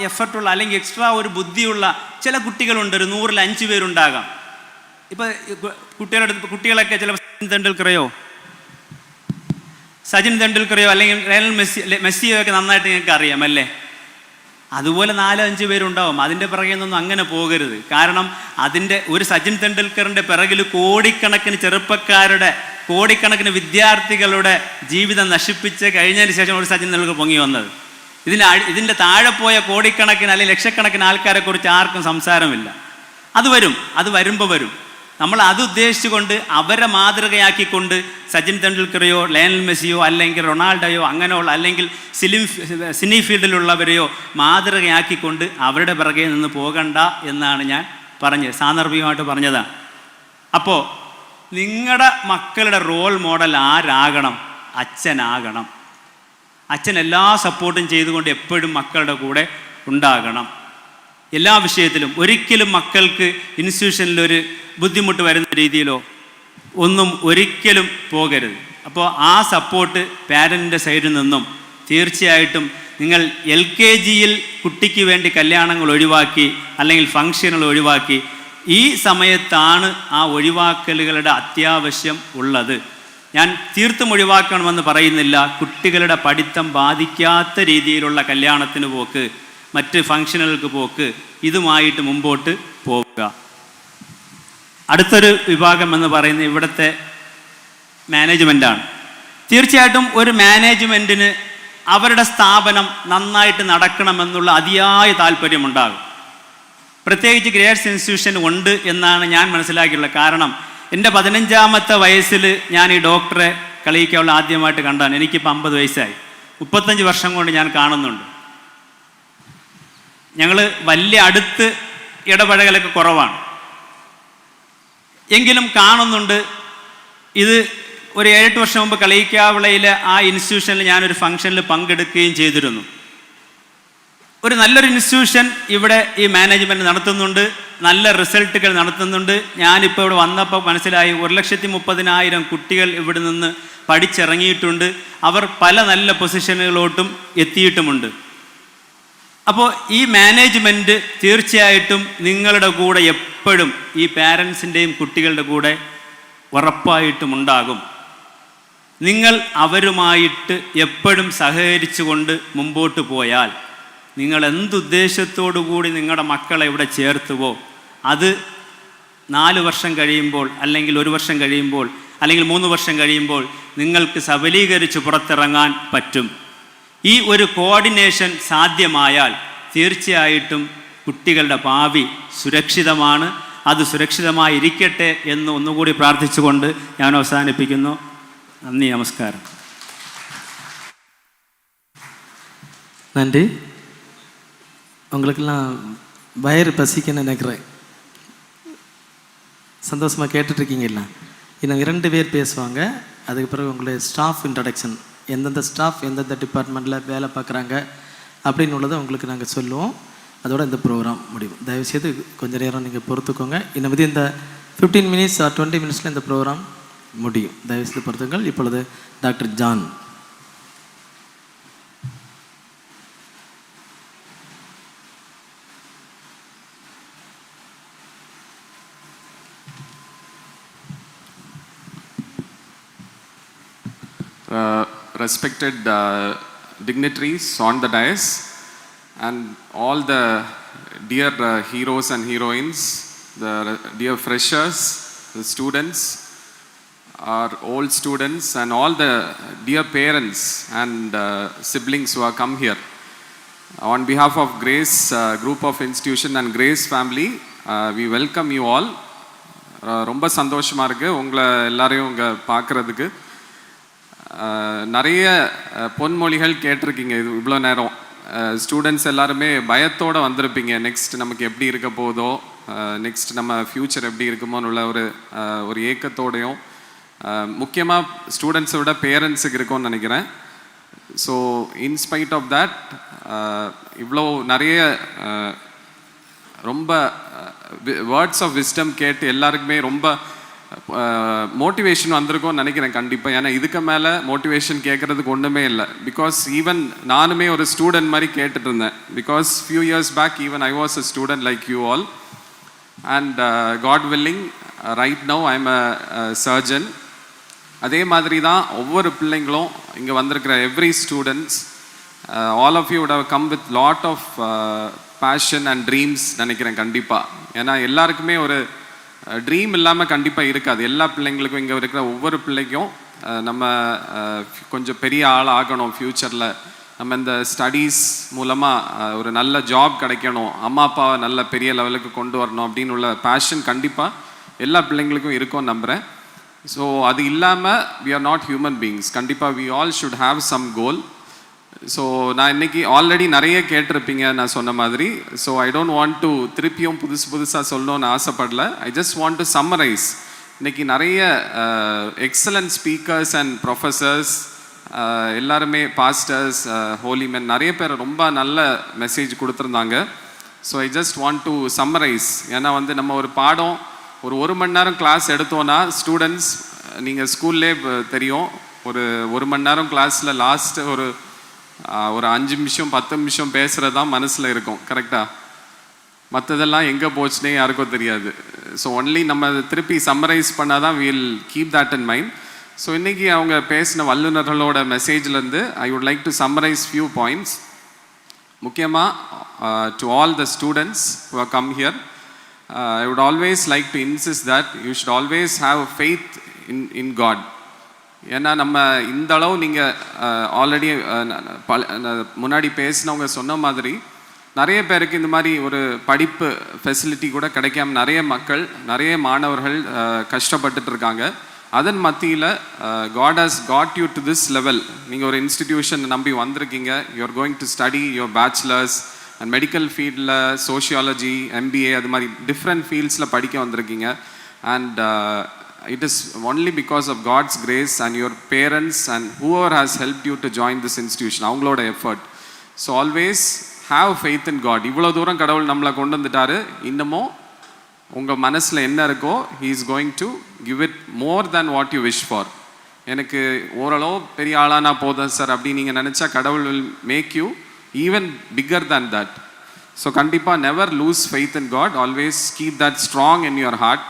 എഫർട്ടുള്ള, അല്ലെങ്കിൽ എക്സ്ട്രാ ഒരു ബുദ്ധിയുള്ള ചില കുട്ടികളുണ്ട്. ഒരു 100-ൽ 5 പേരുണ്ടാകാം. ഇപ്പോൾ കുട്ടികളൊക്കെ ചില സച്ചിൻ തെണ്ടുൽക്കറയോ അല്ലെങ്കിൽ ലയണൽ മെസ്സിയോ ഒക്കെ നന്നായിട്ട് നിങ്ങൾക്ക് അറിയാം, അല്ലേ? അതുപോലെ 4-5 പേരുണ്ടാവും. അതിൻ്റെ പിറകെ നിന്നൊന്നും അങ്ങനെ പോകരുത്. കാരണം അതിൻ്റെ ഒരു സച്ചിൻ തെണ്ടുൽക്കറിൻ്റെ പിറകിൽ കോടിക്കണക്കിന് ചെറുപ്പക്കാരുടെ, കോടിക്കണക്കിന് വിദ്യാർത്ഥികളുടെ ജീവിതം നശിപ്പിച്ച് കഴിഞ്ഞതിന് ശേഷം ഒരു സച്ചിൻ തെണ്ടുൽക്കർ പൊങ്ങി വന്നത്. ഇതിൻ്റെ താഴെ പോയ കോടിക്കണക്കിന് അല്ലെങ്കിൽ ലക്ഷക്കണക്കിന് ആൾക്കാരെ കുറിച്ച് ആർക്കും സംസാരമില്ല. അത് വരും, അത് വരുമ്പോൾ വരും. നമ്മൾ അത് ഉദ്ദേശിച്ചുകൊണ്ട് അവരെ മാതൃകയാക്കിക്കൊണ്ട് സച്ചിൻ തെണ്ടുൽക്കറെയോ ലയണൽ മെസ്സിയോ അല്ലെങ്കിൽ റൊണാൾഡോയോ അങ്ങനെയുള്ള, അല്ലെങ്കിൽ സിനി ഫീൽഡിലുള്ളവരെയോ മാതൃകയാക്കിക്കൊണ്ട് അവരുടെ പിറകെ നിന്ന് പോകണ്ട എന്നാണ് ഞാൻ പറഞ്ഞത്, സാന്ദർഭികമായിട്ട് പറഞ്ഞതാണ്. അപ്പോൾ നിങ്ങളുടെ മക്കളുടെ റോൾ മോഡൽ ആരാകണം? അച്ഛനാകണം. അച്ഛൻ എല്ലാ സപ്പോർട്ടും ചെയ്തുകൊണ്ട് എപ്പോഴും മക്കളുടെ കൂടെ ഉണ്ടാകണം, എല്ലാ വിഷയത്തിലും. ഒരിക്കലും മക്കൾക്ക് ഇൻസ്റ്റിറ്റ്യൂഷനിലൊരു ബുദ്ധിമുട്ട് വരുന്ന രീതിയിലോ ഒന്നും ഒരിക്കലും പോകരുത്. അപ്പോൾ ആ സപ്പോർട്ട് പാരൻറ്റിൻ്റെ സൈഡിൽ നിന്നും തീർച്ചയായിട്ടും നിങ്ങൾ LKGയിൽ കുട്ടിക്ക് വേണ്ടി കല്യാണങ്ങൾ ഒഴിവാക്കി അല്ലെങ്കിൽ ഫംഗ്ഷനുകൾ ഒഴിവാക്കി, ഈ സമയത്താണ് ആ ഒഴിവാക്കലുകളുടെ അത്യാവശ്യം ഉള്ളത്. ഞാൻ തീർത്തും ഒഴിവാക്കണമെന്ന് പറയുന്നില്ല. കുട്ടികളുടെ പഠിത്തം ബാധിക്കാത്ത രീതിയിലുള്ള കല്യാണത്തിന് പോക്ക്, മറ്റ് ഫംഗ്ഷനുകൾക്ക് പോക്ക്, ഇതുമായിട്ട് മുമ്പോട്ട് പോവുക. അടുത്തൊരു വിഭാഗം എന്ന് പറയുന്നത് ഇവിടുത്തെ മാനേജ്മെൻറ്റാണ്. തീർച്ചയായിട്ടും ഒരു മാനേജ്മെൻറ്റിന് അവരുടെ സ്ഥാപനം നന്നായിട്ട് നടക്കണമെന്നുള്ള അതിയായ താല്പര്യമുണ്ടാകും. പ്രത്യേകിച്ച് ഗ്രേഡ്സ് ഇൻസ്റ്റിറ്റ്യൂഷൻ ഉണ്ട് എന്നാണ് ഞാൻ മനസ്സിലാക്കിയിട്ടുള്ളത്. കാരണം എൻ്റെ 15ാമത്തെ വയസ്സിൽ ഞാൻ ഈ ഡോക്ടറെ കളിയിക്കാനുള്ള ആദ്യമായിട്ട് കണ്ടാണ്. എനിക്കിപ്പോൾ 50 വയസ്സായി. 35 വർഷം കൊണ്ട് ഞാൻ കാണുന്നുണ്ട്. ഞങ്ങൾ വലിയ അടുത്ത് ഇടപഴകലൊക്കെ കുറവാണ്, എങ്കിലും കാണുന്നുണ്ട്. ഇത് ഒരു 7-8 വർഷം മുമ്പ് കളിയിക്കാവിളയിലെ ആ ഇൻസ്റ്റിറ്റ്യൂഷനിൽ ഞാനൊരു ഫംഗ്ഷനിൽ പങ്കെടുക്കുകയും ചെയ്തിരുന്നു. ഒരു നല്ലൊരു ഇൻസ്റ്റിറ്റ്യൂഷൻ ഇവിടെ ഈ മാനേജ്മെൻറ്റ് നടത്തുന്നുണ്ട്, നല്ല റിസൾട്ടുകൾ നടത്തുന്നുണ്ട്. ഞാനിപ്പോൾ ഇവിടെ വന്നപ്പോൾ മനസ്സിലായി 1,30,000 കുട്ടികൾ ഇവിടെ നിന്ന് പഠിച്ചിറങ്ങിയിട്ടുണ്ട്. അവർ പല നല്ല പൊസിഷനുകളോട്ടും എത്തിയിട്ടുമുണ്ട്. അപ്പോൾ ഈ മാനേജ്മെൻറ്റ് തീർച്ചയായിട്ടും നിങ്ങളുടെ കൂടെ എപ്പോഴും ഈ പാരൻസിൻ്റെയും കുട്ടികളുടെ കൂടെ ഉറപ്പായിട്ടും ഉണ്ടാകും. നിങ്ങൾ അവരുമായിട്ട് എപ്പോഴും സഹകരിച്ചുകൊണ്ട് മുമ്പോട്ട് പോയാൽ, നിങ്ങൾ എന്തുദ്ദേശത്തോടു കൂടി നിങ്ങളുടെ മക്കളെ ഇവിടെ ചേർത്തുവോ അത് 4 വർഷം കഴിയുമ്പോൾ, അല്ലെങ്കിൽ 1 വർഷം കഴിയുമ്പോൾ, അല്ലെങ്കിൽ 3 വർഷം കഴിയുമ്പോൾ നിങ്ങൾക്ക് സബലീകരിച്ച് പുറത്തിറങ്ങാൻ പറ്റും. ഈ ഒരു കോർഡിനേഷൻ സാധ്യമായാൽ തീർച്ചയായിട്ടും കുട്ടികളുടെ ഭാവി സുരക്ഷിതമാണ്. അത് സുരക്ഷിതമായിരിക്കട്ടെ എന്ന് ഒന്നുകൂടി പ്രാർത്ഥിച്ചുകൊണ്ട് ഞാൻ അവസാനിപ്പിക്കുന്നു. നന്ദി, നമസ്കാരം. நன்றி. உங்களுக்கெல்லாம் வயிறு பசிக்குன்னு நினைக்கிறேன். சந்தோஷமாக கேட்டுட்ருக்கீங்களா? இன்னும் 2 பேர் பேசுவாங்க. அதுக்கு பிறகு உங்களுடைய ஸ்டாஃப் இன்ட்ரடக்ஷன், எந்தெந்த ஸ்டாஃப் எந்தெந்த டிபார்ட்மெண்ட்டில் வேலை பார்க்குறாங்க அப்படின்னு உள்ளதை உங்களுக்கு நாங்கள் சொல்லுவோம். அதோட இந்த ப்ரோக்ராம் முடியும். தயவுசெய்து கொஞ்சம் நேரம் நீங்கள் பொறுத்துக்கோங்க. இன்னும் இந்த 15 minutes or 20 minutes இந்த ப்ரோக்ராம் முடியும். தயவுசெய்து பொறுத்துங்கள். இப்பொழுது doctor John. Respected dignitaries on the dais and all the dear heroes and heroines, the dear freshers, the students, our old students, and all the dear parents and siblings who have come here. On behalf of Grace Group of Institution and Grace Family, we welcome you all. ரொம்ப சந்தோஷமாக இருக்குது உங்களை எல்லாரையும் இங்கே பார்க்குறதுக்கு. நிறைய பொன்மொழிகள் கேட்டிருக்கீங்க இது இவ்வளோ நேரம். ஸ்டூடெண்ட்ஸ் எல்லாருமே பயத்தோடு வந்திருப்பீங்க. நெக்ஸ்ட் நமக்கு எப்படி இருக்க போதோ, நெக்ஸ்ட் நம்ம ஃப்யூச்சர் எப்படி இருக்குமோன்னு உள்ள ஒரு ஏக்கத்தோடையும், முக்கியமாக ஸ்டூடெண்ட்ஸை விட பேரண்ட்ஸுக்கு இருக்கும்னு நினைக்கிறேன். ஸோ இன்ஸ்பைட் ஆஃப் தேட் இவ்வளோ நிறைய ரொம்ப வேர்ட்ஸ் ஆஃப் விஸ்டம் கேட்டு எல்லாருக்குமே ரொம்ப மோட்டிவேஷன் வந்திருக்கும்னு நினைக்கிறேன் கண்டிப்பாக. ஏன்னா இதுக்கு மேலே மோட்டிவேஷன் கேட்குறதுக்கு ஒன்றுமே இல்லை. பிகாஸ் ஈவன் நானுமே ஒரு ஸ்டூடெண்ட் மாதிரி கேட்டுட்டு இருந்தேன். Because few years back even I was a student like you all. And God willing right now I am a surgeon. அதே மாதிரி தான் ஒவ்வொரு பிள்ளைங்களும் இங்கே வந்திருக்கிற every students, all of you would have come with lot of passion and dreams நினைக்கிறேன் கண்டிப்பாக. ஏன்னா எல்லாருக்குமே ஒரு ட்ரீம் இல்லாமல் கண்டிப்பாக இருக்காது. எல்லா பிள்ளைங்களுக்கும், இங்கே இருக்கிற ஒவ்வொரு பிள்ளைக்கும் நம்ம கொஞ்சம் பெரிய ஆள் ஆகணும் ஃப்யூச்சரில், நம்ம இந்த ஸ்டடீஸ் மூலமாக ஒரு நல்ல ஜாப் கிடைக்கணும், அம்மா அப்பாவை நல்ல பெரிய லெவலுக்கு கொண்டு வரணும் அப்படின்னு உள்ள பேஷன் கண்டிப்பாக எல்லா பிள்ளைங்களுக்கும் இருக்கும்னு நம்புகிறேன். ஸோ அது இல்லாமல் we are not human beings. கண்டிப்பாக we all should have some goal. So நான் இன்றைக்கி ஆல்ரெடி நிறைய கேட்டிருப்பீங்க நான் சொன்ன மாதிரி. So I don't want to திருப்பியும் புதுசாக சொல்லணும்னு ஆசைப்படல. I just want to summarise. இன்றைக்கி நிறைய எக்ஸலன்ட் ஸ்பீக்கர்ஸ் அண்ட் ப்ரொஃபஸர்ஸ், எல்லாருமே பாஸ்டர்ஸ், ஹோலிமென், நிறைய பேர் ரொம்ப நல்ல மெசேஜ் கொடுத்துருந்தாங்க. So I just want to summarise. ஏன்னா நம்ம ஒரு பாடம் ஒரு 1 மணி நேரம் கிளாஸ் எடுத்தோன்னா ஸ்டூடெண்ட்ஸ், நீங்கள் ஸ்கூல்லே தெரியும், ஒரு 1 மணி நேரம் கிளாஸில் லாஸ்ட்டு ஒரு 5 நிமிஷம் 10 நிமிஷம் பேசுகிறது தான் மனசில் இருக்கும். கரெக்டாக? மற்றதெல்லாம் எங்கே போச்சுனே யாருக்கும் தெரியாது. ஸோ ஒன்லி நம்ம திருப்பி சம்மரைஸ் பண்ணால் தான் we'll keep that in mind. So இன்றைக்கி அவங்க பேசின வல்லுநர்களோட மெசேஜ்லேருந்து I would like to summarise few points. முக்கியமாக to all the students who have come here, I would always like to insist that you should always have faith in God. ஏன்னா நம்ம இந்த அளவு நீங்கள் ஆல்ரெடி முன்னாடி பேசினவங்க சொன்ன மாதிரி நிறைய பேருக்கு இந்த மாதிரி ஒரு படிப்பு ஃபெசிலிட்டி கூட கிடைக்காம நிறைய மக்கள், நிறைய மாணவர்கள் கஷ்டப்பட்டுட்டு இருக்காங்க. அதன் மத்தியில் God has got you to this level. நீங்கள் ஒரு இன்ஸ்டிடியூஷன் நம்பி வந்திருக்கீங்க. You are going to study your bachelor's and medical ஃபீல்டில் சோஷியாலஜி, MBA அது மாதிரி டிஃப்ரெண்ட் ஃபீல்ட்ஸில் படிக்க வந்திருக்கீங்க. And it is only because of God's grace and your parents and whoever has helped you to join this institution, அவங்களோட effort. So always have faith in God. இவ்வளோ தூரம் கடவுள் நம்மளை கொண்டு வந்துட்டாரு. இன்னமும் உங்கள் மனசில் என்ன இருக்கோ he is going to give it more than what you wish for. எனக்கு ஓரளவு பெரிய ஆளானா போதும் சார் அப்படி நீங்கள் நினச்சா கடவுள் will make you even bigger than that. So கண்டிப்பாக never lose faith in God. Always keep that strong in your heart.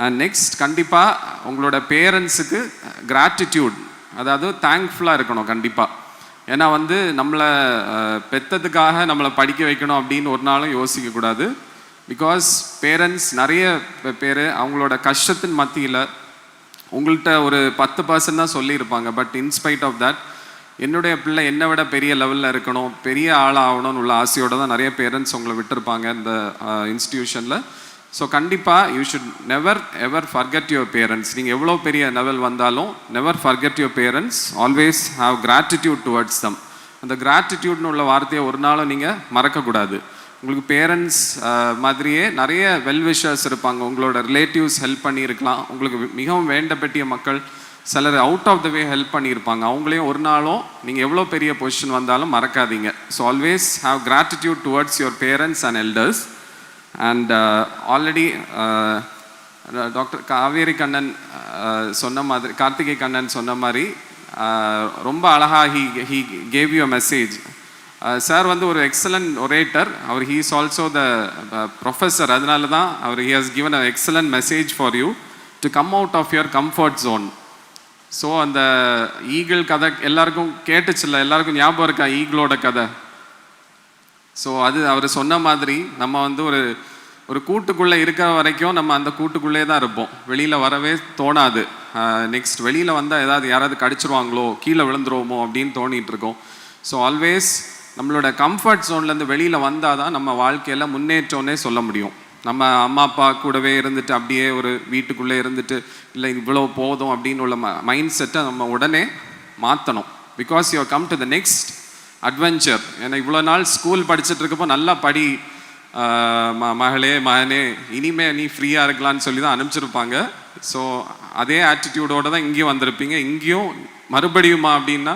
And next கண்டிப்பாக உங்களோட பேரண்ட்ஸுக்கு gratitude, அதாவது தேங்க்ஃபுல்லாக இருக்கணும் கண்டிப்பாக. ஏன்னா வந்து நம்மளை பெற்றதுக்காக நம்மளை படிக்க வைக்கணும் அப்படின்னு ஒரு நாளும் யோசிக்கக்கூடாது. பிகாஸ் பேரண்ட்ஸ் நிறைய பேர் அவங்களோட கஷ்டத்தின் மத்தியில் உங்கள்கிட்ட ஒரு 10% தான் சொல்லியிருப்பாங்க. பட் இன்ஸ்பைட் ஆஃப் தட் என்னுடைய பிள்ளை என்னை விட பெரிய லெவலில் இருக்கணும், பெரிய ஆளாகணும்னு உள்ள ஆசையோடு தான் நிறைய பேரண்ட்ஸ் உங்களை விட்டுருப்பாங்க இந்த இன்ஸ்டிடியூஷனில். ஸோ கண்டிப்பாக you should never ever forget your parents. நீங்கள் எவ்வளோ பெரிய லெவல் வந்தாலும் never forget your parents. Always have gratitude towards them. அந்த கிராட்டிடியூட்னு உள்ள வார்த்தையை ஒரு நாளும் நீங்கள் மறக்கக்கூடாது. உங்களுக்கு பேரண்ட்ஸ் மாதிரியே நிறைய வெல்விஷர்ஸ் இருப்பாங்க. உங்களோட ரிலேட்டிவ்ஸ் ஹெல்ப் பண்ணியிருக்கலாம். உங்களுக்கு மிகவும் வேண்டப்பட்டிய மக்கள் சிலர் out of the way help பண்ணியிருப்பாங்க. அவங்களையும் ஒரு நாளும் நீங்கள் எவ்வளோ பெரிய பொசிஷன் வந்தாலும் மறக்காதீங்க. So always have gratitude towards your parents and elders. And already doctor Kaveri Kannan சொன்ன மாதிரி, கார்த்திகை கண்ணன் சொன்ன மாதிரி ரொம்ப அழகாக he gave you a message. Sir வந்து ஒரு எக்ஸலண்ட் ஒரேட்டர். அவர் he is also the professor. அதனால தான் அவர் he has given a excellent message for you to come out of your comfort zone. So அந்த ஈகிள் கதை எல்லாருக்கும் கேட்டுச்சுல்ல, எல்லாருக்கும் ஞாபகம் இருக்கா ஈகிளோட கதை? ஸோ அது அவர் சொன்ன மாதிரி நம்ம வந்து ஒரு கூட்டுக்குள்ளே இருக்கிற வரைக்கும் நம்ம அந்த கூட்டுக்குள்ளே தான் இருப்போம். வெளியில் வரவே தோணாது. நெக்ஸ்ட் வெளியில் வந்தால் யாராவது கடிச்சிருவாங்களோ, கீழே விழுந்துருவோமோ அப்படின்னு தோணிகிட்டு இருக்கோம். ஸோ ஆல்வேஸ் நம்மளோட கம்ஃபர்ட் ஜோன்லேருந்து வெளியில் வந்தால் தான் நம்ம வாழ்க்கையில் முன்னேற்றோன்னே சொல்ல முடியும். நம்ம அம்மா அப்பா கூடவே இருந்துட்டு அப்படியே ஒரு வீட்டுக்குள்ளே இருந்துட்டு இல்லை இவ்வளோ போதும் அப்படின்னு உள்ள மைண்ட் செட்டை நம்ம உடனே மாற்றணும். Because you come to the next adventure. ஏன்னா இவ்வளோ நாள் ஸ்கூல் படிச்சுட்டு இருக்கப்போ நல்லா படி மகளே மகனே இனிமே நீ ஃப்ரீயாக இருக்கலான்னு சொல்லி தான் அனுப்பிச்சிருப்பாங்க. ஸோ அதே ஆட்டிடியூடோடு தான் இங்கேயும் வந்திருப்பீங்க. இங்கேயும் மறுபடியுமா அப்படின்னா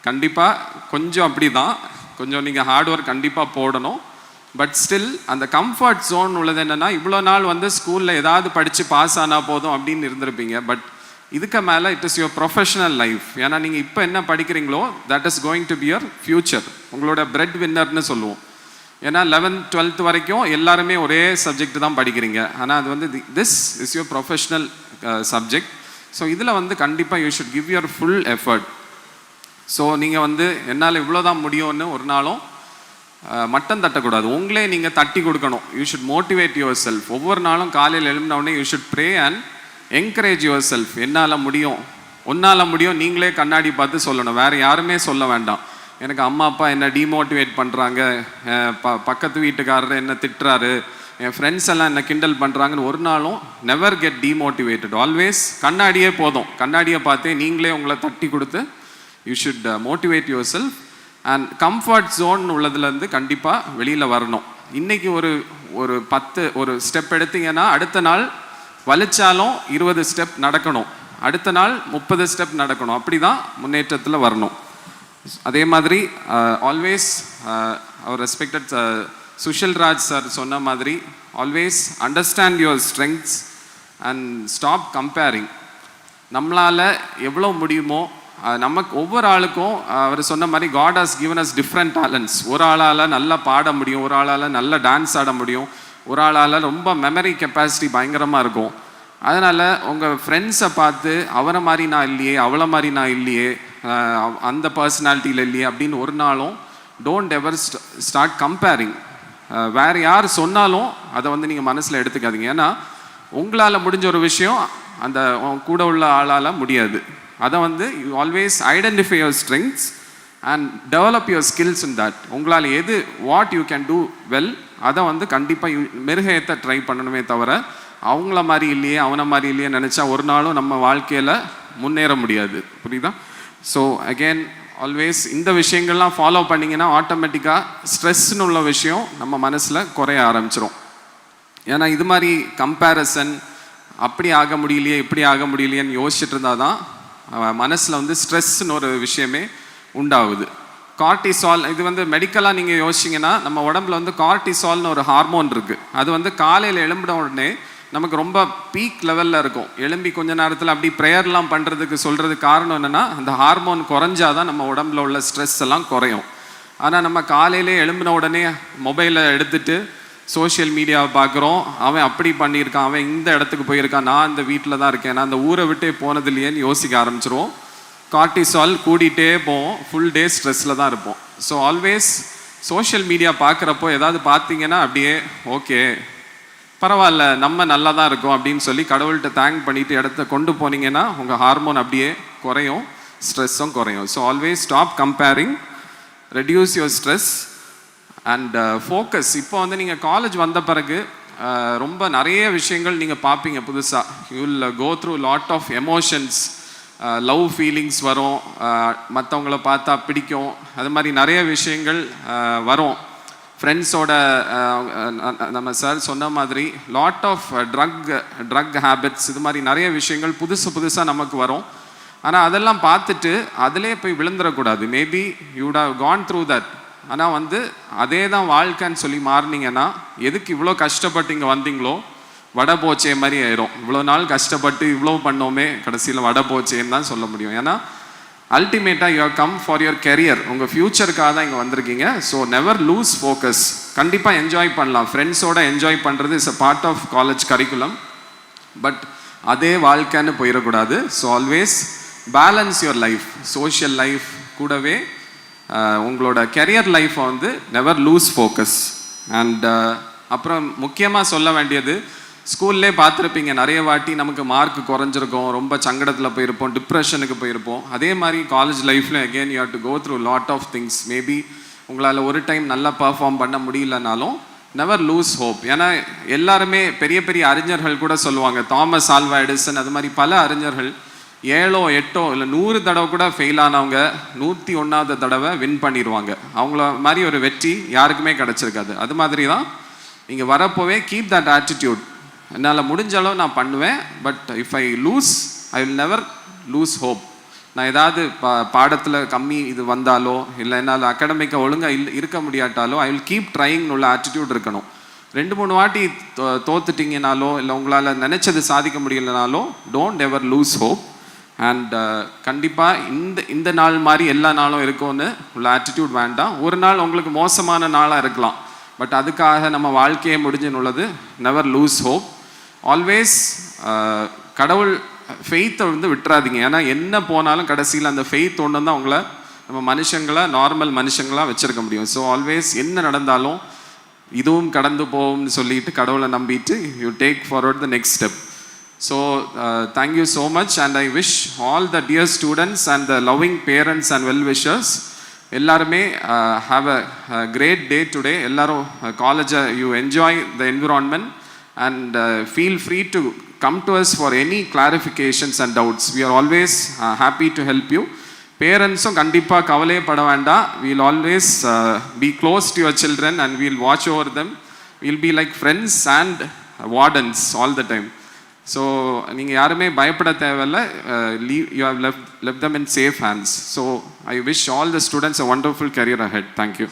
கண்டிப்பாக கொஞ்சம் அப்படி தான், கொஞ்சம் நீங்கள் ஹார்ட் ஒர்க் கண்டிப்பாக போடணும். பட் ஸ்டில் அந்த கம்ஃபர்ட் ஜோன் உள்ளது என்னென்னா, இவ்வளோ நாள் வந்து ஸ்கூலில் ஏதாவது படித்து பாஸ் ஆனால் போதும் அப்படின்னு இருந்திருப்பீங்க. பட் இதுக்கு மேலே it is your professional life. ஏன்னா நீங்கள் இப்போ என்ன படிக்கிறீங்களோ that is going to be your future. உங்களோட பிரெட் வின்னர்னு சொல்லுவோம். ஏன்னா 11th 12th வரைக்கும் எல்லாருமே ஒரே சப்ஜெக்ட் தான் படிக்கிறீங்க. ஆனால் அது வந்து this is your professional subject. So இதில் வந்து கண்டிப்பாக you should give your full effort. So நீங்கள் வந்து என்னால் இவ்வளோ தான் முடியும்னு ஒரு நாளும் மட்டம் தட்டக்கூடாது. உங்களே நீங்கள் தட்டி கொடுக்கணும். You should motivate yourself. ஒவ்வொரு நாளும் காலையில் எழும்பினவுடனே you should pray and encourage yourself. என்னால் முடியும், உன்னால் முடியும். நீங்களே கண்ணாடி பார்த்து சொல்லணும், வேறு யாருமே சொல்ல வேண்டாம். எனக்கு அம்மா அப்பா என்ன டிமோட்டிவேட் பண்ணுறாங்க, பக்கத்து வீட்டுக்காரர் என்ன திட்டுறாரு, என் ஃப்ரெண்ட்ஸ் எல்லாம் என்ன கிண்டல் பண்ணுறாங்கன்னு ஒரு நாளும் நெவர் கெட் டிமோட்டிவேட்டட். ஆல்வேஸ் கண்ணாடியே போதும். கண்ணாடியை பார்த்தே நீங்களே உங்களை தட்டி கொடுத்து you should motivate yourself. And comfort zone உள்ளதுலேருந்து கண்டிப்பாக வெளியில் வரணும். இன்றைக்கி ஒரு 10 ஸ்டெப் எடுத்தீங்கன்னா அடுத்த நாள் வலிச்சாலும் 20 ஸ்டெப் நடக்கணும், அடுத்த நாள் 30 ஸ்டெப் நடக்கணும். அப்படி தான் முன்னேற்றத்தில் வரணும். அதே மாதிரி ஆல்வேஸ் அவர் ரெஸ்பெக்டட் சுஷில் ராஜ் சார் சொன்ன மாதிரி always understand your strengths and stop comparing. நம்மளால் எவ்வளோ முடியுமோ நமக்கு ஒவ்வொரு ஆளுக்கும் அவர் சொன்ன மாதிரி God has given us different talents. ஒரு ஆளால் நல்லா பாட முடியும், ஒரு ஆளால் நல்லா டான்ஸ் ஆட முடியும், ஒரு ஆளால் ரொம்ப மெமரி கெப்பாசிட்டி பயங்கரமாக இருக்கும். அதனால் உங்கள் ஃப்ரெண்ட்ஸை பார்த்து அவரை மாதிரி நான் இல்லையே, அவளை மாதிரி நான் இல்லையே, அந்த பர்சனாலிட்டியில் இல்லையே அப்படின்னு ஒரு நாளும் டோன்ட் எவர் ஸ்டார்ட் கம்பேரிங். வேறு யார் சொன்னாலும் அதை வந்து நீங்கள் மனசில் எடுத்துக்காதீங்க. ஏன்னா உங்களால் முடிஞ்ச ஒரு விஷயம் அந்த கூட உள்ள ஆளால் முடியாது. அதை வந்து you always identify your strengths and develop your skills in that. உங்களால் எது what you can do well அதை வந்து கண்டிப்பாக மெருகேற்ற ட்ரை பண்ணணுமே தவிர அவங்கள மாதிரி இல்லையே அவனை மாதிரி இல்லையே நினச்சா ஒரு நாளும் நம்ம வாழ்க்கையில் முன்னேற முடியாது. புரியுதா? ஸோ அகெயின் ஆல்வேஸ் இந்த விஷயங்கள்லாம் ஃபாலோ பண்ணிங்கன்னா ஆட்டோமேட்டிக்காக ஸ்ட்ரெஸ்ன்னு உள்ள விஷயம் நம்ம மனசில் குறைய ஆரம்பிச்சிடும். ஏன்னா இது மாதிரி கம்பேரிசன் அப்படி ஆக முடியலையே இப்படி ஆக முடியலையேன்னு யோசிச்சுட்டு இருந்தால் தான் மனசில் வந்து ஸ்ட்ரெஸ்ன்னு ஒரு விஷயமே உண்டாகுது. கார்டிசால் இது வந்து மெடிக்கலாக நீங்கள் யோசிச்சிங்கன்னா நம்ம உடம்புல வந்து கார்டிசால்னு ஒரு ஹார்மோன் இருக்குது. அது வந்து காலையில் எழும்பின உடனே நமக்கு ரொம்ப பீக் லெவலில் இருக்கும். எழும்பி கொஞ்ச நேரத்தில் அப்படி ப்ரேயர்லாம் பண்ணுறதுக்கு சொல்கிறதுக்கு காரணம் என்னென்னா அந்த ஹார்மோன் குறைஞ்சாதான் நம்ம உடம்புல உள்ள ஸ்ட்ரெஸ் எல்லாம் குறையும். ஆனால் நம்ம காலையிலே எழும்பின உடனே மொபைலை எடுத்துகிட்டு சோஷியல் மீடியாவை பார்க்குறோம். அவன் அப்படி பண்ணியிருக்கான், அவன் இந்த இடத்துக்கு போயிருக்கான், நான் இந்த வீட்டில் தான் இருக்கேன், நான் அந்த ஊரை விட்டே போனது இல்லையேன்னு யோசிக்க ஆரம்பிச்சிருவோம். கார்டிசால் கூடிகிட்டே போவோம், ஃபுல் டே ஸ்ட்ரெஸ்ஸில் தான் இருப்போம். ஸோ ஆல்வேஸ் சோஷியல் மீடியா பார்க்குறப்போ ஏதாவது பார்த்தீங்கன்னா அப்படியே ஓகே பரவாயில்ல நம்ம நல்லா தான் இருக்கோம் அப்படின்னு சொல்லி கடவுள்கிட்ட தேங்க் பண்ணிவிட்டு இடத்த கொண்டு போனீங்கன்னா உங்கள் ஹார்மோன் அப்படியே குறையும், ஸ்ட்ரெஸ்ஸும் குறையும். So always stop comparing, reduce your stress and focus. இப்போ வந்து நீங்கள் காலேஜ் வந்த பிறகு ரொம்ப நிறைய விஷயங்கள் நீங்கள் பார்ப்பீங்க புதுசாக. You will go through lot of emotions, love feelings வரும், மற்றவங்கள பார்த்தா பிடிக்கும், அது மாதிரி நிறைய விஷயங்கள் வரும். ஃப்ரெண்ட்ஸோட நம்ம சார் சொன்ன மாதிரி லாட் ஆஃப் ட்ரக் ஹேபிட்ஸ், இது மாதிரி நிறைய விஷயங்கள் புதுசாக நமக்கு வரும். ஆனால் அதெல்லாம் பார்த்துட்டு அதிலே போய் விழுந்துடக்கூடாது. Maybe you'd have gone through that, ஆனால் வந்து அதே தான் வாழ்க்கைன்னு சொல்லி மாறினீங்கன்னா எதுக்கு இவ்வளோ கஷ்டப்பட்டு இங்கே வந்தீங்களோ வடை போச்சே மாதிரி ஆயிரும். இவ்வளோ நாள் கஷ்டப்பட்டு இவ்வளோ பண்ணோமே கடைசியில் வடை போச்சேன்னு தான் சொல்ல முடியும். ஏன்னா அல்டிமேட்டாக you have come for your career, உங்கள் ஃப்யூச்சருக்காக தான் இங்கே வந்திருக்கீங்க. So never lose focus. கண்டிப்பாக என்ஜாய் பண்ணலாம், ஃப்ரெண்ட்ஸோட என்ஜாய் பண்ணுறது is a part of college curriculum. But அதே வாழ்க்கைன்னு போயிடக்கூடாது. So always balance your life, social life கூடவே உங்களோட கெரியர் லைஃப்பை வந்து நெவர் லூஸ் ஃபோக்கஸ். அண்ட் அப்புறம் முக்கியமாக சொல்ல வேண்டியது, ஸ்கூல்லே பார்த்துருப்பீங்க நிறைய வாட்டி நமக்கு மார்க் குறைஞ்சிருக்கும், ரொம்ப சங்கடத்தில் போயிருப்போம், டிப்ரெஷனுக்கு போயிருப்போம். அதே மாதிரி காலேஜ் லைஃப்பில் again you have to go through lot of things. Maybe உங்களால் ஒரு டைம் நல்லா பர்ஃபார்ம் பண்ண முடியலனாலும் நெவர் லூஸ் ஹோப். ஏன்னா எல்லாருமே பெரிய பெரிய அறிஞர்கள் கூட சொல்லுவாங்க, தாமஸ் ஆல்வா எடிசன், அது மாதிரி பல அறிஞர்கள் 7 8 இல்லை 100 தடவை கூட ஃபெயில் ஆனவங்க 101வது தடவை வின் பண்ணிடுவாங்க. அவங்கள மாதிரி ஒரு வெற்றி யாருக்குமே கிடச்சிருக்காது. அது மாதிரி தான் நீங்கள் வரப்போவே கீப் தட் ஆட்டிடியூட். என்னால் முடிஞ்சாலும் நான் பண்ணுவேன், but if I loose I will never loose hope. நான் ஏதாவது பாடத்தில் கம்மி இது வந்தாலோ இல்லை என்னால் அகாடமிக்காக ஒழுங்காக இருக்க முடியாட்டாலோ ஐ வில் கீப் ட்ரையிங்னு உள்ள ஆட்டிடியூட் இருக்கணும். 2-3 வாட்டி தோத்துட்டிங்கனாலோ இல்லை உங்களால் நினச்சது சாதிக்க முடியலனாலோ don't ever lose hope. And கண்டிப்பாக இந்த நாள் மாதிரி எல்லா நாளும் இருக்கும்னு உள்ள ஆட்டிடியூட் வேண்டாம். ஒரு நாள் உங்களுக்கு மோசமான நாளாக இருக்கலாம், பட் அதுக்காக நம்ம வாழ்க்கையே முடிஞ்சுன்னு உள்ளது. Never loose hope. ஆல்வேஸ் கடவுள் ஃபெய்த்தை வந்து விட்டுறாதீங்க. ஏன்னா என்ன போனாலும் கடைசியில் அந்த ஃபெய்த் ஒன்று தான் உங்களை நம்ம மனுஷங்களாக நார்மல் மனுஷங்களாக வச்சுருக்க முடியும். ஸோ ஆல்வேஸ் என்ன நடந்தாலும் இதுவும் கடந்து போகும்னு சொல்லிட்டு கடவுளை நம்பிட்டு you take forward the next step. So thank you so much, and I wish all the dear students and the loving parents and well-wishers எல்லாருமே have a great day today. எல்லாரும் college you enjoy the environment and feel free to come to us for any clarifications and doubts. We are always happy to help you. பேரண்ட்ஸும் கண்டிப்பாக கவலைப்பட வேண்டாம். we will always be close to your children and we will watch over them. we will be like friends and wardens all the time. So நீங்கள் யாருமே பயப்பட தேவையில்லை. You have left them in safe hands. So I wish all the students a wonderful career ahead. Thank you.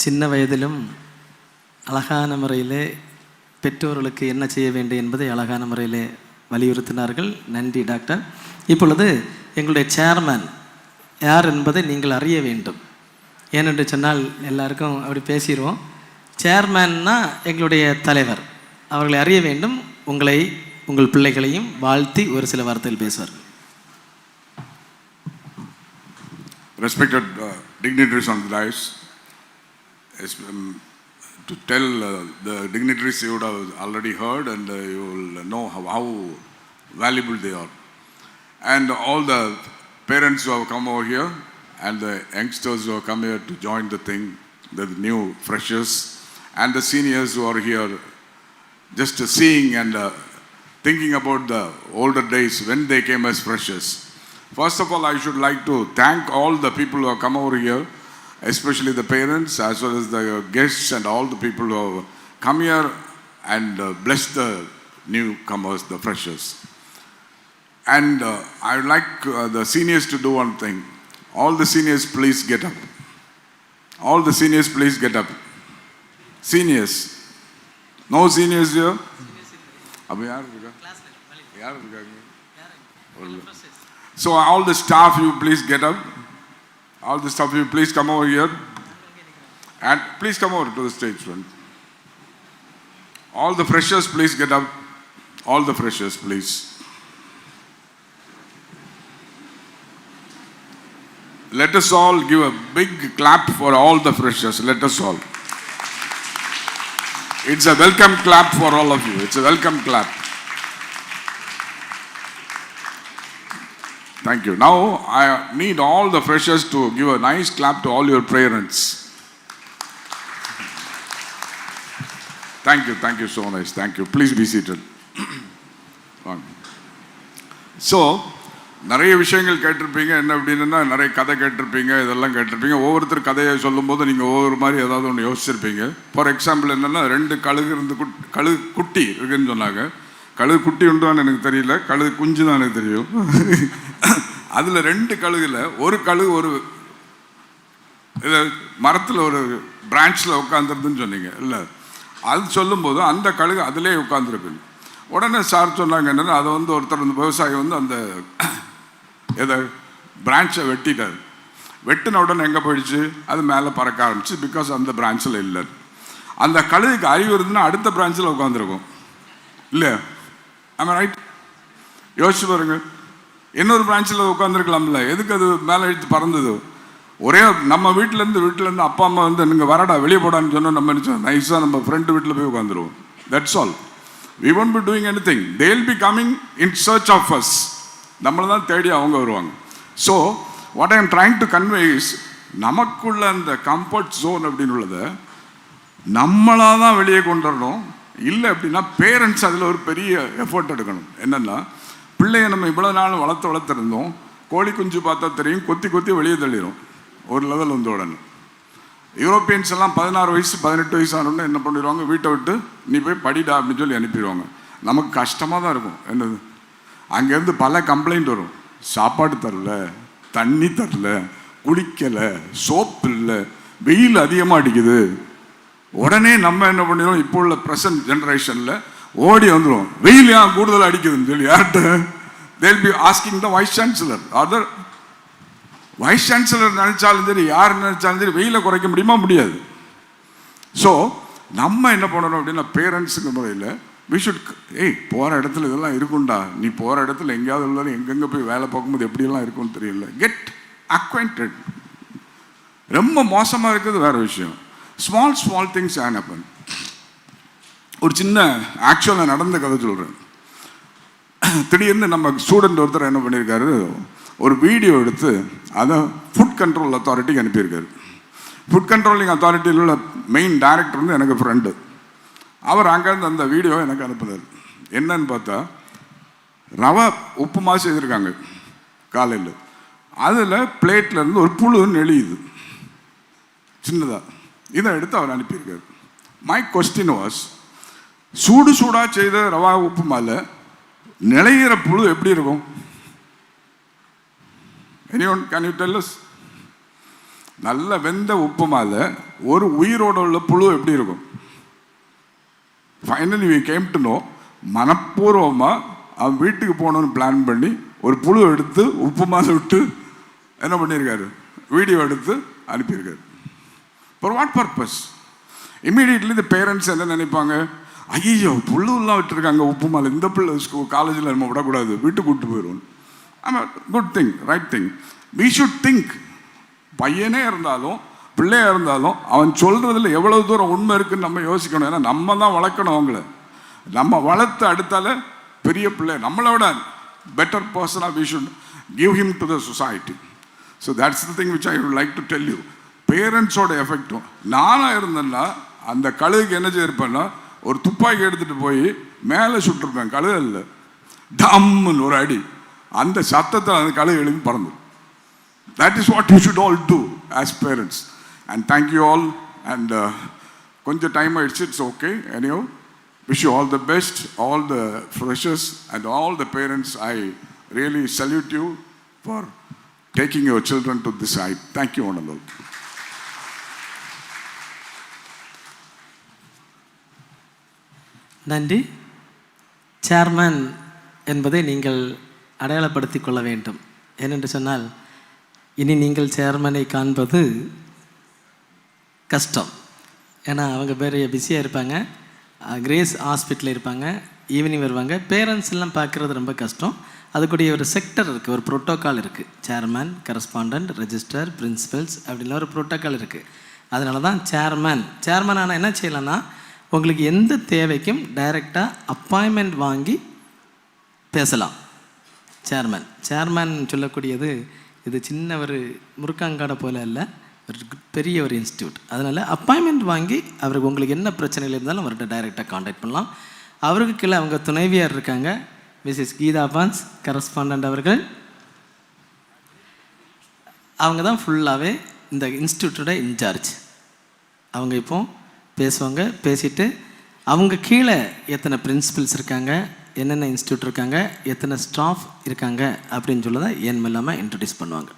சின்ன வயதிலும் அழகான முறையிலே பெற்றோர்களுக்கு என்ன செய்ய வேண்டும் என்பதை அழகான முறையிலே வலியுறுத்தினார்கள். நன்றி டாக்டர். இப்பொழுது எங்களுடைய சேர்மேன் யார் என்பதை நீங்கள் அறிய வேண்டும். ஏனென்று சொன்னால் எல்லாருக்கும் அப்படி பேசிடுவோம். சேர்மேன்னா எங்களுடைய தலைவர், அவர்களை அறிய வேண்டும். உங்களை உங்கள் பிள்ளைகளையும் வாழ்த்தி ஒரு சில வார்த்தைகள் பேசுவார்கள். Respected dignitaries on the dais, to tell the dignitaries you would have already heard and you will know how valuable they are. And all the parents who have come over here and the youngsters who have come here to join the thing, the new freshers and the seniors who are here, just seeing and thinking about the older days when they came as freshers. First of all, I should like to thank all the people who have come over here, especially the parents as well as the guests and all the people who have come here and blessed the newcomers, the freshers. And I would like the seniors to do one thing. All the seniors, please get up. All the seniors, please get up. Seniors. No seniors here? அப்போ யார் இருக்கா? யார் இருக்காங்க? So all the staff, you please get up. All the staff, you please come over here. And please come over to the stage front. All the freshers, please get up. All the freshers, please. Let us all give a big clap for all the freshers. Let us all. It's a welcome clap for all of you. It's a welcome clap. Thank you. Now I need all the freshers to give a nice clap to all your parents. Thank you so much. Thank you. Please be seated. So, நிறைய விஷயங்கள் கேட்டிருப்பீங்க. என்ன அப்படின்னா நிறைய கதை கேட்டிருப்பீங்க, இதெல்லாம் கேட்டிருப்பீங்க. ஒவ்வொருத்தர் கதையை சொல்லும்போது நீங்கள் ஒவ்வொரு மாதிரி ஏதாவது ஒன்று யோசிச்சிருப்பீங்க. ஃபார் எக்ஸாம்பிள் என்னென்னா 2 கழுகு இருந்து கழுகு குட்டி இருக்குன்னு சொன்னாங்க. கழுகு குட்டி உண்டான்னு எனக்கு தெரியல, கழுகு குஞ்சு தான் எனக்கு தெரியும். அதில் 2 கழுகுல ஒரு கழுகு ஒரு மரத்தில் ஒரு பிரான்ச்சில் உட்காந்துருதுன்னு சொன்னீங்க இல்லை? அது சொல்லும்போது அந்த கழுகு அதிலே உட்காந்துருக்கு. உடனே சார் சொன்னாங்க என்னென்னா, அதை ஒருத்தர் விவசாயி அந்த எதை பிரான்ச்சை வெட்டிட்டார். வெட்டின உடனே எங்கே போயிடுச்சு? அது மேலே பறக்க ஆரம்பிச்சு. பிகாஸ் அந்த பிரான்ச்சில் இல்லை. அந்த கழுகுக்கு அறிவு இருந்துன்னா அடுத்த பிரான்ச்சில் உட்காந்துருக்கும் இல்லையா? ஆமாம், ரைட்? யோசிச்சு பாருங்க. இன்னொரு பிரான்ச்சில் உட்காந்துருக்கலாம்ல. எதுக்கு அது மேலே எடுத்து பறந்தது? ஒரே நம்ம வீட்டிலேருந்து அப்பா அம்மா நீங்கள் வரடா வெளியே போடான்னு சொன்னால் நம்ம நினச்சோம் நைஸாக நம்ம ஃப்ரெண்டு வீட்டில் போய் உட்காந்துருவோம். That's all. We won't be doing anything. They will be coming in search of us. நம்மளை தான் தேடி அவங்க வருவாங்க. So what I am trying to convey is, நமக்குள்ள அந்த கம்ஃபர்ட் ஜோன் அப்படின்னு உள்ளதை நம்மளாக தான் வெளியே கொண்டு வரணும். இல்லை அப்படின்னா பேரண்ட்ஸ் அதில் ஒரு பெரிய எஃபர்ட் எடுக்கணும். என்னென்னா, பிள்ளைய நம்ம இவ்வளோ நாள் வளர்த்துருந்தோம். கோழி குஞ்சு பார்த்தா தெரியும், கொத்தி கொத்தி வெளியே தள்ளிடும் ஒரு லெவல் உடனே. யூரோப்பியன்ஸ் எல்லாம் 16 வயசு 18 வயசு ஆனோடனே என்ன பண்ணிடுவாங்க? வீட்டை விட்டு நீ போய் படிடா அப்படின்னு சொல்லி அனுப்பிடுவாங்க. நமக்கு கஷ்டமாக தான் இருக்கும். என்னது, அங்கேருந்து பல கம்ப்ளைண்ட் வரும். சாப்பாடு தரல, தண்ணி தரல, குளிக்கலை, சோப்பு இல்லை, வெயில் அதிகமாக அடிக்குது. உடனே நம்ம என்ன பண்ணிடுவோம்? இப்போ உள்ள ப்ரெசன்ட் ஜென்ரேஷனில் ஓடி வந்துடும். வெயில் ஏன் கூடுதலாக அடிக்குதுன்னு சொல்லி யார்கிட்ட? They'll be asking the vice chancellor. Other vice chancellor நினைச்சாலும் சரி, யார் நினைச்சாலும் சரி, வெயிலை குறைக்க முடியுமா? முடியாது. ஸோ நம்ம என்ன பண்ணணும் அப்படின்னா, பேரண்ட்ஸுக்கு முறையில் வி ஷுட், போகிற இடத்துல இதெல்லாம் இருக்கும்டா, நீ போகிற இடத்துல எங்கேயாவது உள்ளாலும் எங்கெங்கே போய் வேலை பார்க்கும்போது எப்படியெல்லாம் இருக்கும்னு தெரியல. Get acquainted. ரொம்ப மோசமாக இருக்குது வேறு விஷயம். Small things can happen. ஒரு சின்ன ஆக்சுவலாக நடந்த கதை சொல்கிறேன். திடீர்னு நம்ம ஸ்டூடெண்ட் ஒருத்தர் என்ன பண்ணியிருக்காரு, ஒரு வீடியோ எடுத்து அதை ஃபுட் கண்ட்ரோல் அத்தாரிட்டிக்கு அனுப்பியிருக்காரு. ஃபுட் கண்ட்ரோலிங் அத்தாரிட்டியில் உள்ள மெயின் டைரக்டர் எனக்கு ஃப்ரெண்டு. அவர் அங்கேருந்து அந்த வீடியோ எனக்கு அனுப்புனார். என்னன்னு பார்த்தா, ரவை உப்புமா செய்திருக்காங்க காலையில். அதில் பிளேட்லேருந்து ஒரு புழு நெளியுது சின்னதாக. இதை எடுத்து அவர் அனுப்பியிருக்காரு. மை கொஸ்டின் வாஸ், சூடாக செய்த ரவா உப்புமாவில் நிலையிற புழு எப்படி இருக்கும்? Anyone, can you tell us? நல்ல வெந்த உப்புமால ஒரு உயிரோட உள்ள புழு எப்படி இருக்கும்? Finally we came to know, மனப்பூர்வமாக அவன் வீட்டுக்கு போகணுன்னு பிளான் பண்ணி ஒரு புழு எடுத்து உப்புமால விட்டு என்ன பண்ணியிருக்காரு? வீடியோ எடுத்து அனுப்பியிருக்காரு. For what purpose? Immediately the parents என்ன நினைப்பாங்க? ஐயோ, புழுலாம் விட்டுருக்காங்க உப்புமால, இந்த பிள்ளை காலேஜில் நம்ம விடக்கூடாது, வீட்டுக்கு கூப்பிட்டு போயிடுவோம். ஆமாம், good thing, right thing. We should think. பையனே இருந்தாலும் பிள்ளையாக இருந்தாலும் அவன் சொல்கிறதுல எவ்வளோ தூரம் உண்மை இருக்குன்னு நம்ம யோசிக்கணும். ஏன்னா நம்ம தான் வளர்க்கணும் அவங்கள. நம்ம வளர்த்து அடுத்தால பெரிய பிள்ளை நம்மளை விட பெட்டர் பர்சனாக we should give him to the society. So that's the thing which I would like to tell you. பேரண்ட்ஸோட எஃபெக்டும். நானாக இருந்தேன்னா அந்த கழுகுக்கு என்ன செய்யிருப்பேன்னா ஒரு துப்பாக்கி எடுத்துகிட்டு போய் மேலே சுட்டிருப்பேன். கழுகு இல்லை, டம்முன்னு ஒரு அடி, அந்த சத்தத்தை அந்த கழுகு எழுப்பி பறந்து. That is what you should all do as parents. And thank you all. And கொஞ்சம் டைம் ஆயிடுச்சு, it's okay. anyhow, wish you all the best, all the freshers and all the parents. I really salute you for taking your children to this height. Thank you, one and all. நன்றி. Chairman என்பதை நீங்கள் அடையாளப்படுத்திக் கொள்ள வேண்டும். ஏனென்று சொன்னால் இனி நீங்கள் சேர்மனை காண்பது கஷ்டம். ஏன்னா அவங்க பேர் பிஸியாக இருப்பாங்க, கிரேஸ் ஹாஸ்பிட்டலில் இருப்பாங்க, ஈவினிங் வருவாங்க. பேரண்ட்ஸ் எல்லாம் பார்க்குறது ரொம்ப கஷ்டம். அதுக்குடைய ஒரு செக்டர் இருக்குது, ஒரு ப்ரோட்டோக்கால் இருக்குது. சேர்மன், கரஸ்பாண்டன்ட், ரெஜிஸ்டர், பிரின்சிபல்ஸ் அப்படின்லாம் ஒரு ப்ரோட்டோக்கால் இருக்குது. அதனால தான் சேர்மன் ஆனால் என்ன செய்யலைன்னா உங்களுக்கு எந்த தேவைக்கும் டைரெக்டாக அப்பாயின்மெண்ட் வாங்கி பேசலாம். சேர்மன் சொல்லக்கூடியது இது சின்ன ஒரு முருக்காங்காடை போல் இல்லை, ஒரு பெரிய ஒரு இன்ஸ்டியூட். அதனால் அப்பாயின்மெண்ட் வாங்கி அவருக்கு உங்களுக்கு என்ன பிரச்சனைகள் இருந்தாலும் அவர்கிட்ட டைரெக்டாக காண்டாக்ட் பண்ணலாம். அவருக்கு கீழே அவங்க துணைவியார் இருக்காங்க, மிஸ்ஸஸ் கீதா பான்ஸ், கரஸ்பாண்டன்ட் அவர்கள். அவங்க தான் ஃபுல்லாகவே இந்த இன்ஸ்டியூட்டோட இன்சார்ஜ். அவங்க இப்போ பேசுவாங்க. பேசிட்டு அவங்க கீழே எத்தனை பிரின்சிபல்ஸ் இருக்காங்க, என்னென்ன இன்ஸ்டியூட் இருக்காங்க, எத்தனை ஸ்டாஃப் இருக்காங்க அப்படின்னு சொல்லி தான் ஏன் இல்லாமல் இன்ட்ரடியூஸ் பண்ணுவாங்க.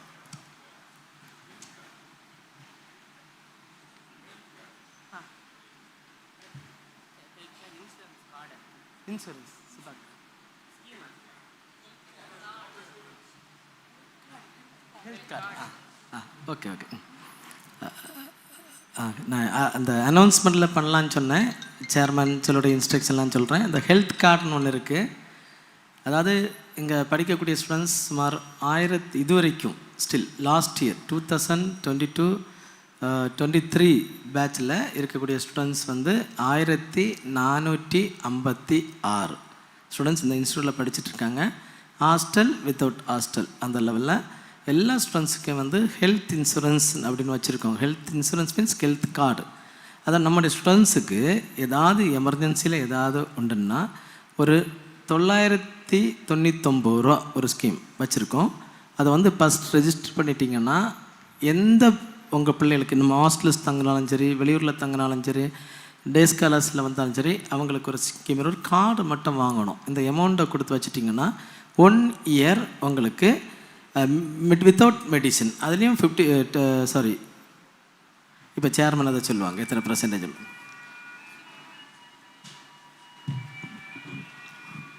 Okay okay. நான் அந்த அனௌன்ஸ்மெண்ட்டில் பண்ணலான்னு சொன்னேன். சேர்மன் சொல்லோட இன்ஸ்ட்ரக்ஷன்லாம் சொல்கிறேன். இந்த ஹெல்த் கார்டுன்னு ஒன்று இருக்குது. அதாவது இங்கே படிக்கக்கூடிய ஸ்டூடெண்ட்ஸ் சுமார் 1000 இதுவரைக்கும் ஸ்டில் லாஸ்ட் இயர் 2022-23 பேட்சில் இருக்கக்கூடிய ஸ்டூடெண்ட்ஸ் வந்து 1456 ஸ்டூடெண்ட்ஸ் இந்த இன்ஸ்டியூட்டில் படிச்சுட்ருக்காங்க. ஹாஸ்டல் வித்தவுட் ஹாஸ்டல் அந்த லெவலில் எல்லா ஸ்டூடெண்ட்ஸுக்கும் வந்து ஹெல்த் இன்சூரன்ஸ் அப்படின்னு வச்சுருக்கோம். Health insurance means health card. அதான் நம்முடைய ஸ்டூடெண்ட்ஸுக்கு ஏதாவது எமர்ஜென்சியில் ஏதாவது உண்டுன்னா ஒரு 999 ரூபா ஒரு ஸ்கீம் வச்சுருக்கோம். அதை வந்து ஃபஸ்ட் ரெஜிஸ்டர் பண்ணிட்டீங்கன்னா எந்த உங்கள் பிள்ளைகளுக்கு நம்ம ஹாஸ்டல்ஸ் தங்கினாலும் சரி, வெளியூரில் தங்கினாலும் சரி, டே ஸ்காலர்ஸில் வந்தாலும் சரி, அவங்களுக்கு ஒரு ஸ்கீம் ஒரு கார்டு மட்டும் வாங்கணும். இந்த அமௌண்ட்டை கொடுத்து வச்சுட்டிங்கன்னா 1 இயர் உங்களுக்கு வித்தவுட் மெடிசன். அதுலேயும் 50 இப்போ சேர்மன் அதை சொல்லுவாங்க எத்தனை %.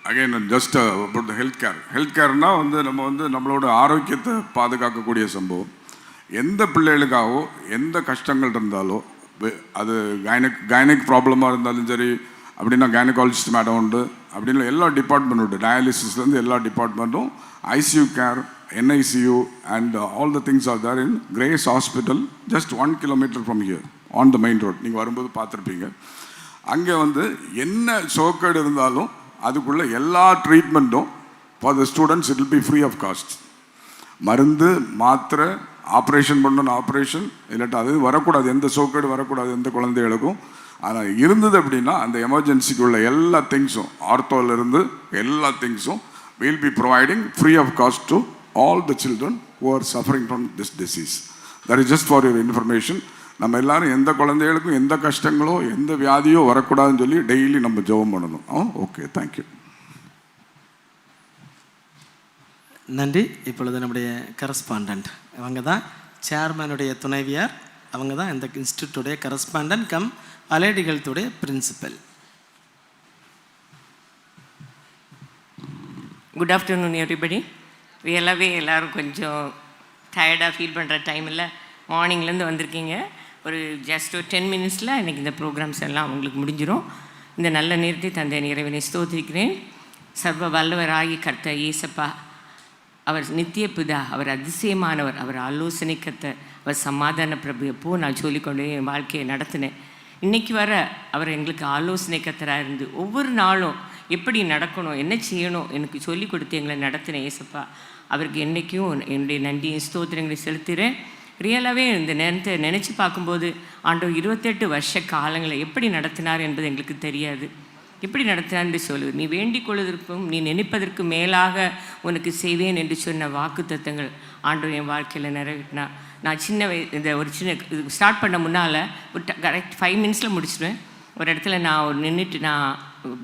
Again just about the health care. Health கேர்னால் வந்து நம்ம வந்து நம்மளோட ஆரோக்கியத்தை பாதுகாக்கக்கூடிய சம்பவம். எந்த பிள்ளைகளுக்காகவோ எந்த கஷ்டங்கள் இருந்தாலோ, அது கைனக் ப்ராப்ளமாக இருந்தாலும் சரி, அப்படின்னா கைனகாலஜிஸ்ட் மேடம் உண்டு, அப்படின்னு எல்லா டிபார்ட்மெண்ட் உண்டு. டயாலிசிஸ்லேருந்து எல்லா டிபார்ட்மெண்ட்டும், ICU care, NICU, and all the things are there in Grace Hospital, just 1 kilometer from here on the main road. நீங்கள் வரும்போது பார்த்துருப்பீங்க. அங்கே வந்து என்ன சோக்கேடு இருந்தாலும் அதுக்குள்ள எல்லா ட்ரீட்மெண்ட்டும் for the students it will be free of cost. மருந்து, மாத்திரை, ஆப்ரேஷன் பண்ணணும், ஆப்ரேஷன் இல்லாட்டா அது வரக்கூடாது, எந்த சோக்கேடு வரக்கூடாது எந்த குழந்தைகளுக்கும். ஆனால் இருந்தது அப்படின்னா அந்த எமர்ஜென்சிக்கு உள்ள எல்லா திங்ஸும், ஆர்த்தோவிலிருந்து எல்லா திங்ஸும் we'll be providing free of cost to all the children who are suffering from this disease. That is just for your information. நம்ம எல்லாரும் எந்த குழந்தைகளுக்கும் எந்த கஷ்டங்களோ எந்த வியாதியோ வரக்கூடாதுன்னு சொல்லி டெய்லி நம்ம ஜெபம் பண்ணணும். Okay, thank you. நன்றி. இப்பொழுது நம்முடைய கரஸ்பாண்டன்ட் அவங்க தான் சேர்மனுடைய துணைவியார். அவங்க தான் இந்த இன்ஸ்டியூட்டுடைய கரஸ்பாண்டன்ட் கம் அலைடு ஹெல்த்துடைய பிரின்சிபல். Good afternoon everybody. எல்லோரும் கொஞ்சம் டயர்டாக ஃபீல் பண்ணுற டைமில் மார்னிங்லேருந்து வந்திருக்கீங்க. ஒரு ஜஸ்ட் ஒரு 10 மினிட்ஸில் இன்றைக்கி இந்த ப்ரோக்ராம்ஸ் எல்லாம் உங்களுக்கு முடிஞ்சிடும். இந்த நல்ல நேரத்தை தந்தை இறைவனை ஸ்தோத்திரிக்கிறேன். சர்வ வல்லவராகி கர்த்தர் இயேசப்பா, அவர் நித்திய பிதா, அவர் அதிசயமானவர், அவர் ஆலோசனை கர்த்தர், அவர் சமாதான பிரபு. எப்போது நான் சொல்லிக்கொண்டே என் வாழ்க்கையை நடத்தினேன். இன்றைக்கி வர அவர் எங்களுக்கு ஆலோசனை கர்த்தராக இருந்து ஒவ்வொரு நாளும் எப்படி நடக்கணும், என்ன செய்யணும் எனக்கு சொல்லிக் கொடுத்து எங்களை நடத்தினேன். ஏசப்பா, அவருக்கு என்றைக்கும் என்னுடைய நன்றியை ஸ்தோத்திரங்களை செலுத்துகிறேன். ரியலாகவே இந்த நேரத்தை நினச்சி பார்க்கும்போது ஆண்டவர் 28 வருஷ காலங்களை எப்படி நடத்தினார் என்பது எங்களுக்கு தெரியாது. எப்படி நடத்தினார் என்று சொல்லு. நீ வேண்டிக் கொள்வதற்கும் நீ நினைப்பதற்கு மேலாக உனக்கு செய்வேன் என்று சொன்ன வாக்கு தத்தங்கள் ஆண்டவர் என் வாழ்க்கையில் நிறைவேற்றினா. நான் இந்த ஒரு சின்ன இது ஸ்டார்ட் பண்ண முன்னால் ஒரு கரெக்ட் 5 மினிட்ஸில் முடிச்சிடுவேன். ஒரு இடத்துல நான் நின்றுட்டு நான்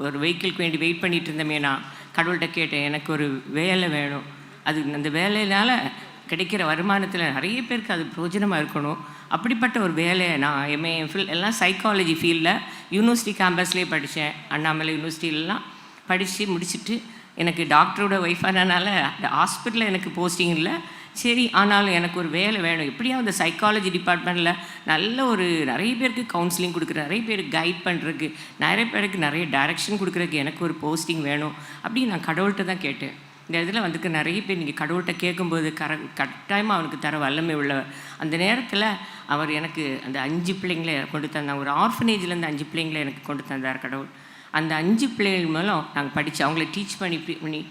ஒரு வெஹிக்கிளுக்கு வேண்டி வெயிட் பண்ணிகிட்டு இருந்தமே, நான் கடவுள்கிட்ட கேட்டேன், எனக்கு ஒரு வேலை வேணும். அது அந்த வேலையினால் கிடைக்கிற வருமானத்தில் நிறைய பேருக்கு அது பிரயோஜனமாக இருக்கணும். அப்படிப்பட்ட ஒரு வேலையை நான் எம்ஏ எம்ஃபில் எல்லாம் சைக்காலஜி ஃபீல்டில் யூனிவர்சிட்டி கேம்பஸ்லேயே படித்தேன். அண்ணாமலை யூனிவர்சிட்டியிலலாம் படித்து முடிச்சுட்டு எனக்கு டாக்டரோட ஒய்ஃபானனால ஹாஸ்பிட்டலில் எனக்கு போஸ்டிங் இல்லை. சரி, ஆனாலும் எனக்கு ஒரு வேலை வேணும். எப்படியாவது அந்த சைக்காலஜி டிபார்ட்மெண்ட்டில் நல்ல ஒரு நிறைய பேருக்கு கவுன்சிலிங் கொடுக்குற, நிறைய பேருக்கு கைட் பண்ணுறதுக்கு, நிறைய பேருக்கு நிறைய டைரெக்ஷன் கொடுக்குறதுக்கு எனக்கு ஒரு போஸ்டிங் வேணும் அப்படின்னு நான் கடவுள்கிட்ட தான் கேட்டேன். இந்த இதில் வந்துக்கு நிறைய பேர் நீங்கள் கடவுள்கிட்ட கேட்கும்போது கட்டாயமாக அவனுக்கு தர வல்லமை உள்ளவர். அந்த நேரத்தில் அவர் எனக்கு அந்த 5 பிள்ளைங்களை கொண்டு தந்தார். ஒரு ஆர்ஃபனேஜ்லேருந்து 5 பிள்ளைங்களை எனக்கு கொண்டு தந்தார் கடவுள். அந்த 5 பிள்ளைகள் மூலம் நாங்கள் படித்து அவங்கள டீச் பண்ணி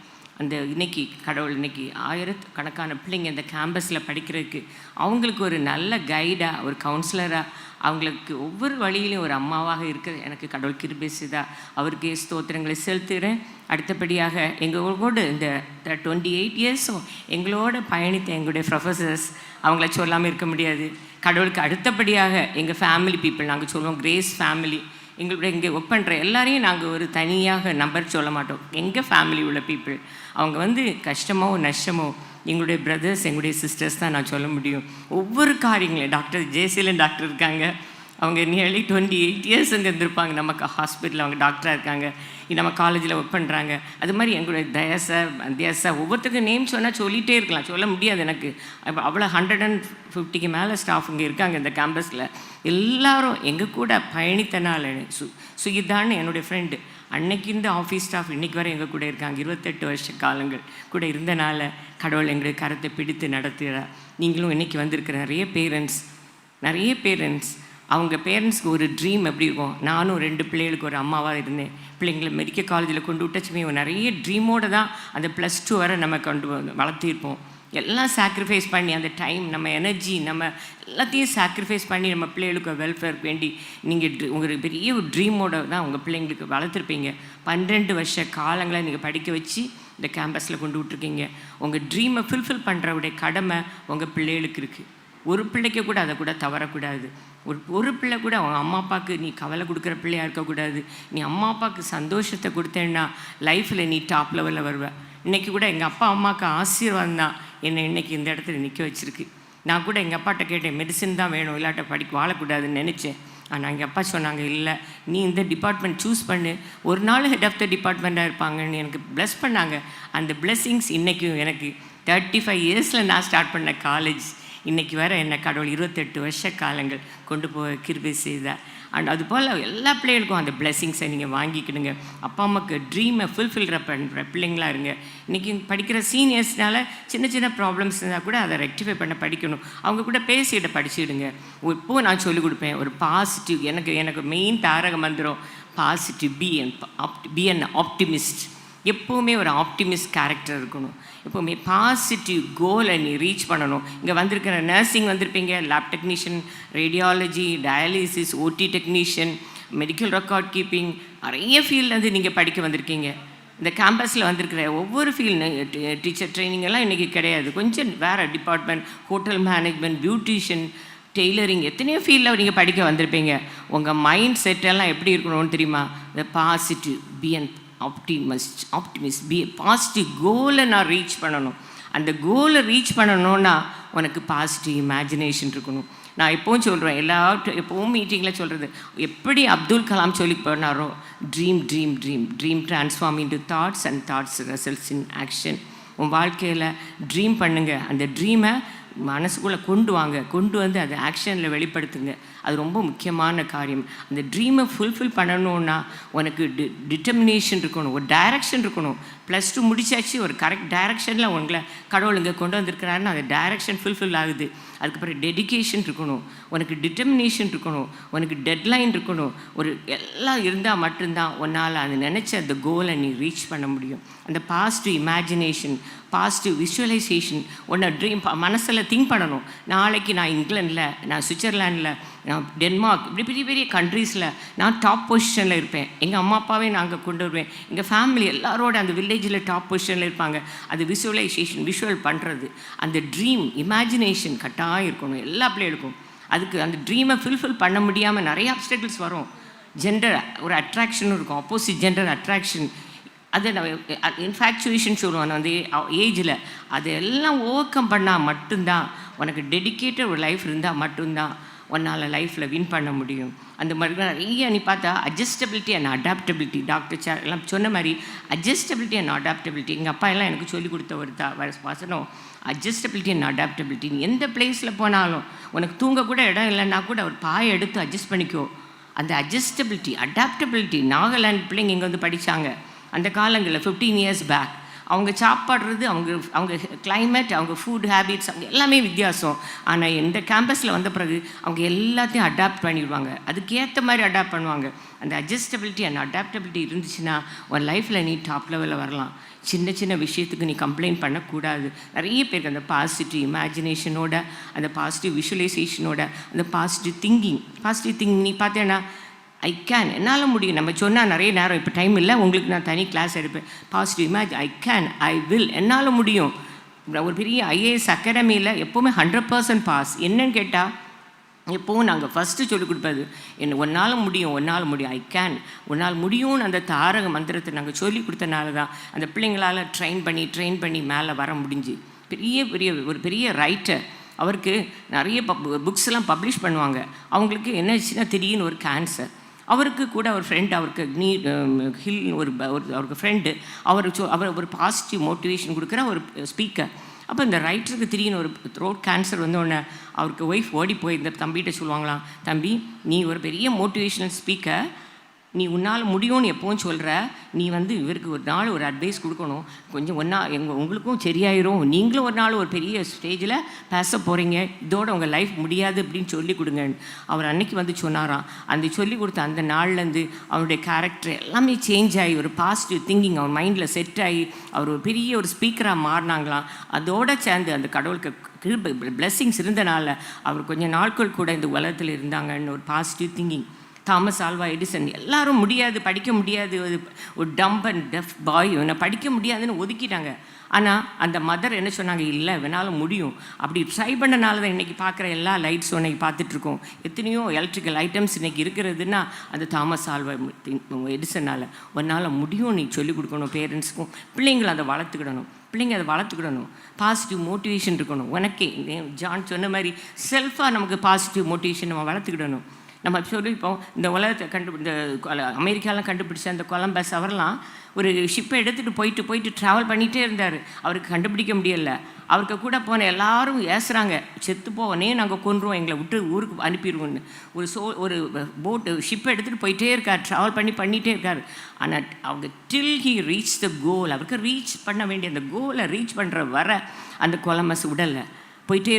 அந்த இன்றைக்கி கடவுள் இன்றைக்கி 1000 கணக்கான பிள்ளைங்க இந்த கேம்பஸில் படிக்கிறதுக்கு அவங்களுக்கு ஒரு நல்ல கைடாக, ஒரு கவுன்சிலராக, அவங்களுக்கு ஒவ்வொரு வழியிலையும் ஒரு அம்மாவாக இருக்கிறது எனக்கு கடவுள் கிருபை செய்தார். அவருக்கே ஸ்தோத்திரங்களை செலுத்துகிறேன். அடுத்தபடியாக எங்களோடு இந்த 28 இயர்ஸும் எங்களோட பயணித்த எங்களுடைய ப்ரொஃபஸர்ஸ், அவங்கள சொல்லாமல் இருக்க முடியாது. கடவுளுக்கு அடுத்தபடியாக எங்கள் ஃபேமிலி பீப்புள், நாங்கள் சொல்லுவோம் கிரேஸ் ஃபேமிலி, எங்களுடைய இங்கே ஒர்க் பண்ணுற எல்லாரையும் நாங்கள் ஒரு தனியாக நம்பர் சொல்ல மாட்டோம். எங்கள் ஃபேமிலி உள்ள பீப்புள், அவங்க கஷ்டமோ நஷ்டமோ எங்களுடைய பிரதர்ஸ், எங்களுடைய சிஸ்டர்ஸ் தான் நான் சொல்ல முடியும். ஒவ்வொரு காரியங்களையும் டாக்டர் ஜெயசீலன் டாக்டர் இருக்காங்க, அவங்க நியர்லி 28 இயர்ஸ் அங்கே இருந்திருப்பாங்க. நமக்கு ஹாஸ்பிட்டலில் அவங்க டாக்டராக இருக்காங்க, நம்ம காலேஜில் ஒர்க் பண்ணுறாங்க. அது மாதிரி எங்களுடைய தயாசா ஒவ்வொருத்தருக்கும் நேம் சொன்னால் சொல்லிகிட்டே இருக்கலாம், சொல்ல முடியாது எனக்கு. அவ்வளோ 150க்கு மேலே ஸ்டாஃப் இங்கே இருக்காங்க இந்த கேம்பஸில். எல்லாரும் எங்கள் கூட பயணித்தனால சுகிதான்னு என்னுடைய ஃப்ரெண்டு, அன்னைக்கு இந்த ஆஃபீஸ் ஸ்டாஃப் இன்றைக்கி வரை எங்கள் கூட இருக்காங்க. 28 வருஷ காலங்கள் கூட இருந்தனால கடவுள் எங்களுடைய கரத்தை பிடித்து நடத்துகிறார். நீங்களும் இன்றைக்கி வந்திருக்கிற நிறைய பேரண்ட்ஸ் அவங்க பேரண்ட்ஸ்க்கு ஒரு ட்ரீம் எப்படி இருக்கும். நானும் 2 பிள்ளைகளுக்கு ஒரு அம்மாவாக இருந்தேன். பிள்ளைங்களை மெடிக்கல் காலேஜில் கொண்டு விட்டச்சுமே நிறைய ட்ரீமோடு தான் அந்த +2 வரை நம்ம கொண்டு வளர்த்திருப்போம். எல்லாம் சாக்ரிஃபைஸ் பண்ணி அந்த டைம், நம்ம எனர்ஜி, நம்ம எல்லாத்தையும் சாக்ரிஃபைஸ் பண்ணி நம்ம பிள்ளைகளுக்கு வெல்ஃபேருக்கு வேண்டி நீங்கள் உங்களுக்கு பெரிய ஒரு ட்ரீமோடு தான் உங்கள் பிள்ளைங்களுக்கு வளர்த்துருப்பீங்க. 12 வருஷ காலங்களை நீங்கள் படிக்க வச்சு இந்த கேம்பஸில் கொண்டு விட்ருக்கீங்க. உங்கள் ட்ரீமை ஃபுல்ஃபில் பண்ணுறவுடைய கடமை உங்கள் பிள்ளைகளுக்கு இருக்குது. ஒரு பிள்ளைக்கு கூட அதை கூட தவறக்கூடாது. ஒரு பிள்ளை கூட அவங்க அம்மா அப்பாவுக்கு நீ கவலை கொடுக்குற பிள்ளையாக இருக்கக்கூடாது. நீ அம்மா அப்பாவுக்கு சந்தோஷத்தை கொடுத்தேன்னா லைஃப்பில் நீ டாப் லெவலில் வருவேன். இன்றைக்கி கூட எங்கள் அப்பா அம்மாவுக்கு ஆசீர்வாதம் தான் என்னை இன்றைக்கி இந்த இடத்துல நிற்க வச்சுருக்கு. நான் கூட எங்கள் அப்பாட்ட கேட்டேன், மெடிசன் தான் வேணும், இல்லாட்ட வாழக்கூடாதுன்னு நினச்சேன். ஆனால் எங்கள் அப்பா சொன்னாங்க, இல்லை நீ இந்த டிபார்ட்மெண்ட் சூஸ் பண்ணு, ஒரு நாள் ஹெட் ஆஃப் த டிபார்ட்மெண்ட்டாக இருப்பாங்கன்னு எனக்கு ப்ளஸ் பண்ணாங்க. அந்த பிளெஸ்ஸிங்ஸ் இன்றைக்கும் எனக்கு 35 இயர்ஸில் நான் ஸ்டார்ட் பண்ண காலேஜ் இன்றைக்கி வர என்ன கடவுள் 28 வருஷ காலங்கள் கொண்டு போக கிருபை செய்தார். அண்ட் அதுபோல் எல்லா பிள்ளைகளுக்கும் அந்த பிளெஸ்ஸிங்ஸை நீங்கள் வாங்கிக்கிடுங்க. அப்பா அம்மாவுக்கு ட்ரீமை ஃபுல்ஃபில் பண்ணுற பிள்ளைங்களாக இருங்க. இன்றைக்கி படிக்கிற சீனியர்ஸ்னால சின்ன ப்ராப்ளம்ஸ் இருந்தால் கூட அதை ரெக்டிஃபை பண்ண படிக்கணும். அவங்க கூட பேசிக்கிட்ட படிச்சுடுங்க. இப்போது நான் சொல்லிக் கொடுப்பேன் ஒரு பாசிட்டிவ், எனக்கு மெயின் தாரக மந்திரம் பாசிட்டிவ், பி அன் ஆப்டிமிஸ்ட். எப்போவுமே ஒரு ஆப்டிமிஸ்ட் கேரக்டர் இருக்கணும். எப்போவுமே பாசிட்டிவ் கோலை நீ ரீச் பண்ணணும். இங்கே வந்திருக்கிற நர்சிங் வந்திருப்பீங்க, லேப் டெக்னீஷியன், ரேடியாலஜி, டயாலிசிஸ், ஓடி டெக்னீஷியன், மெடிக்கல் ரெக்கார்ட் கீப்பிங், நிறைய ஃபீல்ட்லேருந்து நீங்கள் படிக்க வந்திருக்கீங்க. இந்த கேம்பஸில் வந்திருக்கிற ஒவ்வொரு ஃபீல்டு டீச்சர் ட்ரைனிங் எல்லாம் இன்றைக்கி கிடையாது. கொஞ்சம் வேறு department, hotel management, beautician, tailoring, எத்தனையோ ஃபீல்டில் நீங்கள் படிக்க வந்திருப்பீங்க. உங்கள் மைண்ட் செட்டெல்லாம் எப்படி இருக்கணும்னு தெரியுமா? இந்த positive, be and optimist, be positive கோலை நான் ரீச் பண்ணணும். அந்த கோலை ரீச் பண்ணணுன்னா உனக்கு பாசிட்டிவ் இமேஜினேஷன் இருக்கணும். நான் எப்போவும் சொல்கிறேன், எப்போவும் மீட்டிங்கில் சொல்கிறது, எப்படி அப்துல் கலாம் சொல்லி போனாரோ, dream transform into thoughts and thoughts results in action. உன் வாழ்க்கையில் ட்ரீம் பண்ணுங்கள். அந்த ட்ரீமை மனசுக்குள்ளே கொண்டு வந்து அதை ஆக்ஷனில் வெளிப்படுத்துங்க. அது ரொம்ப முக்கியமான காரியம். அந்த ட்ரீமை ஃபுல்ஃபில் பண்ணணுன்னா உனக்கு டிட்டர்மினேஷன் இருக்கணும், ஒரு டைரக்ஷன் இருக்கணும். +2 முடிச்சாச்சு, ஒரு கரெக்ட் டைரக்ஷனில் உங்களை கடவுள் இங்கே கொண்டு வந்திருக்கிறாருன்னு அந்த டைரக்ஷன் ஃபுல்ஃபில் ஆகுது. அதுக்கப்புறம் டெடிகேஷன் இருக்கணும், உனக்கு டிட்டர்மினேஷன் இருக்கணும், உனக்கு டெட்லைன் இருக்கணும். எல்லாம் இருந்தால் மட்டும்தான் உன்னால் அது நினச்ச அந்த கோலை நீ ரீச் பண்ண முடியும். அந்த பாசிட்டிவ் இமேஜினேஷன், பாசிட்டிவ் விஷுவலைசேஷன். ஒன்று ட்ரீம் மனசில் திங்க் பண்ணணும். நாளைக்கு நான் இங்கிலாண்டில், நான் சுவிட்சர்லாண்டில், நான் டென்மார்க், இப்படி பெரிய பெரிய கண்ட்ரீஸில் நான் டாப் பொசிஷனில் இருப்பேன். எங்கள் அம்மா அப்பாவே நாங்கள் கொண்டு வருவேன். எங்கள் ஃபேமிலி எல்லாரோட அந்த வில்லேஜில் டாப் பொசிஷனில் இருப்பாங்க. அது விஷுவலைசேஷன், விஷுவல் பண்ணுறது, அந்த ட்ரீம் இமேஜினேஷன் கட்டாயம் இருக்கணும் எல்லா பிள்ளைகளுக்கும். அதுக்கு அந்த ட்ரீமை ஃபுல்ஃபில் பண்ண முடியாமல் நிறைய அப்டக்கிள்ஸ் வரும். ஜெண்டர் ஒரு அட்ராக்ஷனும் இருக்கும், ஆப்போசிட் ஜெண்டர் அட்ராக்ஷன். அது நம்ம இன்ஃபேக்சுவேஷன் சொல்லுவாங்க அந்த ஏஜில். அதெல்லாம் ஓவர் கம் பண்ணால் மட்டும்தான், உனக்கு டெடிக்கேட்டட் ஒரு லைஃப் இருந்தால் மட்டும்தான் உன்னால் லைஃப்பில் வின் பண்ண முடியும். அந்த மாதிரி நிறைய நீ பார்த்தா அட்ஜஸ்டபிலிட்டி அண்ட் அடாப்டபிலிட்டி, டாக்டர் எல்லாம் சொன்ன மாதிரி அட்ஜஸ்டபிலிட்டி அண்ட் அடாப்டபிலிட்டி. எங்கள் அப்பா எல்லாம் எனக்கு சொல்லிக் கொடுத்த ஒரு வசனம் அட்ஜஸ்டபிலிட்டி அண்ட் அடாப்டபிலிட்டி. நீ எந்த பிளேஸில் போனாலும் உனக்கு தூங்க கூட இடம் இல்லைன்னா கூட ஒரு பாயை எடுத்து அட்ஜஸ்ட் பண்ணிக்கோ. அந்த அட்ஜஸ்டபிலிட்டி அடாப்டபிலிட்டி. நாகாலாந்து பிள்ளைங்க இங்கே வந்து படித்தாங்க அந்த காலங்களில் 15 years பேக். அவங்க சாப்பாடுறது, அவங்க கிளைமேட், அவங்க ஃபுட் ஹேபிட்ஸ், அவங்க எல்லாமே வித்தியாசம். ஆனால் இந்த கேம்பஸில் வந்த பிறகு அவங்க எல்லாத்தையும் அடாப்ட் பண்ணிடுவாங்க, அதுக்கேற்ற மாதிரி அடாப்ட் பண்ணுவாங்க. அந்த அட்ஜஸ்டபிலிட்டி அண்ட் அடாப்டபிலிட்டி இருந்துச்சுன்னா உன் லைஃப்பில் நீ டாப் லெவலில் வரலாம். சின்ன சின்ன விஷயத்துக்கு நீ கம்ப்ளைண்ட் பண்ணக்கூடாது. நிறைய பேருக்கு அந்த பாசிட்டிவ் இமேஜினேஷனோட, அந்த பாசிட்டிவ் விஷுவலைசேஷனோட, அந்த பாசிட்டிவ் திங்கிங் நீ பார்த்தேன்னா ஐ கேன், என்னால் முடியும். நம்ம சொன்னால் நிறைய நேரம் இப்போ டைம் இல்லை, உங்களுக்கு நான் தனி கிளாஸ் எடுப்பேன். Positive I can, I will, என்னால் முடியும். ஒரு பெரிய IAS அகாடமியில் எப்போவுமே 100% பாஸ். என்னன்னு கேட்டால் எப்போவும் நாங்கள் ஃபஸ்ட்டு சொல்லிக் கொடுப்பது என்ன, ஒன்றால் முடியும், ஐ கேன், உன்னால் முடியும்னு அந்த தாரக மந்திரத்தை நாங்கள் சொல்லி கொடுத்தனால தான் அந்த பிள்ளைங்களால் ட்ரெயின் பண்ணி மேலே வர முடிஞ்சு. ஒரு பெரிய ரைட்டர், அவருக்கு நிறைய புக்ஸ்லாம் பப்ளிஷ் பண்ணுவாங்க. அவங்களுக்கு என்னாச்சுன்னா திடீர்னு ஒரு கேன்சர். அவருக்கு கூட ஒரு ஃப்ரெண்ட், அவருக்கு ஹில் அவருக்கு ஃப்ரெண்டு, அவர் ஒரு பாசிட்டிவ் மோட்டிவேஷன் கொடுக்குற ஒரு ஸ்பீக்கர். அப்போ இந்த ரைட்டருக்கு திடீர்னு ஒரு த்ரோட் கேன்சர் வந்தோடனே அவருக்கு ஒய்ஃப் ஓடி போய் இந்த தம்பிகிட்ட சொல்லுவாங்களாம், தம்பி நீ ஒரு பெரிய மோட்டிவேஷ்னல் ஸ்பீக்கர், நீ உன்னால் முடியும்னு எப்போவும் சொல்கிற, நீ இவருக்கு ஒரு நாள் ஒரு அட்வைஸ் கொடுக்கணும், கொஞ்சம் உங்களுக்கும் சரியாயிரும், நீங்களும் ஒரு நாள் ஒரு பெரிய ஸ்டேஜில் பேச போகிறீங்க, இதோட உங்கள் லைஃப் முடியாது அப்படின்னு சொல்லி கொடுங்க. அவர் அன்னைக்கு சொன்னாராம். அந்த சொல்லி கொடுத்த அந்த நாள்லேருந்து அவருடைய கேரக்டர் எல்லாமே சேஞ்ச் ஆகி ஒரு பாசிட்டிவ் திங்கிங் அவர் மைண்டில் செட் ஆகி அவர் ஒரு பெரிய ஒரு ஸ்பீக்கராக மாறினாங்களாம். அதோடு சேர்ந்து அந்த கடவுளுக்கு பிளெஸ்ஸிங்ஸ் இருந்தனால அவர் கொஞ்சம் நாட்கள் கூட இந்த உலகத்தில் இருந்தாங்கன்னு ஒரு positive thinking. Thomas Alva Edison எல்லாரும் முடியாது, படிக்க முடியாது, ஒரு டம்ப் அண்ட் டெஃப் பாய், இவனை படிக்க முடியாதுன்னு ஒதுக்கிட்டாங்க. ஆனால் அந்த மதர் என்ன சொன்னாங்க, இல்லை இவனால் முடியும். அப்படி ட்ரை பண்ணனால தான் இன்றைக்கி பார்க்குற எல்லா லைட்ஸும் இன்றைக்கி பார்த்துட்ருக்கோம். எத்தனையோ எலக்ட்ரிக்கல் ஐட்டம்ஸ் இன்றைக்கி இருக்கிறதுனா அது தாமஸ் ஆல்வா எடிசனால். உன்னால் முடியும் நீ சொல்லிக் கொடுக்கணும் பேரண்ட்ஸுக்கும், பிள்ளைங்களை அதை வளர்த்துக்கிடணும். பாசிட்டிவ் மோட்டிவேஷன் இருக்கணும். உனக்கே ஜான் சொன்ன மாதிரி செல்ஃபாக நமக்கு பாசிட்டிவ் மோட்டிவேஷன் நம்ம வளர்த்துக்கிடணும். நம்ம சொல்லிப்போம், இந்த உலகத்தை இந்த அமெரிக்காலாம் கண்டுபிடிச்ச அந்த கொலம்பஸ் அவரெல்லாம் ஒரு ஷிப்பை எடுத்துகிட்டு போயிட்டு ட்ராவல் பண்ணிகிட்டே இருந்தார். அவருக்கு கண்டுபிடிக்க முடியலை. அவருக்கு கூட போன எல்லாரும் ஏசுகிறாங்க, செத்து போவனே நாங்கள் கொன்றுவோம், எங்களை விட்டு ஊருக்கு அனுப்பிடுவோன்னு. ஒரு போட்டு ஷிப்பை எடுத்துகிட்டு போயிட்டே இருக்கார், ட்ராவல் பண்ணிகிட்டே இருக்கார். ஆனால் அவங்க டில் ஹி ரீச் த கோல், அவருக்கு ரீச் பண்ண வேண்டிய அந்த கோலை ரீச் பண்ணுற வர அந்த கொலம்பஸ் உடலை போயிட்டே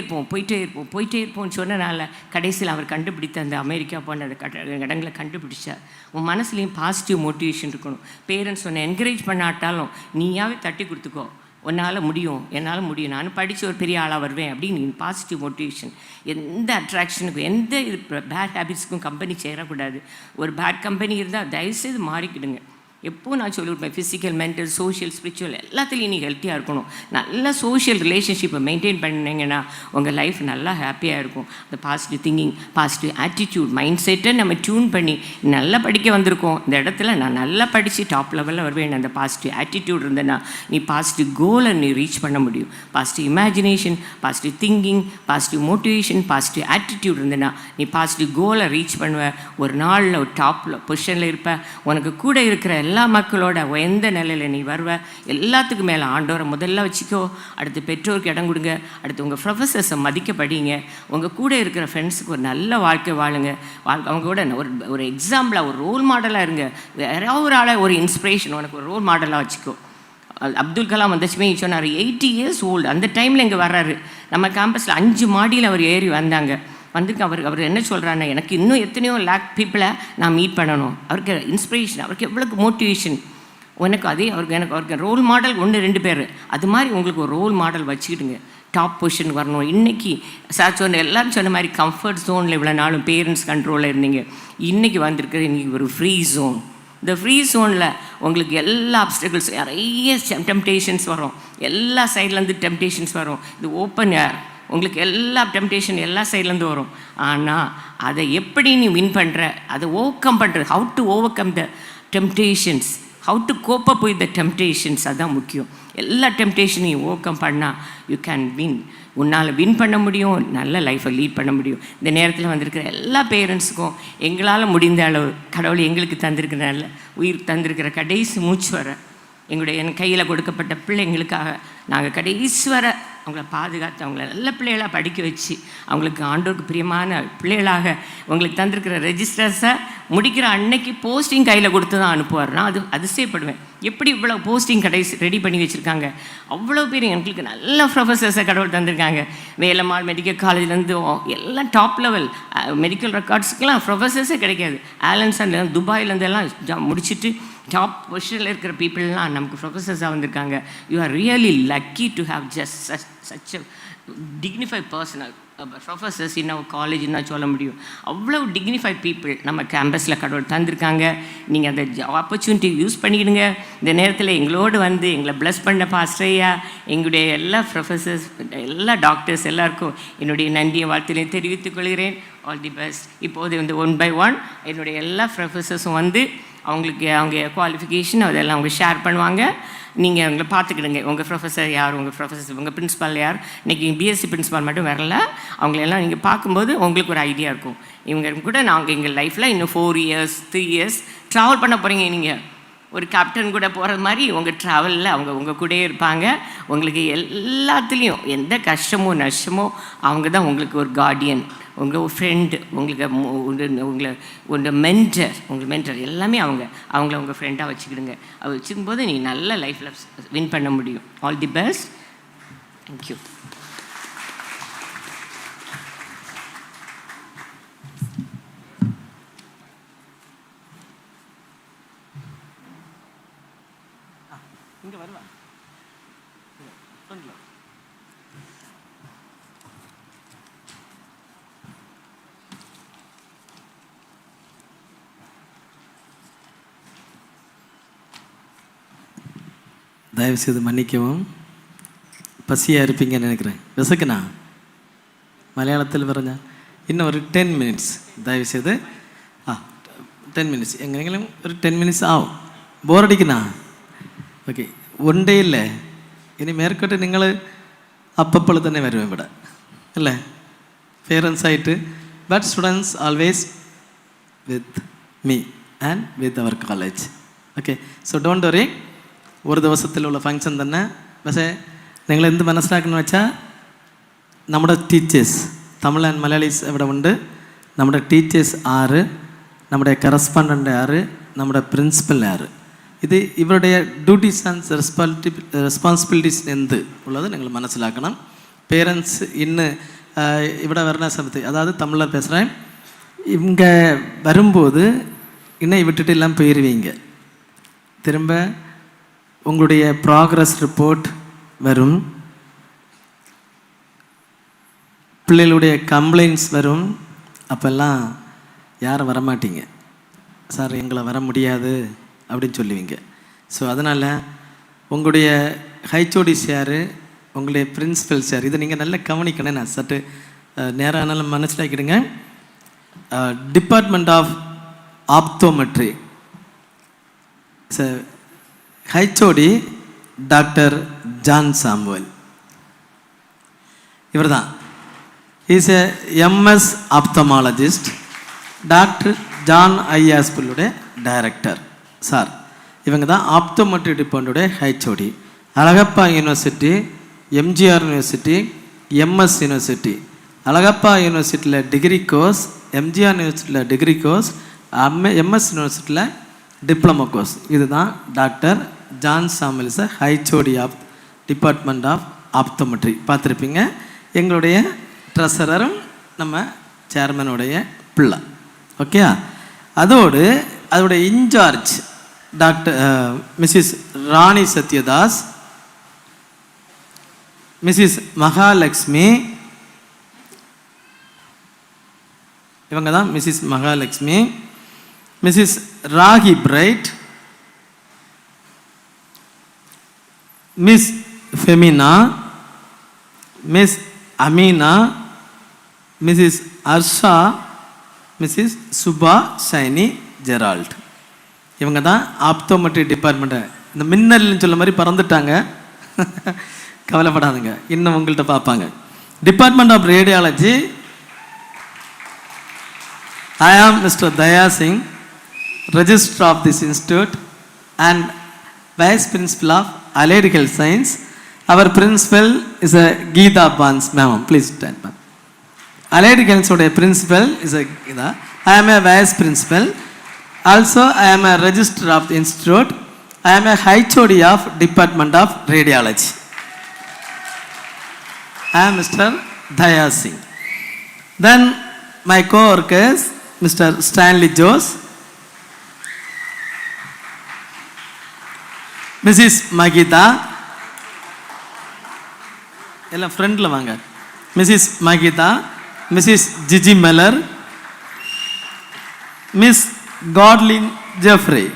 இருப்போம்னு சொன்னனால கடைசியில் அவர் கண்டுபிடித்த அந்த அமெரிக்கா போன அந்த இடங்களை கண்டுபிடிச்சார். உன் மனசுலேயும் பாசிட்டிவ் மோட்டிவேஷன் இருக்கணும். பேரண்ட்ஸ் உன்னை என்கரேஜ் பண்ணாட்டாலும் நீயாவே தட்டி கொடுத்துக்கோ, என்னால் முடியும், நான் படித்து ஒரு பெரிய ஆளாக வருவேன் அப்படின்னு பாசிட்டிவ் மோட்டிவேஷன். எந்த அட்ராக்ஷனுக்கும் எந்த பேட் ஹேபிட்ஸுக்கும் கம்பெனி சேரக்கூடாது. ஒரு பேட் கம்பெனி இருந்தால் தயவுசெய்து மாறிக்கிடுங்க. எப்போ நான் சொல்லிவிடுவேன், ஃபிசிக்கல், மென்டல், சோஷியல், ஸ்பிரிச்சுவல் எல்லாத்துலேயும் நீங்கள் ஹெல்த்தியாக இருக்கணும். நல்ல சோஷியல் ரிலேஷன்ஷிப்பை மெயின்டைன் பண்ணிங்கன்னா உங்கள் லைஃப் நல்லா ஹாப்பியாக இருக்கும். அந்த positive thinking, positive attitude, mind செட்டை நம்ம டியூன் பண்ணி நல்லா படிக்க வந்திருக்கோம், இந்த இடத்துல நான் நல்லா படித்து டாப் லெவலில் வருவேன். அந்த பாசிட்டிவ் ஆட்டிடியூட் இருந்தேன்னா நீ பாசிட்டிவ் கோலை நீ ரீச் பண்ண முடியும். Positive imagination, positive thinking, positive motivation, positive attitude இருந்தேன்னா நீ பாசிட்டிவ் கோலை ரீச் பண்ணுவ. ஒரு நாளில் ஒரு டாப்பில் பொசிஷனில் இருப்ப. உனக்கு கூட இருக்கிற எல்லா மக்களோட எந்த நிலையில் நீ வருவ. எல்லாத்துக்கும் மேலே ஆண்டவரை முதல்ல வச்சுக்கோ. அடுத்து பெற்றோருக்கு இடம் கொடுங்க. அடுத்து உங்கள் ப்ரொஃபஸர்ஸை மதிக்க படிங்க. உங்கள் கூட இருக்கிற ஃப்ரெண்ட்ஸுக்கு ஒரு நல்ல வாழ்க்கை வாழுங்க. அவங்க கூட ஒரு எக்ஸாம்பிளாக, ஒரு ரோல் மாடலாக இருங்க. யாராவது ஒரு ஆளை ஒரு இன்ஸ்பிரேஷன், உனக்கு ஒரு ரோல் மாடலாக வச்சுக்கோ. அப்துல் கலாம் வந்துச்சுமே சொன்னார், 80 years old அந்த டைமில் இங்கே வர்றாரு. நம்ம கேம்பஸில் 5 மாடியில் அவர் ஏறி வந்தாங்க. அவர் என்ன சொல்கிறாருன்னா, எனக்கு இன்னும் எத்தனையோ லேக் பீப்புளை நான் மீட் பண்ணணும். அவருக்கு இன்ஸ்பிரேஷன், அவருக்கு எவ்வளோக்கு மோட்டிவேஷன். உனக்கு அதே அவருக்கு ரோல் மாடல் 1-2 பேர், அது மாதிரி உங்களுக்கு ஒரு ரோல் மாடல் வச்சுக்கிடுங்க. டாப் பொசிஷன் வரணும். இன்றைக்கி சார் சொன்ன எல்லோரும் சொன்ன மாதிரி கம்ஃபர்ட் ஜோனில் இவ்வளோ நாளும் பேரண்ட்ஸ் கண்ட்ரோலில் இருந்தீங்க. இன்றைக்கி வந்திருக்கிறது இன்றைக்கி ஒரு ஃப்ரீ ஜோன். இந்த ஃப்ரீ ஜோனில் உங்களுக்கு எல்லா அப்டக்கிள்ஸ், நிறைய டெம்டேஷன்ஸ் வரும், எல்லா சைட்லேருந்து டெம்டேஷன்ஸ் வரும். இது ஓப்பன் ஏர், உங்களுக்கு எல்லா டெம்டேஷன் எல்லா சைட்லேருந்து வரும். ஆனால் அதை எப்படி நீ வின் பண்ணுற, அதை ஓவர் கம் பண்ணுற, how to overcome the temptations, how to cope up with the temptations, அதுதான் முக்கியம். எல்லா டெம்டேஷனையும் ஓவர் கம் பண்ணால் யூ கேன் வின். உன்னால் வின் பண்ண முடியும், நல்ல லைஃப்பை லீட் பண்ண முடியும். இந்த நேரத்தில் வந்திருக்கிற எல்லா பேரண்ட்ஸுக்கும் எங்களால் முடிந்த அளவு கடவுள் எங்களுக்கு தந்திருக்கிற நல்ல உயிர் தந்திருக்கிற கடைசி மூச்சு வர என் கையில் கொடுக்கப்பட்ட பிள்ளைங்களுக்காக நாங்கள் கடைசி வர அவங்கள பாதுகாத்து அவங்கள நல்ல பிள்ளைகளாக படிக்க வச்சு அவங்களுக்கு ஆண்டோருக்கு பிரியமான பிள்ளைகளாக உங்களுக்கு தந்திருக்கிற ரெஜிஸ்டர்ஸை முடிக்கிற அன்னைக்கு போஸ்டிங் கையில் கொடுத்து தான் அனுப்புவார். நான் அதிசயப்படுவேன், எப்படி இவ்வளோ போஸ்டிங் ரெடி பண்ணி வச்சுருக்காங்க. அவ்வளோ பேர் எங்களுக்கு நல்ல ப்ரொஃபஸர்ஸை கடவுள் தந்திருக்காங்க. வேலம்மாள் மெடிக்கல் காலேஜ்லேருந்து எல்லாம் டாப் லெவல் மெடிக்கல் ரெக்கார்ட்ஸுக்கெல்லாம் ப்ரொஃபஸர்ஸே கிடைக்காது. ஆலன்சன்லேருந்து துபாயிலேருந்து எல்லாம் முடிச்சுட்டு டாப் பொசிஷனில் இருக்கிற பீப்புளெலாம் நமக்கு ப்ரொஃபஸர்ஸாக வந்திருக்காங்க. You are really lucky to have just such a dignified personal professors in our காலேஜ்னு நான் சொல்ல முடியும். அவ்வளோ டிக்னிஃபைட் பீப்புள் நம்ம கேம்பஸில் கடவுள் தந்திருக்காங்க. நீங்கள் அந்த ஆப்பர்ச்சுனிட்டி யூஸ் பண்ணிக்கிடுங்க. இந்த நேரத்தில் எங்களோடு வந்து எங்களை ப்ளஸ் பண்ண பாஸ்டரையா, எங்களுடைய எல்லா ப்ரொஃபஸர்ஸ், எல்லா டாக்டர்ஸ் எல்லாருக்கும் என்னுடைய நன்றியை வாழ்த்துலையும் தெரிவித்துக் கொள்கிறேன். All the best. இப்போது வந்து 1 by 1 என்னுடைய எல்லா ப்ரொஃபஸர்ஸும் வந்து அவங்களுக்கு அவங்க குவாலிஃபிகேஷன் அதெல்லாம் அவங்க ஷேர் பண்ணுவாங்க. நீங்கள் அவங்கள பார்த்துக்கிடுங்க. உங்கள் ப்ரொஃபஸர் யார், உங்கள் பிரின்ஸிபால் யார். இன்றைக்கி பிஎஸ்சி பிரின்ஸிபால் மட்டும் வரல, அவங்களெல்லாம் நீங்கள் பார்க்கும்போது உங்களுக்கு ஒரு ஐடியா இருக்கும். இவங்க கூட நாங்கள் எங்கள் லைஃப்பில் இன்னும் 4 years 3 years ட்ராவல் பண்ண போகிறீங்க. நீங்கள் ஒரு கேப்டன் கூட போகிறது மாதிரி உங்கள் ட்ராவலில் அவங்க உங்கள் கூடயே இருப்பாங்க. உங்களுக்கு எல்லாத்துலேயும் எந்த கஷ்டமோ நஷ்டமோ அவங்க தான் உங்களுக்கு ஒரு கார்டியன், உங்கள் ஃப்ரெண்டு, உங்கள் மென்டர் எல்லாமே அவங்கள உங்கள் ஃப்ரெண்டாக வச்சுக்கிடுங்க. அதை வச்சுக்கும்போது நீ நல்ல லைஃப்பில் வின் பண்ண முடியும். All the best. தேங்க்யூ. இங்கே வருவா தயவுசெய்து மன்னிக்கவும், பசியாக இருப்பீங்கன்னு நினைக்கிறேன். விசக்குண்ணா மலையாளத்தில் പറഞ്ഞ இன்னும் ஒரு 10 minutes தயவுசெய்து. 10 minutes എങ്ങനെയെങ്കിലും ഒരു 10 minutes ആവും. ബോറടിക്കുന്നா? ഓക്കെ, 1 day ഇല്ലേ? ഇനി മേற்கொട്ട് നിങ്ങൾ അപ്പോൾ തന്നെ വരും ഇവിടെ അല്ലേ, പേരൻസ് ആയിട്ട്. But students always with me and with our college. Okay, so don't worry. ഒരു ദിവസത്തിലുള്ള ഫങ്ഷൻ തന്നെ. പക്ഷേ നിങ്ങൾ എന്ത് മനസ്സിലാക്കണമെന്ന് വെച്ചാൽ നമ്മുടെ ടീച്ചേഴ്സ്, തമിഴ് ആൻഡ് മലയാളീസ് ഇവിടെ ഉണ്ട്. നമ്മുടെ ടീച്ചേഴ്സ് 6, നമ്മുടെ കറസ്പോണ്ടൻ്റ് 6, നമ്മുടെ പ്രിൻസിപ്പൽ 6. ഇത് ഇവരുടെ ഡ്യൂട്ടീസ് ആൻഡ് റെസ്പോൺസിബിലിറ്റീസ് എന്ത് ഉള്ളത് നിങ്ങൾ മനസ്സിലാക്കണം. പേരൻസ് ഇന്ന് ഇവിടെ വരുന്ന സമയത്ത്, அதாவது தமிழில் பேசுகிறேன், இங்கே வரும்போது இன்னை விட்டுட்டு எல்லாம் போயிடுவீங்க. திரும்ப உங்களுடைய ப்ராக்ரஸ் ரிப்போர்ட் வரும், பிள்ளைகளுடைய கம்ப்ளைண்ட்ஸ் வரும். அப்போல்லாம் யாரும் வரமாட்டீங்க. சார் எங்களை வர முடியாது அப்படின்னு சொல்லுவீங்க. ஸோ அதனால் உங்களுடைய ஹைச்ஓடிஸ் யார், உங்களுடைய பிரின்சிபல்ஸ் யார், இதை நீங்கள் நல்லா கவனிக்கணும். நான் சற்று நேரம் ஆனாலும் மனசிலாக்கிடுங்க. Department of optometry HOD doctor John Samuel, இவர் தான். Is a MS ophthalmologist, doctor John eye ஹாஸ்பிட்டலுடைய டைரக்டர் சார். இவங்க தான் ஆப்தோமெட்ரி டிபார்ட்மெண்ட்டுடைய HOD. Alagappa university, MGR university, MS university. Alagappa யூனிவர்சிட்டியில் டிகிரி கோர்ஸ், எம்ஜிஆர் யூனிவர்சிட்டியில் டிகிரி கோர்ஸ், எம்எஸ் யூனிவர்சிட்டியில் டிப்ளமோ கோர்ஸ். இதுதான் doctor John Samuel is HOD of department of optometry. பார்த்துருப்பீங்க. எங்களுடைய ட்ரெஸரரும் நம்ம சேர்மனுடைய பிள்ளை. ஓகே, அதோடு அதோடைய in charge Mrs. Rani Satyadas, Mrs. Mahalakshmi, இவங்க தான் Mrs Mahalakshmi, Mrs Ragi Bright, Miss Femina, Miss Ameena, Mrs Arsha, Mrs Subha Shiny Gerald. இவங்க தான் ஆப்தோமெட்ரி டிபார்ட்மெண்ட்டை இந்த மின்னல்னு சொல்ல மாதிரி பறந்துட்டாங்க. கவலைப்படாதுங்க, இன்னும் உங்கள்கிட்ட பார்ப்பாங்க. Department of radiology, I am Mr. Daya Singh, Registrar of this institute and Vice Principal of Allied Health Science. Our principal is a Geeta Bans. Ma'am, please stand, ma'am. Allied Health principal is a Geeta. I am a Vice Principal. Also, I am a Registrar of the institute. I am a HOD of Department of Radiology. I am Mr. Daya Singh. Then my co-workers, Mr. Stanley Jose, Mrs. Magita, எல்லாம் ஃப்ரெண்டில் வாங்க, Mrs. Magita, Mrs. Gigi Meller, Miss Godlin Jeffrey.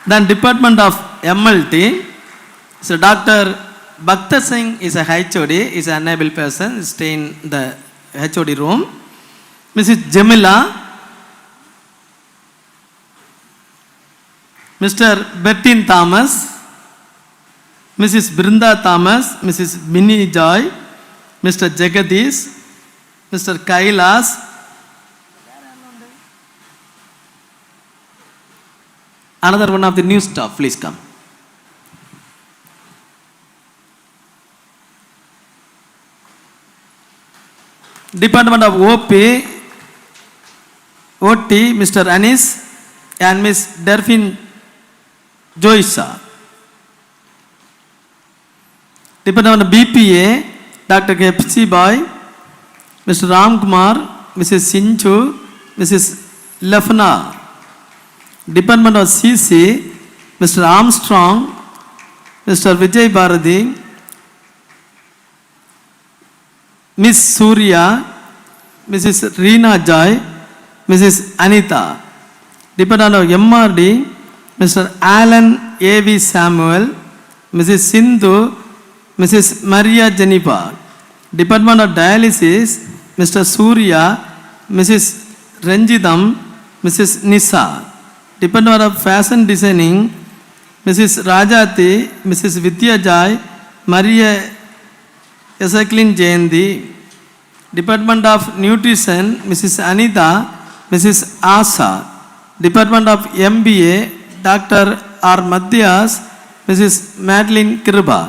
Then Department of MLT, so Dr. Bhakta Singh is a HOD, is an unable person, stay in the HOD room. Mrs. Jamila, Mr. Bertin Thomas, Mrs. Brinda Thomas, Mrs. Minnie Joy, Mr. Jagadish, Mr. Kailas, another one of the new staff, please come. Department of OT, Mr. Anis and Miss Derfin Joysa. Department of BPA, Dr. Kepsi Boy, Mr. Ram Kumar, Mrs. Sinchu, Mrs. Lafna. Department of CC, Mr. Armstrong, Mr. Vijay Bharati, Miss Surya, Mrs. Reena Joy, Mrs. Anita. Department of MRD, Mr. Alan A.V. Samuel, Mrs. Sindhu, Mrs. Maria Jennifer. Department of Dialysis, Mr. Surya, Mrs. Ranjidam, Mrs. Nisa. Department of Fashion Designing, Mrs. Rajati, Mrs. Vidya Joy, Maria Ezekielin Jayanti. Department of Nutrition, Mrs. Anita, Mrs. Asa. Department of MBA, Dr. R. Madhyas, Mrs. Madeline Kirba.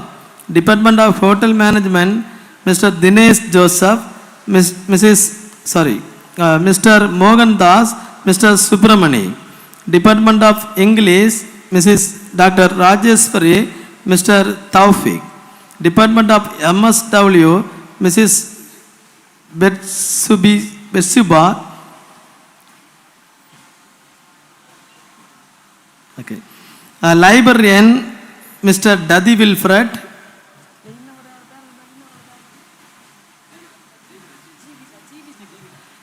Department of Hotel Management, Mr. Dinesh Joseph, Mr. Mohan Das, Mr. Subramani. Department of English, Mrs. Dr. Rajeshwari, Mr. Taufik. Department of MSW, Mrs. Betsuba. Okay. Librarian, Mr. Dadi Wilfred.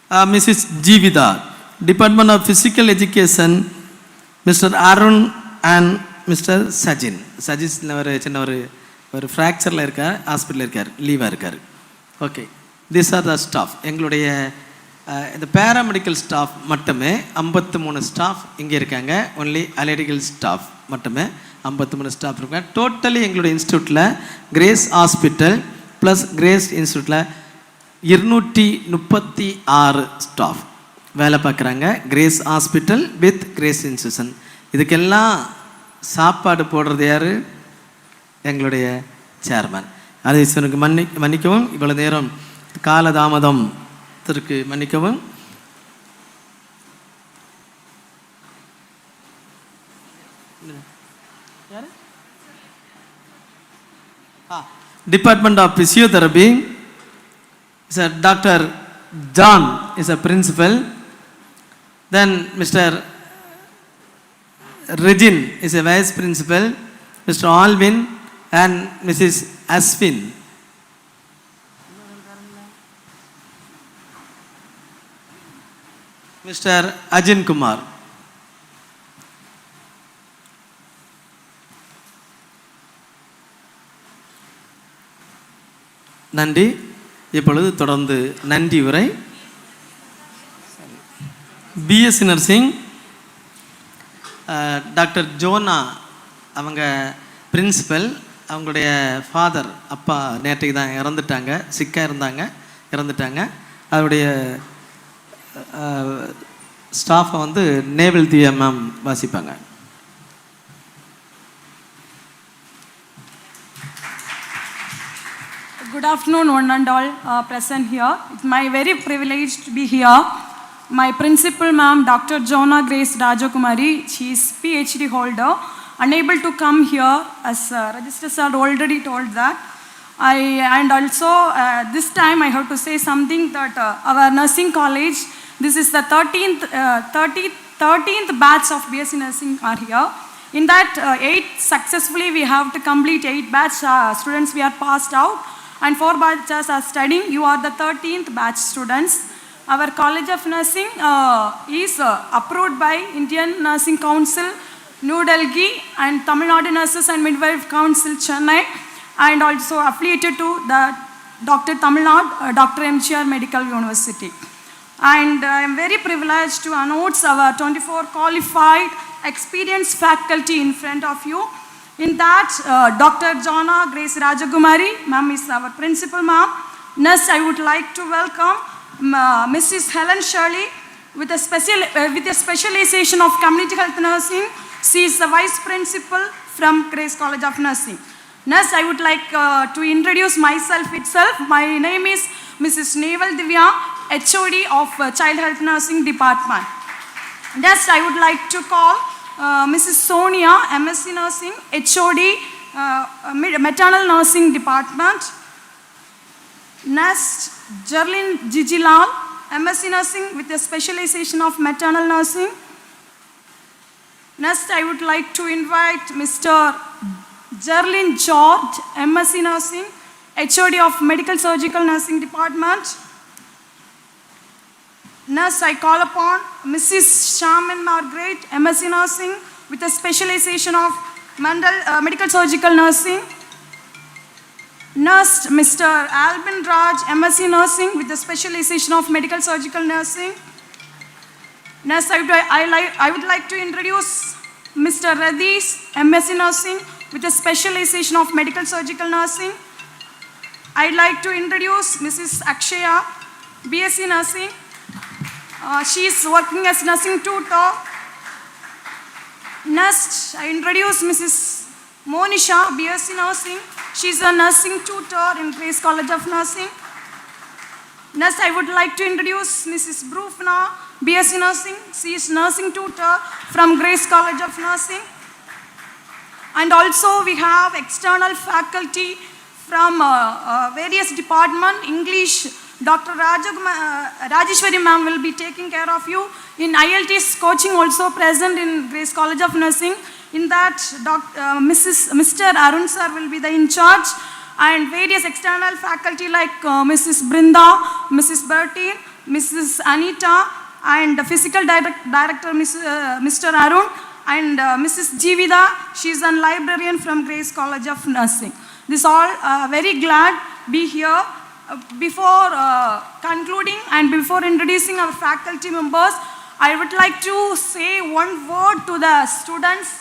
Mrs. Jivida. Department of Physical Education, Mr. Arun and Mr. Sajin. Sajin ஒரு ஃப்ராக்சரில் இருக்கார், ஹாஸ்பிட்டலில் இருக்கார், லீவாக இருக்கார். Okay, this R the staff. எங்களுடைய இந்த paramedical staff மட்டுமே 53 staff இங்கே இருக்காங்க. ஒன்லி அனலிட்டிக்கல் ஸ்டாஃப் மட்டுமே 53 ஸ்டாஃப் இருக்காங்க. டோட்டலி எங்களுடைய இன்ஸ்டியூட்டில் கிரேஸ் ஹாஸ்பிட்டல் ப்ளஸ் கிரேஸ் இன்ஸ்டியூட்டில் 236 ஸ்டாஃப் வேலை பார்க்குறாங்க. Grace hospital with grace institution. இதுக்கெல்லாம் சாப்பாடு போடுறது யார்? எங்களுடைய சேர்மன். அதீஸ்வரனுக்கு மன்னிக்கவும், இவ்வளவு நேரம் காலதாமதத்திற்கு மன்னிக்கவும். Department of Physiotherapy, Dr. John is a principal. Then Mr. Regin is a vice principal, Mr. Alvin and Mrs. Aswin. Mr. Ajin Kumar. நன்றி. இப்பொழுது தொடர்ந்து நன்றி உரை. பிஎஸ்சி நர்சிங் டாக்டர் ஜோனா அவங்க பிரின்சிபல். அவங்களுடைய ஃபாதர் அப்பா நேற்றைக்கு தான் இறந்துட்டாங்க, சிக்காக இருந்தாங்க, இறந்துட்டாங்க. அவருடைய ஸ்டாஃபை வந்து நேவல் தியா மேம் வாசிப்பாங்க. Good afternoon, one and all present here. It's my very privilege to be here. My principal ma'am, Dr. Jona Grace Rajakumari, she is PhD holder, unable to come here as Register Sir already told that. And also this time I have to say something that our nursing college, this is the 13th batch of BSc nursing are here. In that 8 successfully we have to complete 8 batch students we are passed out. And 4 batches are studying. You are the 13th batch students. Our College of Nursing is approved by Indian Nursing Council, New Delhi, and Tamil Nadu Nurses and Midwife Council, Chennai, and also affiliated to the Dr. Tamil Nadu, Dr. MGR Medical University. And I am very privileged to announce our 24 qualified, experienced faculty in front of you. In that, Dr. Jona Grace Rajakumari, ma'am is our principal ma'am. Next, I would like to welcome Mrs. Helen Shirley with a specialization of community health nursing. She is the vice principal from Grace College of Nursing. Next, I would like to introduce myself itself. My name is Mrs. Neval Divya, HOD of Child Health Nursing Department. Next, I would like to call Mrs. Sonia, MSc Nursing, HOD, Maternal Nursing Department. Next, Jerlin Jijilal, MSc Nursing with a specialization of Maternal Nursing. Next, I would like to invite Mr. Jerlin George, MSc Nursing, HOD of Medical Surgical Nursing Department. Next, I call upon Mrs. Shaman Margaret, MSc Nursing with a specialization of Medical Surgical Nursing. Next, Mr. Albin Raj, MSc Nursing with a specialization of Medical Surgical Nursing. Next, I would like to introduce Mr. Radis, MSc Nursing with a specialization of Medical Surgical Nursing. I'd like to introduce Mrs. Akshaya, BSc Nursing. She is working as nursing tutor. Next, I introduce Mrs. Monisha, BSc Nursing. She is a nursing tutor in Grace College of Nursing. Next, I would like to introduce Mrs. Brufna, BSc Nursing. She is nursing tutor from Grace College of Nursing. And also we have external faculty from various departments. English, Dr. Rajeshwari ma'am will be taking care of you. In IELTS coaching also present in Grace College of Nursing. In that, Mr. Arun sir will be the in charge, and various external faculty like Mrs. Brinda, Mrs. Bertie, Mrs. Anita, and the physical director Mr. Arun, and Mrs. Jivida. She is a librarian from Grace College of Nursing. This all very glad be here. Before concluding and before introducing our faculty members, I would like to say one word to the students.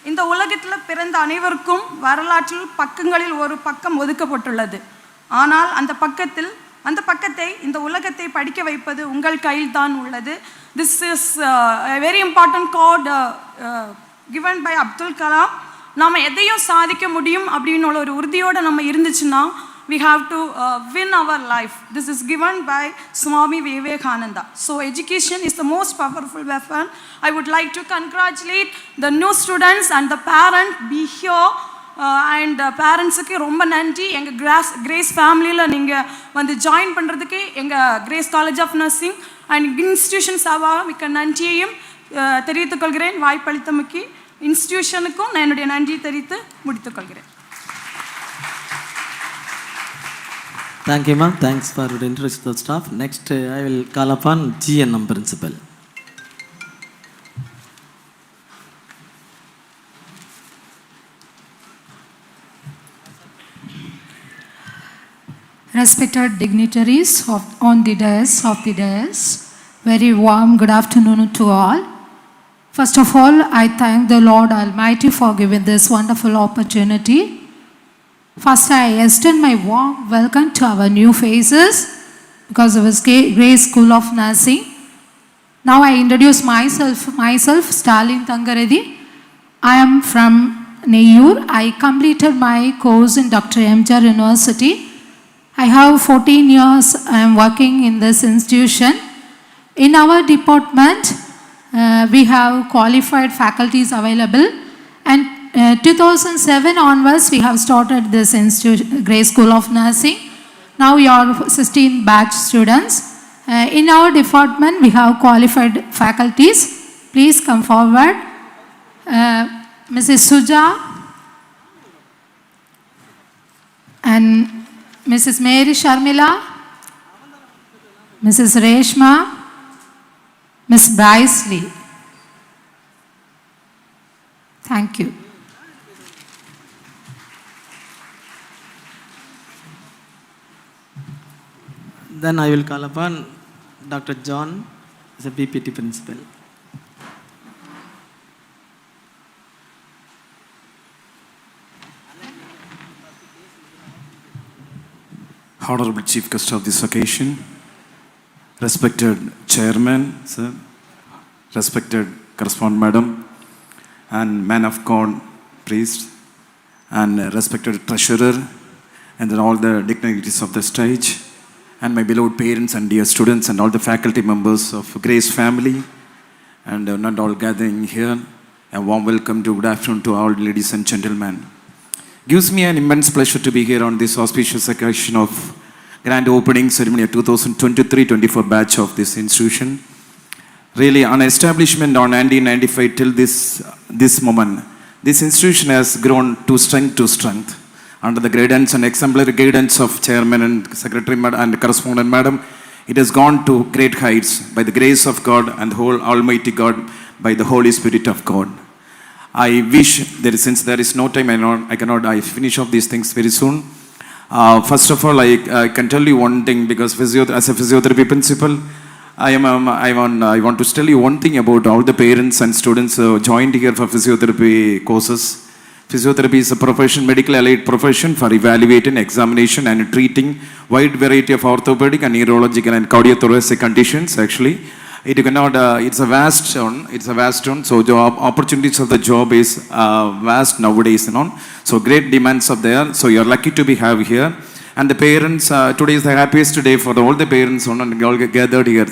இந்த உலகத்தில் பிறந்த அனைவருக்கும் வரலாற்றில் பக்கங்களில் ஒரு பக்கம் ஒதுக்கப்பட்டுள்ளது. ஆனால் அந்த பக்கத்தை இந்த உலகத்தை படிக்க வைப்பது உங்கள் கையில் தான் உள்ளது. This is a very important quote given by Abdul Kalam. நாம எதையும் சாதிக்க முடியும் அப்படின்னு ஒரு உறுதியோடு நம்ம இருந்துச்சுன்னா we have to win our life. This is given by Swami Vivekananda. So education is the most powerful weapon. I would like to congratulate the new students and the parent be here and பேரண்ட்ஸுக்கு ரொம்ப நன்றி. எங்கள் grace ஃபேமிலியில் நீங்கள் வந்து join பண்ணுறதுக்கு எங்கள் grace college of nursing and institution சார்பாக மிக்க நன்றியையும் தெரிவித்துக் கொள்கிறேன். வாய்ப்பளித்தமைக்கு இன்ஸ்டிடியூஷனுக்கும் நான் என்னுடைய நன்றியை தெரிவித்து முடித்துக் கொள்கிறேன். Thank you, ma'am. Thanks for your introduction to the staff. Next, I will call upon GNM principal. Respected dignitaries on the dais, very warm good afternoon to all. First of all, I thank the Lord Almighty for giving this wonderful opportunity. First, I extend my warm welcome to our new faces because of this Grace School of Nursing. Now I introduce myself, Stalin Tangaredi. I am from Neyur. I completed my course in Dr. M.J. University. I have 14 years I am working in this institution. In our department, we have qualified faculties available, and 2007 onwards we have started this institution, Grace School of Nursing. Now we are 16 batch students. In our department we have qualified faculties. Please come forward. Mrs. Suja and Mrs. Mary Sharmila, Mrs. Reshma, Ms. Bryce Lee. Thank you. Then I will call upon Dr. John as a PPT principal. Honorable Chief Guest of this occasion, respected Chairman, sir, respected Correspondent Madam, and man of God, priest, and respected Treasurer, and then all the dignitaries of the stage, and my beloved parents and dear students and all the faculty members of Grace family, and not all gathering here. A warm welcome to good afternoon to all ladies and gentlemen. Gives me an immense pleasure to be here on this auspicious occasion of grand opening ceremony of 2023-24 batch of this institution. Really, on establishment on 1995 till this moment, this institution has grown to strength. Under the guidance and exemplary guidance of Chairman and Secretary and Correspondent Madam, it has gone to great heights by the grace of God and the whole Almighty God, by the Holy Spirit of God. I wish, since there is no time, I finish off these things very soon. First of all, I can tell you one thing, because as a physiotherapy principal, I want to tell you one thing about all the parents and students who joined here for physiotherapy courses. Physiotherapy is a profession, medical allied profession for evaluating, examination and treating wide variety of orthopedic and neurological and cardiothoracic conditions. Actually, it's a vast one. So the opportunities of the job is vast nowadays. So great demands are there. So you're lucky to be here. And the parents, today is the happiest day for all the parents all gathered here.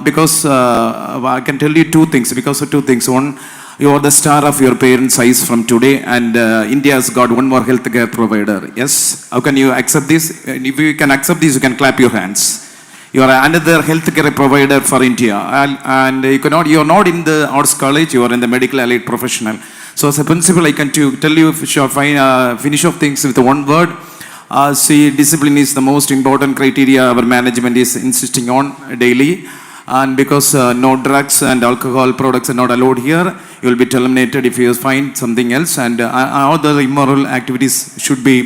Because I can tell you two things. Because of two things. One, you are the star of your parents' eyes from today, and India has got one more healthcare provider. Yes? How can you accept this? If you can accept this, you can clap your hands. You are another healthcare provider for India, and you are not in the arts college, you are in the medical allied professional. So as a principal, I can tell you, finish off things with one word. See, discipline is the most important criteria our management is insisting on daily. And because no drugs and alcohol products are not allowed here, you will be terminated if you find something else, and all the immoral activities should be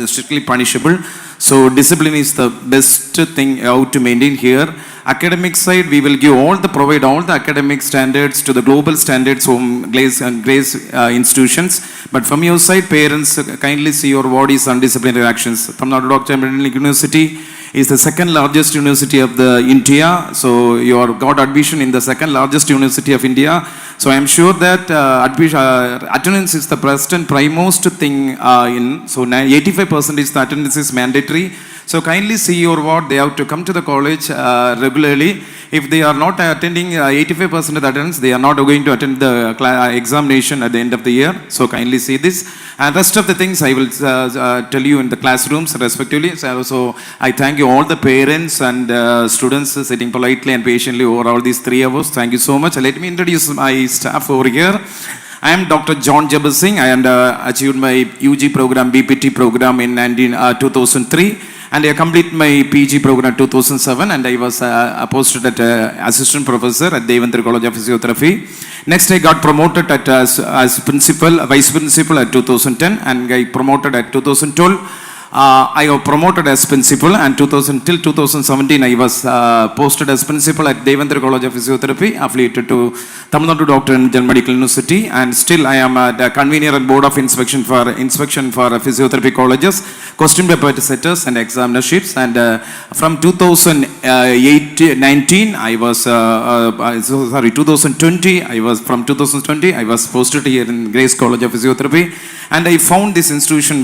strictly punishable. So discipline is the best thing how to maintain here. Academic side, we will provide all the academic standards to the global standards from Grace institutions. But from your side, parents, kindly see your bodies on disciplinary actions. Tamil Nadu Dr. University is the second largest university of the India. So you got admission in the second largest university of India. So I am sure that attendance is the first and primemost thing so 85% is the attendance is mandatory. So kindly see your ward. They have to come to the college regularly. If they are not attending 85% of the attendance, they are not going to attend the examination at the end of the year. So kindly see this. And rest of the things I will tell you in the classrooms respectively. So I thank you all the parents and students sitting politely and patiently over all these 3 hours. Thank you so much. Let me introduce my staff over here. I am Dr. John Jabal Singh. I achieved my UG program, BPT program in 2003. And I completed my PG program in 2007, and I was posted at assistant professor at Devendra College of Physiotherapy. Next, I got promoted as principal, vice principal at 2010, and I promoted at 2012. I was promoted as principal, and till 2017 I was posted as principal at Devendra College of Physiotherapy, affiliated to Tamil Nadu Doctor and General Medical University, and still I am the convener and board of inspection for physiotherapy colleges, question paper setters and examinerships. And from 2019 I was 2020 I was posted here in Grace College of Physiotherapy, and I found this institution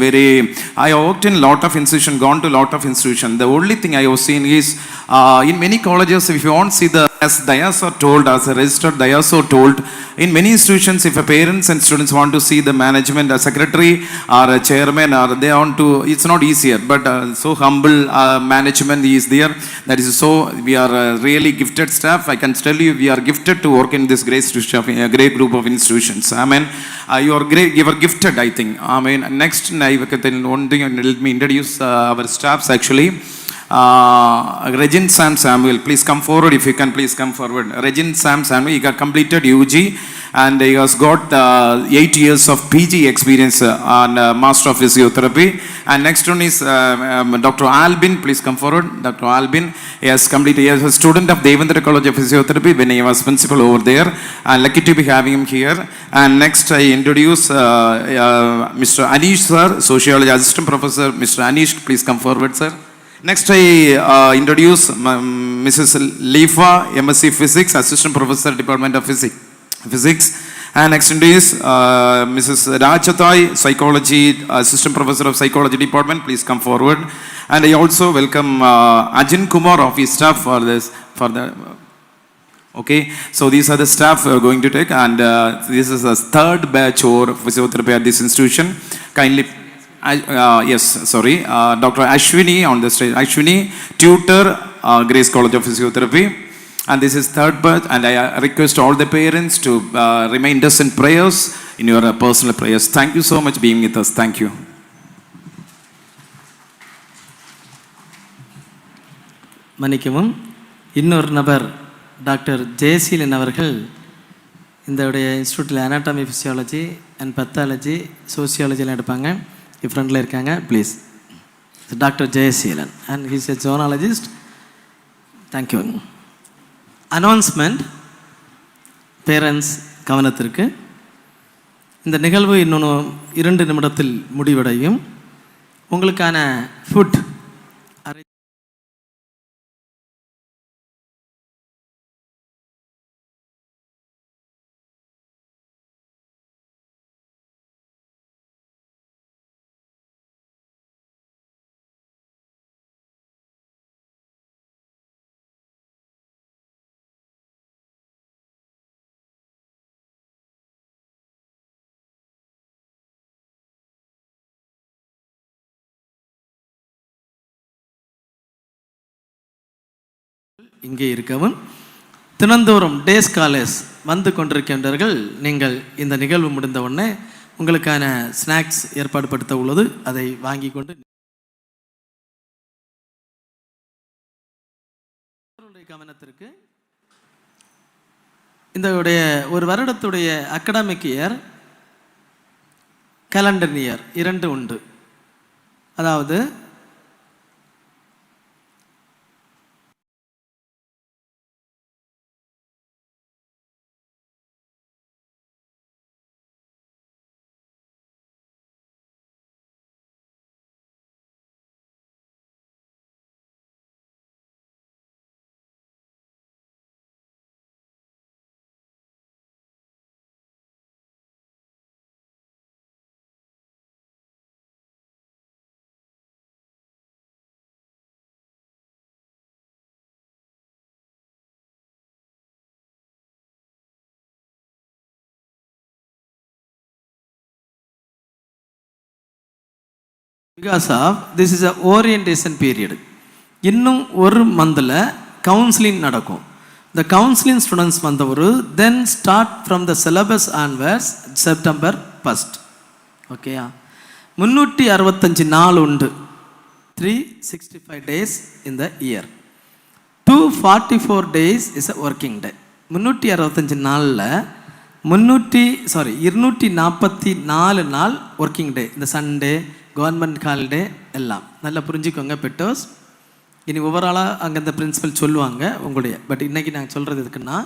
I worked in lot of institution, gone to lot of institution. The only thing I was seeing is in many colleges, if you want to see as DIAS are told, as a registered DIAS are told, in many institutions, if a parents and students want to see the management, a secretary or a chairman, or they want to, it's not easier. But so humble management is there. That is so, we are really gifted staff. I can tell you, we are gifted to work in this great group of institutions. Amen. You are great, you are gifted, I think. Amen. Next, one thing, let me introduce our staffs actually. Regin Sam Samuel, please come forward. If you can, please come forward. Regin Sam Samuel, he got completed UG, and he has got 8 years of PG experience on Master of Physiotherapy. And next one is Dr. Albin, please come forward. Dr. Albin, he has completed, he is a student of Devendra College of Physiotherapy when he was principal over there. I'm lucky to be having him here. And next I introduce Mr. Anish sir, sociology assistant professor. Mr. Anish, please come forward, sir. Next, I introduce Mrs. Lifa, MSc Physics, Assistant Professor, Department of Physics. And next introduce Mrs. Rachatai, Psychology, Assistant Professor of Psychology Department. Please come forward. And I also welcome Ajin Kumar of his staff for this. Okay, so these are the staff we are going to take, and this is the third batch of physiotherapy at this institution. Kindly. Yes, sorry. Dr. Ashwini on the stage. Ashwini, tutor, Grace College of Physiotherapy. And this is third batch. And I request all the parents to remain us in prayers, in your personal prayers. Thank you so much being with us. Thank you. மன்னிக்கவும், இன்னொரு நபர் doctor Jayaseelan அவர்கள் இந்த இன்ஸ்டியூட்டில் anatomy physiology and pathology சோசியாலஜிலாம் எடுப்பாங்க. ஃப்ரண்டில் இருக்காங்க, please. Doctor Jayaseelan and he's a zoologist. Thank you. Announcement parents கவனத்திற்கு. இந்த நிகழ்வு இன்னொன்று 2 நிமிடத்தில் முடிவடையும். உங்களுக்கான ஃபுட் இங்கே இருக்கவும். தினந்தோறும் டே ஸ்காலர்ஸ் வந்து கொண்டிருக்கின்றவர்கள், நீங்கள் இந்த நிகழ்வு முடிந்த உடனே உங்களுக்கான ஸ்நாக்ஸ் ஏற்பாடு படுத்த உள்ளது. அதை வாங்கி கொண்டு கவனத்திற்கு. இந்த ஒரு வருடத்துடைய அகடாமிக் இயர், கேலண்டர் இயர் 2 உண்டு. அதாவது because of this is a orientation period. இன்னும் ஒரு மந்தில் கவுன்சிலிங் நடக்கும். இந்த கவுன்சிலிங் ஸ்டூடெண்ட்ஸ் வந்தவர் then start from the syllabus onwards September 1st. ஓகேயா? 365 நாள் உண்டு. 365 days in the year. 244 days is a working day. 365 நாளில் 244 நாள் ஒர்க்கிங் டே. இந்த சண்டே, கவர்மெண்ட் ஹாலிடே எல்லாம் நல்லா புரிஞ்சுக்கோங்க பெட்டோஸ். இனி ஓவராலாக அங்கே இந்த பிரின்சிபல் சொல்லுவாங்க உங்களுடைய. பட் இன்றைக்கி நாங்கள் சொல்கிறது எதுக்குன்னா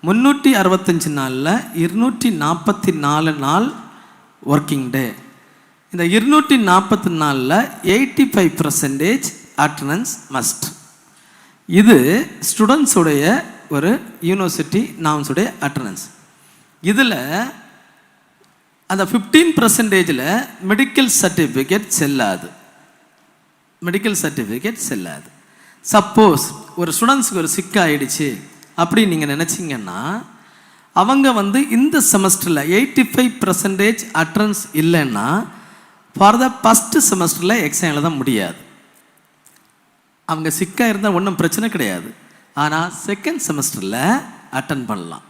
365 நாளில் 244 நாள் ஒர்க்கிங் டே. இந்த 244 85% அட்டண்டன்ஸ் மஸ்ட். இது ஸ்டூடெண்ட்ஸுடைய ஒரு யூனிவர்சிட்டி நாம்ஸுடைய அட்டண்டன்ஸ். இதில் அந்த 15% மெடிக்கல் சர்டிஃபிகேட் செல்லாது. மெடிக்கல் சர்டிஃபிகேட் செல்லாது. சப்போஸ் ஒரு ஸ்டூடெண்ட்ஸுக்கு ஒரு சிக்காயிடுச்சு அப்படின்னு நீங்கள் நினச்சிங்கன்னா அவங்க இந்த செமஸ்டரில் 85% அட்டண்டன்ஸ் இல்லைன்னா ஃபார் த ஃபஸ்ட்டு செமஸ்டரில் எக்ஸாம் எழுத முடியாது. அவங்க சிக்காக இருந்தால் ஒன்றும் பிரச்சனை கிடையாது. ஆனால் செகண்ட் செமஸ்டரில் அட்டன் பண்ணலாம்.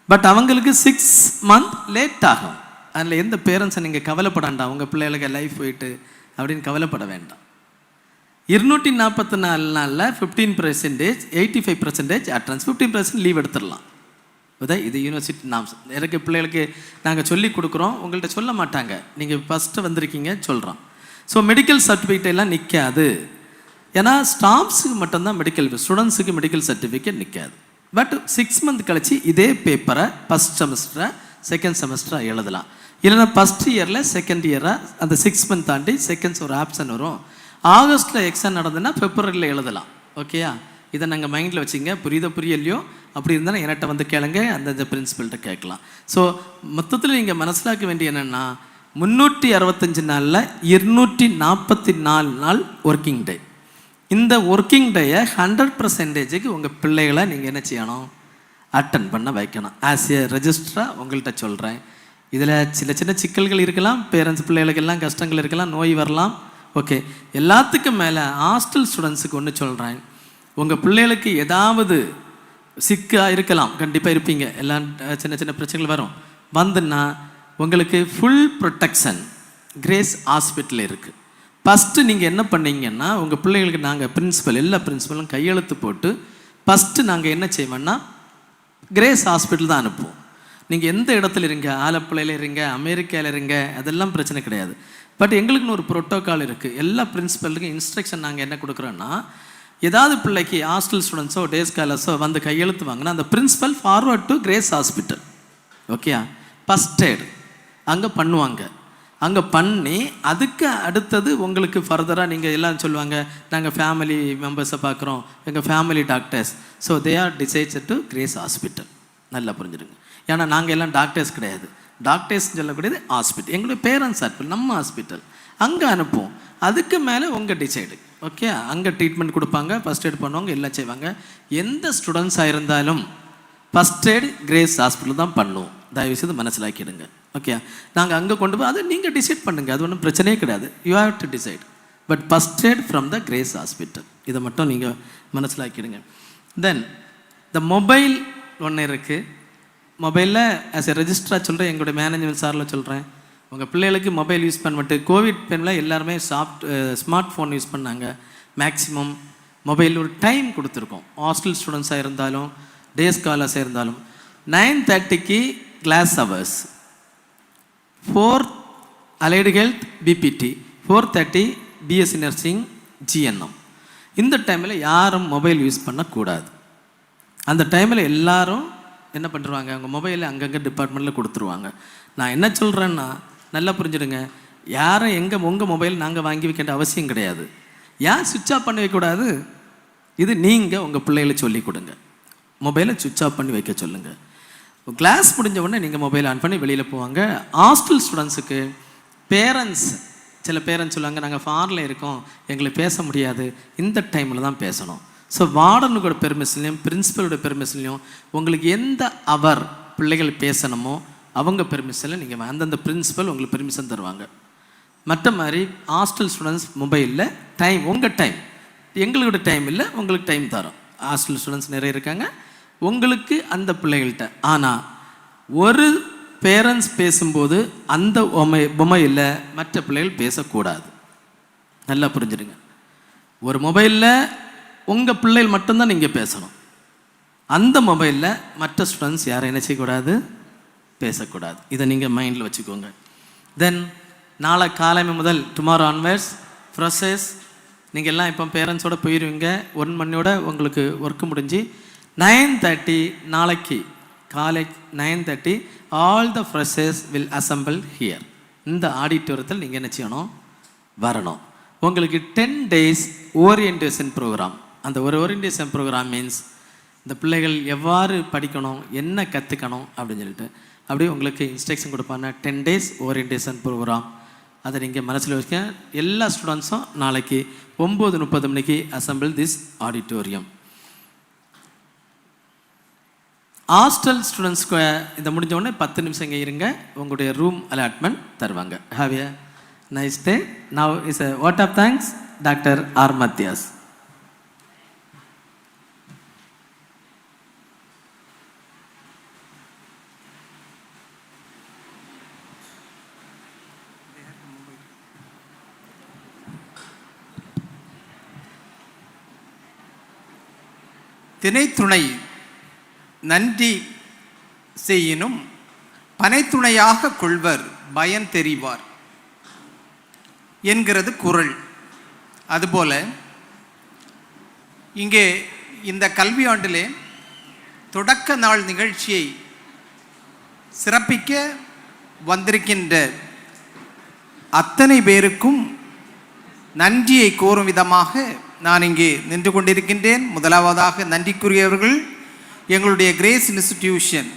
பட் அவங்களுக்கு 6 months லேட் ஆகும். அதில் எந்த பேரண்ட்ஸை நீங்கள் கவலைப்படாண்டா, உங்கள் பிள்ளைகளுக்கு லைஃப் போயிட்டு அப்படின்னு கவலைப்பட வேண்டாம். 244 நாளில் 15%, 85% அட்டண்டன்ஸ், 15% லீவ் எடுத்துடலாம். இது யூனிவர்சிட்டி நாம்ஸ். எனக்கு பிள்ளைகளுக்கு நாங்கள் சொல்லி கொடுக்குறோம், உங்கள்கிட்ட சொல்ல மாட்டாங்க. நீங்கள் ஃபஸ்ட்டு வந்திருக்கீங்க சொல்கிறோம். ஸோ மெடிக்கல் சர்டிஃபிகேட் எல்லாம் நிற்காது. ஏன்னா ஸ்டாஃப்ஸுக்கு மட்டும்தான் மெடிக்கல், ஸ்டூடெண்ட்ஸுக்கு மெடிக்கல் சர்டிஃபிகேட் நிற்காது. பட் 6 months கழிச்சு இதே பேப்பரை ஃபஸ்ட் செமஸ்டரை செகண்ட் செமஸ்டராக எழுதலாம். இல்லைன்னா ஃபஸ்ட் இயரில் செகண்ட் இயராக அந்த 6 months தாண்டி செகண்ட்ஸ் ஒரு ஆப்ஷன் வரும். ஆகஸ்ட்டில் எக்ஸாம் நடந்ததுன்னா பிப்ரவரியில் எழுதலாம். ஓகேயா? இதை நாங்கள் மைண்டில் வச்சுங்க. புரியலையோ அப்படி இருந்தால் என்கிட்ட கேளுங்க, அந்த பிரின்சிபல்கிட்ட கேட்கலாம். ஸோ மொத்தத்தில் நீங்கள் மனசிலாக்க வேண்டிய என்னென்னா 365 நாளில் 244 நாள் ஒர்க்கிங் டே. இந்த ஒர்க்கிங் டேயை 100% உங்கள் பிள்ளைகளை நீங்கள் என்ன செய்யணும்? அட்டன் பண்ண வைக்கணும். ஆஸ் ஏ ரெஜிஸ்ட்ராக உங்கள்கிட்ட சொல்கிறேன். இதில் சின்ன சிக்கல்கள் இருக்கலாம், பேரண்ட்ஸ் பிள்ளைகளுக்கு எல்லாம் கஷ்டங்கள் இருக்கலாம், நோய் வரலாம். ஓகே, எல்லாத்துக்கும் மேலே ஹாஸ்டல் ஸ்டூடெண்ட்ஸுக்கு ஒன்று சொல்கிறேன். உங்கள் பிள்ளைகளுக்கு ஏதாவது சிக்காக இருக்கலாம், கண்டிப்பாக இருப்பீங்க. எல்லாம் சின்ன பிரச்சனைகள் வந்துன்னா உங்களுக்கு ஃபுல் ப்ரொடெக்ஷன் கிரேஸ் ஹாஸ்பிட்டல் இருக்குது. ஃபஸ்ட்டு நீங்கள் என்ன பண்ணீங்கன்னா உங்கள் பிள்ளைகளுக்கு நாங்கள் பிரின்சிபல் எல்லா பிரின்சிபலும் கையெழுத்து போட்டு ஃபஸ்ட்டு நாங்கள் என்ன செய்வோம்னா கிரேஸ் ஹாஸ்பிட்டல் தான் அனுப்புவோம். நீங்கள் எந்த இடத்துல இருங்க, ஆலப்புழையில் இருங்க, அமெரிக்காவில் இருங்க, அதெல்லாம் பிரச்சனை கிடையாது. பட் எங்களுக்குன்னு ஒரு ப்ரோட்டோக்கால் இருக்குது. எல்லா பிரின்சிபலுக்கும் இன்ஸ்ட்ரக்ஷன் நாங்கள் என்ன கொடுக்குறோன்னா, ஏதாவது பிள்ளைக்கு ஹாஸ்டல் ஸ்டூடெண்ட்ஸோ டேஸ் ஸ்காலர்ஸோ கையெழுத்து வாங்கினா அந்த principal forward to grace hospital. ஓகேயா? ஃபஸ்ட் எய்ட் அங்கே பண்ணுவாங்க. அங்கே பண்ணி அதுக்கு அடுத்தது உங்களுக்கு ஃபர்தராக நீங்கள் எல்லாம் சொல்லுவாங்க, நாங்கள் ஃபேமிலி மெம்பர்ஸை பார்க்குறோம், எங்கள் family doctors. So they are decides to grace hospital. நல்லா புரிஞ்சுடுங்க. ஏன்னா நாங்கள் எல்லாம் டாக்டர்ஸ் கிடையாது. டாக்டர்ஸ் சொல்லக்கூடியது ஹாஸ்பிட்டல், எங்களுடைய பேரண்ட்ஸ் ஹாஸ்பிட்டல், நம்ம ஹாஸ்பிட்டல். அங்கே அனுப்புவோம். அதுக்கு மேலே உங்கள் டிசைடு. ஓகே, அங்கே ட்ரீட்மெண்ட் கொடுப்பாங்க, ஃபஸ்ட் எய்ட் பண்ணுவாங்க, எல்லாம் செய்வாங்க. எந்த ஸ்டூடெண்ட்ஸாக இருந்தாலும் ஃபஸ்ட் எய்ட் கிரேஸ் ஹாஸ்பிட்டல் தான் பண்ணுவோம். தயவுசெய்து மனசிலாக்கிடுங்க. ஓகே, நாங்கள் அங்கே கொண்டு போய் அதை நீங்கள் டிசைட் பண்ணுங்கள், அது ஒன்றும் பிரச்சனையே கிடையாது. You have to decide. But first aid from the grace hospital. இதை மட்டும் நீங்கள் மனசிலாக்கிடுங்க. தென் இந்த மொபைல் ஒன்று இருக்குது. மொபைலில் ஆஸ் எ ரெஜிஸ்டராக சொல்கிறேன், எங்களுடைய மேனேஜ்மெண்ட் சாரில் சொல்கிறேன், உங்கள் பிள்ளைகளுக்கு மொபைல் யூஸ் பண்ணிட்டு கோவிட் டைமில் எல்லாருமே ஸ்மார்ட் ஃபோன் யூஸ் பண்ணாங்க. மேக்ஸிமம் மொபைல் ஒரு டைம் கொடுத்துருக்கோம். ஹாஸ்டல் ஸ்டூடெண்ட்ஸாக இருந்தாலும் டே ஸ்காலர்ஸாக இருந்தாலும் 9:30 class hours, 4 allied health BPT, 4:30 BSc nursing GNM. இந்த டைமில் யாரும் மொபைல் யூஸ் பண்ணக்கூடாது. அந்த டைமில் எல்லாரும் என்ன பண்ணுறாங்க, அவங்க மொபைலில் அங்கங்கே டிபார்ட்மெண்ட்டில் கொடுத்துருவாங்க. நான் என்ன சொல்கிறேன்னா நல்லா புரிஞ்சுடுங்க. யாரும் உங்கள் மொபைல் நாங்கள் வாங்கி வைக்க வேண்டிய அவசியம் கிடையாது. ஏன் சுவிட்ச் ஆஃப் பண்ணி வைக்கக்கூடாது? இது நீங்கள் உங்கள் பிள்ளைகளை சொல்லிக் கொடுங்க. மொபைலை சுவிட்ச் ஆஃப் பண்ணி வைக்க சொல்லுங்கள். கிளாஸ் முடிஞ்ச உடனே நீங்கள் மொபைல் ஆன் பண்ணி வெளியில் போவாங்க. ஹாஸ்டல் ஸ்டூடெண்ட்ஸுக்கு பேரண்ட்ஸ், சில பேரண்ட்ஸ் சொல்லுவாங்க, நாங்கள் ஃபாரில் இருக்கோம், எங்களுக்கு பேச முடியாது, இந்த டைமில் தான் பேசணும். ஸோ வார்டனுக்கோட பெர்மிஷன்லையும் பிரின்சிபலோட பெர்மிஷன்லையும் உங்களுக்கு எந்த அவர் பிள்ளைகள் பேசணுமோ அவங்க பெர்மிஷனில் நீங்கள் அந்தந்த பிரின்சிபல் உங்களுக்கு பெர்மிஷன் தருவாங்க. மற்ற மாதிரி ஹாஸ்டல் ஸ்டூடெண்ட்ஸ் மொபைலில் டைம் உங்கள் டைம் எங்களோட டைம் இல்லை, உங்களுக்கு டைம் தரோம். ஹாஸ்டல் ஸ்டூடெண்ட்ஸ் நிறைய இருக்காங்க, உங்களுக்கு அந்த பிள்ளைகள்கிட்ட. ஆனால் ஒரு பேரண்ட்ஸ் பேசும்போது அந்த மொபைலில் மற்ற பிள்ளைகள் பேசக்கூடாது. நல்லா புரிஞ்சுடுங்க. ஒரு மொபைலில் உங்கள் பிள்ளைகள் மட்டும்தான் நீங்கள் பேசணும். அந்த மொபைலில் மற்ற ஸ்டூடெண்ட்ஸ் யாரும் என்ன செய்யக்கூடாது, பேசக்கூடாது. இதை நீங்கள் மைண்டில் வச்சுக்கோங்க. தென் நாளை காலைமை முதல் டுமாரோ ஆன்வர்ட்ஸ் ப்ரொசஸ் நீங்கள் எல்லாம் இப்போ பேரண்ட்ஸோடு போயிடுவீங்க. 1 மணியோட உங்களுக்கு ஒர்க்கு முடிஞ்சு 9:30 நாளைக்கு காலை 9:30 all the freshers will assemble here. இந்த ஆடிட்டோரியத்தில் நீங்கள் என்ன செய்யணும், வரணும். உங்களுக்கு 10 days ஓரியன்டேஷன் ப்ரோக்ராம். அந்த ஒரு ஓரியன்டேஷன் ப்ரோக்ராம் மீன்ஸ் இந்த பிள்ளைகள் எவ்வாறு படிக்கணும், என்ன கற்றுக்கணும் அப்படின்னு சொல்லிட்டு அப்படியே உங்களுக்கு இன்ஸ்ட்ரக்ஷன் கொடுப்பாங்க. 10 days ஓரியன்டேஷன் ப்ரோக்ராம். அதை நீங்கள் மனசில் வச்சுக்க. எல்லா ஸ்டூடெண்ட்ஸும் நாளைக்கு 9:30 மணிக்கு அசம்பிள் திஸ் ஆடிட்டோரியம். ஹாஸ்டல் ஸ்டூடெண்ட்ஸ்க்கு இந்த முடிஞ்ச உடனே 10 நிமிஷம் இங்கே இருங்க, உங்களுடைய ரூம் அலாட்மெண்ட் தருவாங்க. Have a nice day. Now is a vote of thanks doctor R Mathias. திணைத்துணை நன்றி செய்யினும் பனைத்துணையாக கொள்வர் பயன் தெரிவார் என்கிறது குறள். அதுபோல இங்கே இந்த கல்வியாண்டிலே தொடக்க நாள் நிகழ்ச்சியை சிறப்பிக்க வந்திருக்கின்ற அத்தனை பேருக்கும் நன்றியை கோரும் விதமாக நான் இங்கே நின்று கொண்டிருக்கின்றேன். முதலாவதாக நன்றிக்குரியவர்கள் எங்களுடைய Grace institution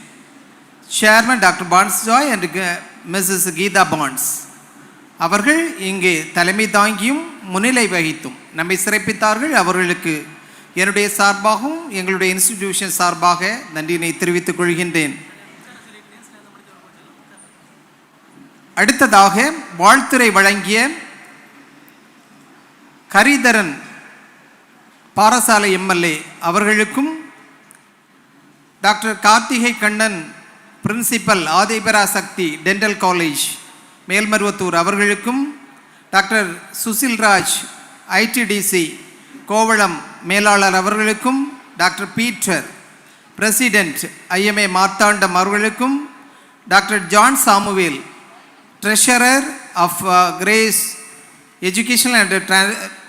chairman doctor Pons Joy and Mrs Geetha Pons அவர்கள் இங்கே தலைமை தாங்கியும் முன்னிலை வகித்தும் நம்மை சிறப்பித்தார்கள். அவர்களுக்கு என்னுடைய சார்பாகவும் எங்களுடைய இன்ஸ்டிடியூஷன் சார்பாக நன்றியினை தெரிவித்துக் கொள்கின்றேன். அடுத்ததாக வாழ்த்துரை வழங்கிய கரிதரன் பாரசாலை எம்எல்ஏ அவர்களுக்கும், doctor Karthigai Kannan principal Adhiparasakthi dental college Melmaruvathur அவர்களுக்கும், டாக்டர் சுசில்ராஜ் ஐடிடிசி கோவளம் மேலாளர் அவர்களுக்கும், doctor Peter president IMA Marthandam அவர்களுக்கும், doctor John Samuel treasurer of Grace educational and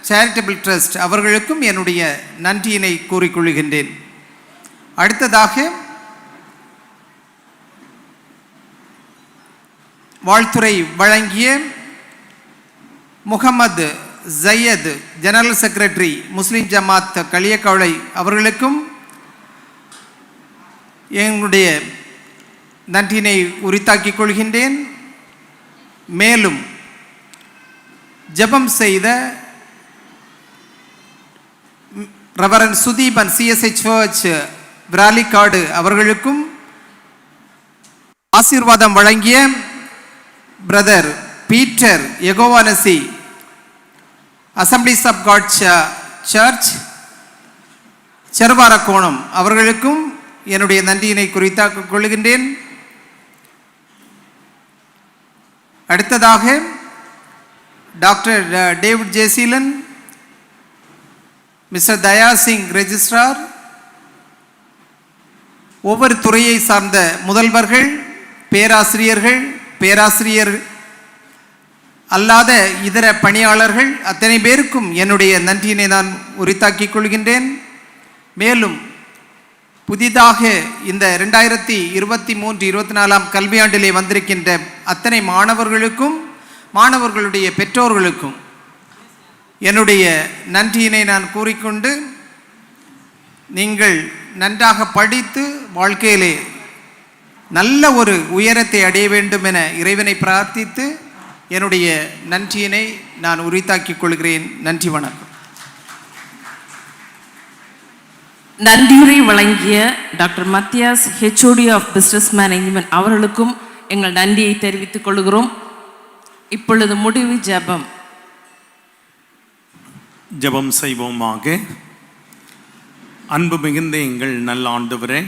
charitable trust அவர்களுக்கும் என்னுடைய நன்றியினை கூறிக்கொள்கின்றேன். அடுத்ததாக வாழ்த்துரை வழங்கிய Mohammed Zayed general secretary Muslim Jamaat Kaliyakkavilai அவர்களுக்கும் என்னுடைய நன்றியினை உரித்தாக்கிக் கொள்கின்றேன். மேலும் ஜெபம் செய்த reverend Sudheepan CSI church Viralikkadu அவர்களுக்கும், ஆசீர்வாதம் வழங்கிய brother Peter Jehovah Nissi assemblies of God church Cheruvarakonam அவர்களுக்கும் என்னுடைய நன்றியினை குறித்தாக்கிக் கொள்கின்றேன். அடுத்ததாக doctor David Jayaseelan, mister Daya Singh registrar, ஒவ்வொரு துறையை சார்ந்த முதல்வர்கள், பேராசிரியர்கள், பேராசிரியர் அல்லாத இதர பணியாளர்கள் அத்தனை பேருக்கும் என்னுடைய நன்றியினை நான் உரித்தாக்கிக் கொள்கின்றேன். மேலும் புதிதாக இந்த 2023-24 கல்வியாண்டிலே வந்திருக்கின்ற அத்தனை மாணவர்களுக்கும் மாணவர்களுடைய பெற்றோர்களுக்கும் என்னுடைய நன்றியினை நான் கூறிக்கொண்டு, நீங்கள் நன்றாக படித்து வாழ்க்கையிலே நல்ல ஒரு உயரத்தை அடைய வேண்டும் என இறைவனை பிரார்த்தித்து என்னுடைய நன்றியினை நான் உரித்தாக்கிக் கொள்கிறேன். நன்றி, வணக்கம். நன்றியுரை வழங்கிய doctor Mathias HOD of business management அவர்களுக்கும் எங்கள் நன்றியை தெரிவித்துக் கொள்கிறோம். இப்பொழுது முடிவு ஜெபம். ஜெபம் செய்வோமாக. அன்பு மிகுந்த எங்கள் நல்ல ஆண்டவரே,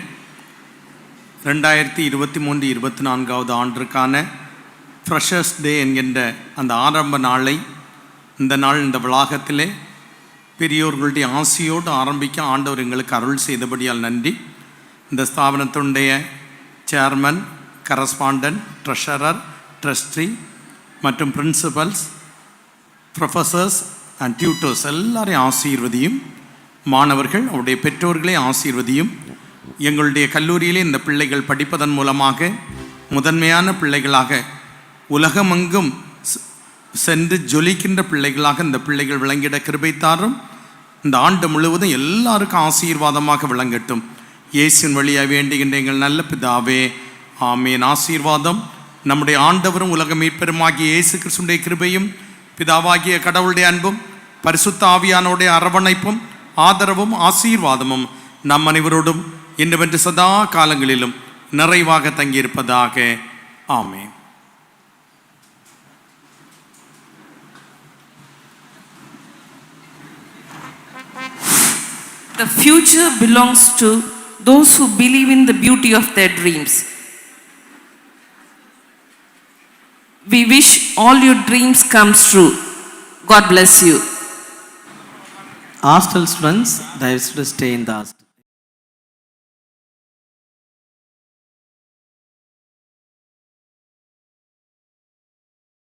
2023-24 ஆண்டிற்கான ஃப்ரெஷர்ஸ் டே என்கின்ற அந்த ஆரம்ப நாளை இந்த நாள் இந்த வளாகத்திலே பெரியோர்களுடைய ஆசையோடு ஆரம்பிக்க ஆண்டவர் எங்களுக்கு அருள் செய்தபடியால் நன்றி. இந்த ஸ்தாபனத்தினுடைய சேர்மன், கரஸ்பாண்டன்ட், ட்ரெஷரர், ட்ரஸ்டி மற்றும் பிரின்சிபல்ஸ், ப்ரொஃபஸர்ஸ் அண்ட் டியூட்டர்ஸ் எல்லாரையும் ஆசீர்வதியும், மாணவர்கள் அவருடைய பெற்றோர்களை ஆசீர்வதியும். எங்களுடைய கல்லூரியிலே இந்த பிள்ளைகள் படிப்பதன் மூலமாக முதன்மையான பிள்ளைகளாக உலகமெங்கும் சென்று ஜொலிக்கின்ற பிள்ளைகளாக இந்த பிள்ளைகள் விளங்கிட கிருபைத்தாரும். இந்த ஆண்டு முழுவதும் எல்லாருக்கும் ஆசீர்வாதமாக விளங்கட்டும். இயேசுவின் வழியாக வேண்டுகின்ற எங்கள் நல்ல பிதாவே, ஆமேன். ஆசீர்வாதம் நம்முடைய ஆண்டவரும் உலக மீட்பெருமாகிய இயேசு கிறிஸ்துவினுடைய கிருபையும் பிதாவாகிய கடவுளுடைய அன்பும் பரிசுத்த ஆவியானோடைய அரவணைப்பும் ஆதரவும் ஆசீர்வாதமும் நம் அனைவரோடும் இன்றுவென்று சதா காலங்களிலும் நிறைவாக தங்கியிருப்பதாக. ஆமென். The future belongs to those who believe in the beauty of their dreams. We wish all your dreams come true. God bless you. Hostel students, they should stay in the hostel.